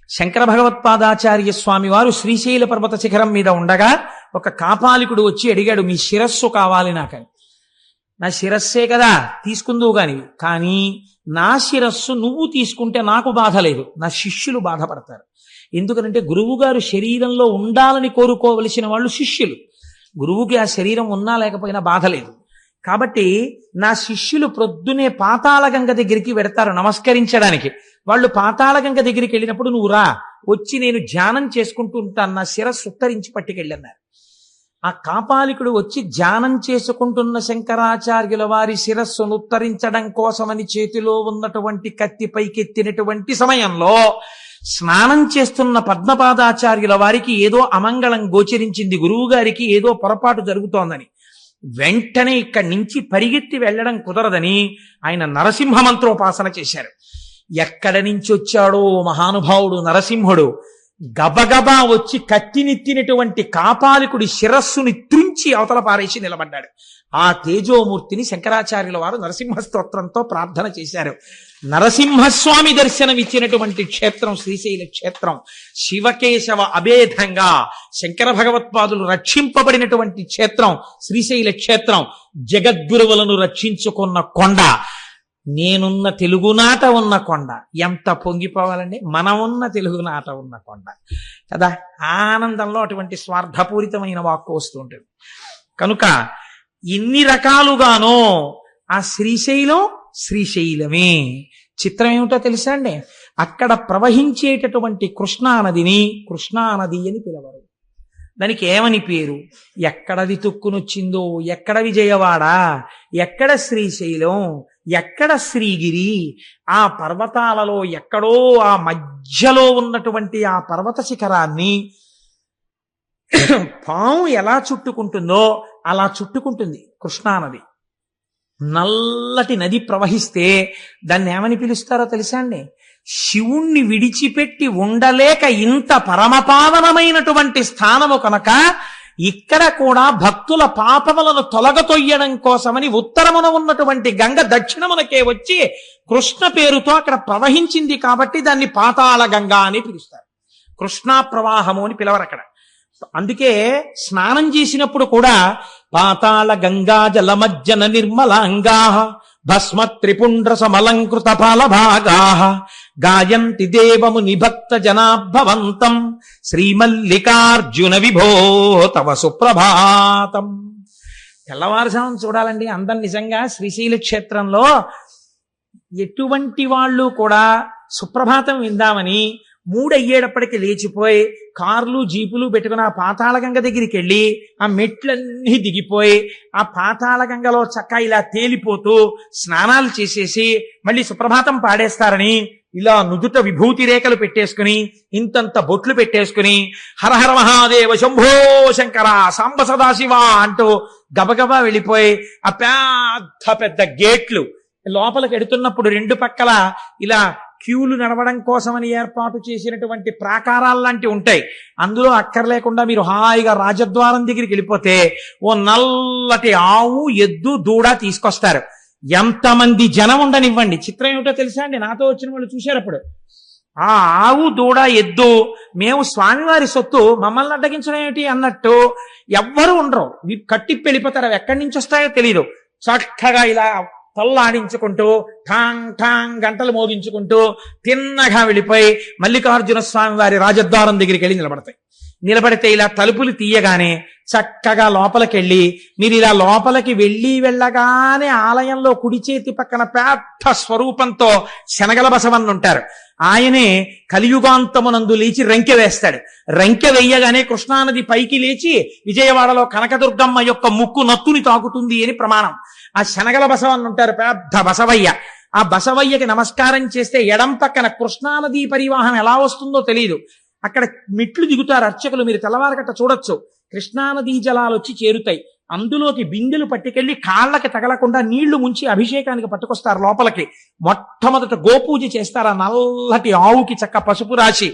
[SPEAKER 1] శంకర భగవత్పాదాచార్య స్వామి వారు శ్రీశైల పర్వత శిఖరం మీద ఉండగా ఒక కాపాలికుడు వచ్చి అడిగాడు, మీ శిరస్సు కావాలి నాకని. నా శిరస్సే కదా తీసుకుందువు కానీ నా శిరస్సు నువ్వు తీసుకుంటే నాకు బాధ లేదు, నా శిష్యులు బాధపడతారు. ఎందుకనంటే గురువుగారు శరీరంలో ఉండాలని కోరుకోవలసిన వాళ్ళు శిష్యులు. గురువుకి ఆ శరీరం ఉన్నా లేకపోయినా బాధ లేదు. కాబట్టి నా శిష్యులు ప్రొద్దునే పాతాళగంగ దగ్గరికి వెడతారు నమస్కరించడానికి. వాళ్ళు పాతాళగంగ దగ్గరికి వెళ్ళినప్పుడు నువ్వు రా, వచ్చి నేను ధ్యానం చేసుకుంటూ ఉంటాను, నా శిరస్సు ఉత్తరించి పట్టుకెళ్ళన్నారు. ఆ కాపాలికుడు వచ్చి ధ్యానం చేసుకుంటున్న శంకరాచార్యుల వారి శిరస్సును ఉత్తరించడం కోసమని చేతిలో ఉన్నటువంటి కత్తి పైకెత్తినటువంటి సమయంలో స్నానం చేస్తున్న పద్మపాదాచార్యుల వారికి ఏదో అమంగళం గోచరించింది, గురువు గారికి ఏదో పొరపాటు జరుగుతోందని. వెంటనే ఇక్కడి నుంచి పరిగెత్తి వెళ్ళడం కుదరదని ఆయన నరసింహ మంత్రోపాసన చేశారు. ఎక్కడి నుంచి వచ్చాడో మహానుభావుడు నరసింహుడు గబగబా వచ్చి కత్తినెత్తినటువంటి కాపాలికుడి శిరస్సుని త్రుంచి అవతల పారేసి నిలబడ్డాడు. ఆ తేజోమూర్తిని శంకరాచార్యుల వారు నరసింహ స్తోత్రంతో ప్రార్థన చేశారు. నరసింహస్వామి దర్శనం ఇచ్చినటువంటి క్షేత్రం శ్రీశైల క్షేత్రం. శివకేశవ అభేదంగా శంకర భగవత్పాదులు రక్షింపబడినటువంటి క్షేత్రం శ్రీశైల క్షేత్రం. జగద్గురువులను రక్షించుకున్న కొండ, నేనున్న తెలుగునాట ఉన్న కొండ. ఎంత పొంగిపోవాలండి, మనమున్న తెలుగునాట ఉన్న కొండ కదా. ఆనందంలో అటువంటి స్వార్థపూరితమైన వాక్కు వస్తూ ఉంటుంది. కనుక ఇన్ని రకాలుగానో ఆ శ్రీశైలం శ్రీశైలమే. చిత్రం ఏమిటో తెలుసా అండి, అక్కడ ప్రవహించేటటువంటి కృష్ణానదిని కృష్ణానది అని పిలవరు. దానికి ఏమని పేరు? ఎక్కడది తుక్కునొచ్చిందో, ఎక్కడ విజయవాడ, ఎక్కడ శ్రీశైలం, ఎక్కడ శ్రీగిరి, ఆ పర్వతాలలో ఎక్కడో ఆ మధ్యలో ఉన్నటువంటి ఆ పర్వత శిఖరాన్ని పాము ఎలా చుట్టుకుంటుందో అలా చుట్టుకుంటుంది కృష్ణానది. నల్లటి నది ప్రవహిస్తే దాన్ని ఏమని పిలుస్తారో తెలుసా అండి? శివుణ్ణి విడిచిపెట్టి ఉండలేక ఇంత పరమపావనమైనటువంటి స్థానము కనుక ఇక్కడ కూడా భక్తుల పాపములను తొలగతొయ్యడం కోసమని ఉత్తరమున ఉన్నటువంటి గంగ దక్షిణమునకే వచ్చి కృష్ణ పేరుతో అక్కడ ప్రవహించింది కాబట్టి దాన్ని పాతాళ గంగా అని పిలుస్తారు. కృష్ణా ప్రవాహము అని పిలవరు అక్కడ. అందుకే స్నానం చేసినప్పుడు కూడా పాతాళ గంగా జలమజ్జన నిర్మలాంగా భస్మ త్రిపుండ్ర సమలంకృత ఫలభాగా గాయంతి దేవముని భక్త జనాభవంతం శ్రీమల్లికార్జున విభో తవ సుప్రభాతం. తెల్లవారుజామున చూడాలండి అందం. నిజంగా శ్రీశైల క్షేత్రంలో ఎటువంటి వాళ్ళు కూడా సుప్రభాతం విందామని 3 అయ్యేటప్పటికి లేచిపోయి కార్లు జీపులు పెట్టుకుని ఆ పాతాళగంగ దగ్గరికి వెళ్ళి ఆ మెట్లన్నీ దిగిపోయి ఆ పాతాళగంగలో చక్క ఇలా తేలిపోతూ స్నానాలు చేసేసి మళ్ళీ సుప్రభాతం పాడేస్తారని ఇలా నుదుట విభూతి రేఖలు పెట్టేసుకుని ఇంతంత బొట్లు పెట్టేసుకుని హరహర మహాదేవ శంభో శంకర సాంబ సదాశివ అంటూ గబగబా వెళ్ళిపోయి ఆ పెద్ద పెద్ద గేట్లు లోపలికి ఎడుతున్నప్పుడు 2 పక్కల ఇలా క్యూలు నడవడం కోసమని ఏర్పాటు చేసినటువంటి ప్రాకారాలు లాంటివి ఉంటాయి. అందులో అక్కర్లేకుండా మీరు హాయిగా రాజద్వారం దగ్గరికి వెళ్ళిపోతే ఓ నల్లటి ఆవు ఎద్దు దూడ తీసుకొస్తారు. ఎంతమంది జనం ఉండనివ్వండి. చిత్రం ఏమిటో తెలుసా అండి, నాతో వచ్చిన వాళ్ళు చూశారప్పుడు ఆ ఆవు దూడ ఎద్దు మేము స్వామివారి సొత్తు మమ్మల్ని అడ్డగించడం ఏమిటి అన్నట్టు ఎవ్వరూ ఉండరు. కట్టిప్పి వెళ్ళిపోతారు. అవి ఎక్కడి నుంచి వస్తాయో తెలియదు. చక్కగా ఇలా తల్లాడించుకుంటూ ఠాంగ్ ఠాంగ్ గంటలు మోగించుకుంటూ తిన్నగా వెళ్ళిపోయి మల్లికార్జున స్వామి వారి రాజద్వారం దగ్గరికి వెళ్ళి నిలబడితే ఇలా తలుపులు తీయగానే చక్కగా లోపలికి వెళ్ళి మీరు ఇలా లోపలికి వెళ్ళగానే ఆలయంలో కుడి చేతి పక్కన పెద్ద స్వరూపంతో శనగల బసవన్న ఉంటారు. ఆయనే కలియుగాంతమునందు లేచి రంకె వేస్తాడు. రంకె వేయగానే కృష్ణానది పైకి లేచి విజయవాడలో కనకదుర్గమ్మ యొక్క ముక్కు నత్తుని తాకుతుంది అని ప్రమాణం. ఆ శనగల బసవన్న ఉంటారు, పెద్ద బసవయ్య. ఆ బసవయ్యకి నమస్కారం చేస్తే ఎడం పక్కన కృష్ణానది పరివాహం ఎలా వస్తుందో తెలియదు. అక్కడ మెట్లు దిగుతారు అర్చకులు. మీరు తెల్లవారగట్ట చూడొచ్చు. కృష్ణానదీ జలాలు వచ్చి చేరుతాయి. అందులోకి బిందెలు పట్టుకెళ్లి కాళ్ళకి తగలకుండా నీళ్లు ముంచి అభిషేకానికి పట్టుకొస్తారు లోపలికి. మొట్టమొదట గోపూజ చేస్తారు. ఆ నల్లటి ఆవుకి చక్క పసుపు రాసి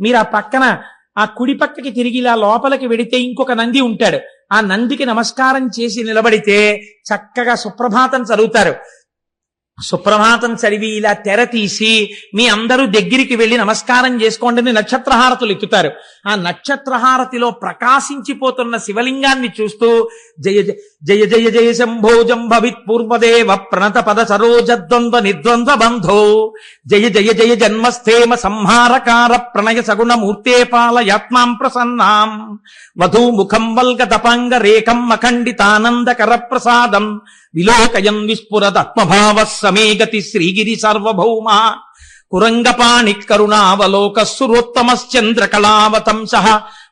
[SPEAKER 1] మీరు ఆ పక్కన ఆ కుడి పక్కకి తిరిగి ఇలా లోపలికి వెడితే ఇంకొక నంది ఉంటాడు. ఆ నందికి నమస్కారం చేసి నిలబడితే చక్కగా సుప్రభాతం చదువుతారు. సుప్రభాతం చదివి ఇలా తెర తీసి మీ అందరూ దగ్గరికి వెళ్ళి నమస్కారం చేసుకోండి నక్షత్రహారతులు ఎత్తుతారు. ఆ నక్షత్రహారతిలో ప్రకాశించిపోతున్న శివలింగాన్ని చూస్తూ జయ జయ జయ జయ శంభో జంభవిత్ పూర్వదేవ ప్రణత పద సరోజద్వంద్వ నిర్ద్వంద్వ బంధో జయ జయ జయ జన్మస్థేమ సంహారకార ప్రణయ సగుణ మూర్తే పాలయాత్మాం ప్రసన్నాం వధూముఖం వల్గ తపాంగ రేఖం అఖండితానందకర ప్రసాదం విలోకయం విస్ఫురదాత్మభావ సమే గతి శ్రీగిరి సార్వభౌమ కురంగపాణి కరుణావలోక సురోత్తమశ్చంద్ర కళావతంస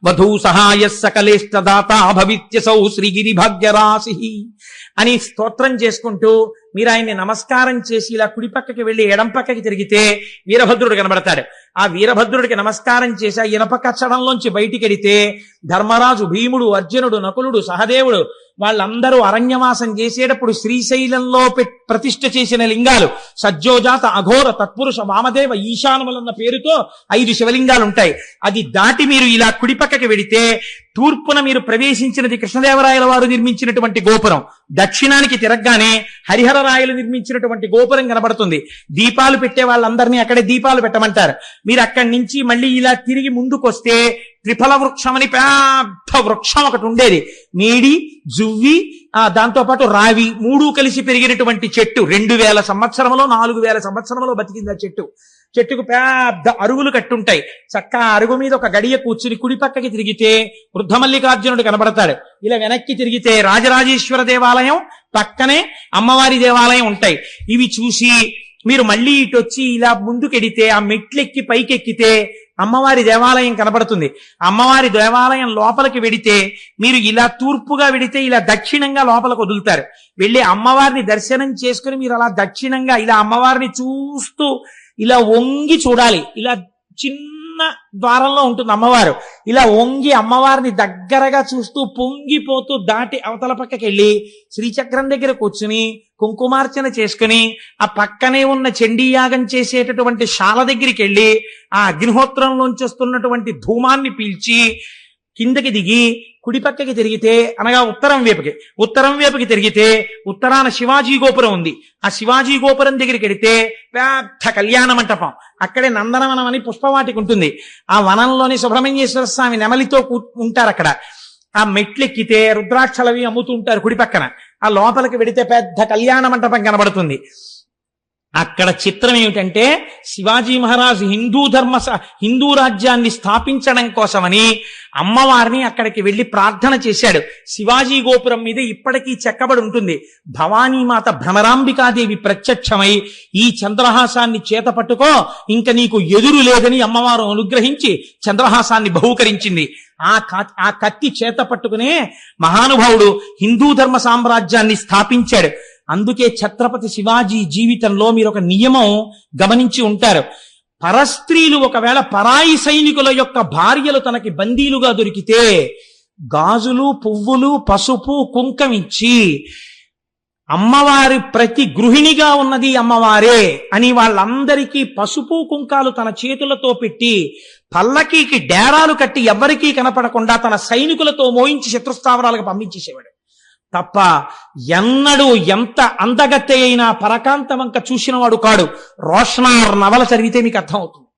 [SPEAKER 1] వధూ సహాయ సకలేష్టదాత భవిత్యసౌ శ్రీగిరి భాగ్యరాశి అని స్తోత్రం చేసుకుంటూ మీరు ఆయన్ని నమస్కారం చేసి ఇలా కుడి పక్కకి వెళ్ళి ఎడం పక్కకి తిరిగితే వీరభద్రుడు కనబడతాడు. ఆ వీరభద్రుడికి నమస్కారం చేసి ఆ ఇనప కచ్చడంలోంచి బయటికి వెడితే ధర్మరాజు, భీముడు, అర్జునుడు, నకులుడు, సహదేవుడు వాళ్ళందరూ అరణ్యవాసం చేసేటప్పుడు శ్రీశైలంలో ప్రతిష్ఠ చేసిన లింగాలు సజ్జోజాత, అఘోర, తత్పురుష, వామదేవ, ఈశానములన్న పేరుతో 5 శివలింగాలు ఉంటాయి. అది దాటి మీరు ఇలా కుడి పక్కకి వెడితే తూర్పున మీరు ప్రవేశించినది కృష్ణదేవరాయల వారు నిర్మించినటువంటి గోపురం. దక్షిణానికి తిరగగానే హరిహరరాయలు నిర్మించినటువంటి గోపురం కనబడుతుంది. దీపాలు పెట్టే వాళ్ళందరినీ అక్కడే దీపాలు పెట్టమంటారు. మీరు అక్కడి నుంచి మళ్ళీ ఇలా తిరిగి ముందుకొస్తే త్రిఫల వృక్షం అని పెద్ద వృక్షం ఒకటి ఉండేది. మేడి, జువ్వి, దాంతో పాటు రావి 3 కలిసి పెరిగినటువంటి చెట్టు. 2000 సంవత్సరంలో 4000 సంవత్సరంలో బతికింది ఆ చెట్టు. చెట్టుకు పెద్ద అరుగులు కట్టుంటాయి. చక్క అరుగు మీద ఒక గడియ కూర్చుని కుడి పక్కకి తిరిగితే వృద్ధమల్లికార్జునుడు కనబడతాడు. ఇలా వెనక్కి తిరిగితే రాజరాజేశ్వర దేవాలయం, పక్కనే అమ్మవారి దేవాలయం ఉంటాయి. ఇవి చూసి మీరు మళ్ళీ ఇటు వచ్చి ఇలా ముందుకెడితే ఆ మెట్లెక్కి పైకెక్కితే అమ్మవారి దేవాలయం కనబడుతుంది. అమ్మవారి దేవాలయం లోపలికి వెడితే మీరు ఇలా తూర్పుగా వెడితే ఇలా దక్షిణంగా లోపలికి వదులుతారు. వెళ్ళి అమ్మవారిని దర్శనం చేసుకుని మీరు అలా దక్షిణంగా ఇలా అమ్మవారిని చూస్తూ ఇలా వంగి చూడాలి. ఇలా చిన్న ద్వారంలో ఉంటుంది అమ్మవారు. ఇలా వంగి అమ్మవారిని దగ్గరగా చూస్తూ పొంగిపోతూ దాటి అవతల పక్కకి వెళ్ళి శ్రీచక్రం దగ్గర కూర్చుని కుంకుమార్చన చేసుకుని ఆ పక్కనే ఉన్న చండీయాగం చేసేటటువంటి శాల దగ్గరికి వెళ్ళి ఆ అగ్నిహోత్రంలోంచి వస్తున్నటువంటి ధూమాన్ని పీల్చి కిందకి దిగి కుడి పక్కకి తిరిగితే అనగా ఉత్తరం వైపుకి తిరిగితే ఉత్తరాన శివాజీ గోపురం ఉంది. ఆ శివాజీ గోపురం దగ్గరికి వెడితే పెద్ద కళ్యాణ మంటపం. అక్కడే నందనవనం అని పుష్పవాటికి ఉంటుంది. ఆ వనంలోని సుబ్రహ్మణ్యేశ్వర స్వామి నెమలితో ఉంటారు అక్కడ. ఆ మెట్లెక్కితే రుద్రాక్షలవి అమ్ముతుంటారు కుడి పక్కన. ఆ లోపలికి వెడితే పెద్ద కళ్యాణ మంటపం కనబడుతుంది. అక్కడ చిత్రం ఏమిటంటే శివాజీ మహారాజు హిందూ రాజ్యాన్ని స్థాపించడం కోసమని అమ్మవారిని అక్కడికి వెళ్లి ప్రార్థన చేశాడు. శివాజీ గోపురం మీద ఇప్పటికీ చెక్కబడి ఉంటుంది. భవానీమాత భ్రమరాంబికాదేవి ప్రత్యక్షమై ఈ చంద్రహాసాన్ని చేత పట్టుకో, ఇంక నీకు ఎదురు లేదని అమ్మవారు అనుగ్రహించి చంద్రహాసాన్ని బహూకరించింది. ఆ కత్తి చేత పట్టుకునే మహానుభావుడు హిందూ ధర్మ సామ్రాజ్యాన్ని స్థాపించాడు. అందుకే ఛత్రపతి శివాజీ జీవితంలో మీరు ఒక నియమం గమనించి ఉంటారు. పరస్త్రీలు ఒకవేళ పరాయి సైనికుల యొక్క భార్యలు తనకి బందీలుగా దొరికితే గాజులు, పువ్వులు, పసుపు, కుంకమిచ్చి అమ్మవారి ప్రతి గృహిణిగా ఉన్నది అమ్మవారే అని వాళ్ళందరికీ పసుపు కుంకాలు తన చేతులతో పెట్టి పల్లకీకి డేరాలు కట్టి ఎవ్వరికీ కనపడకుండా తన సైనికులతో మోయించి శత్రుస్థావరాలకు పంపించేసేవాడు తప్ప ఎన్నడూ ఎంత అందగత్తె అయినా పరకాంత వంక చూసినవాడు కాడు. రోషనార్ నవల చదివితే మీకు అర్థమవుతుంది.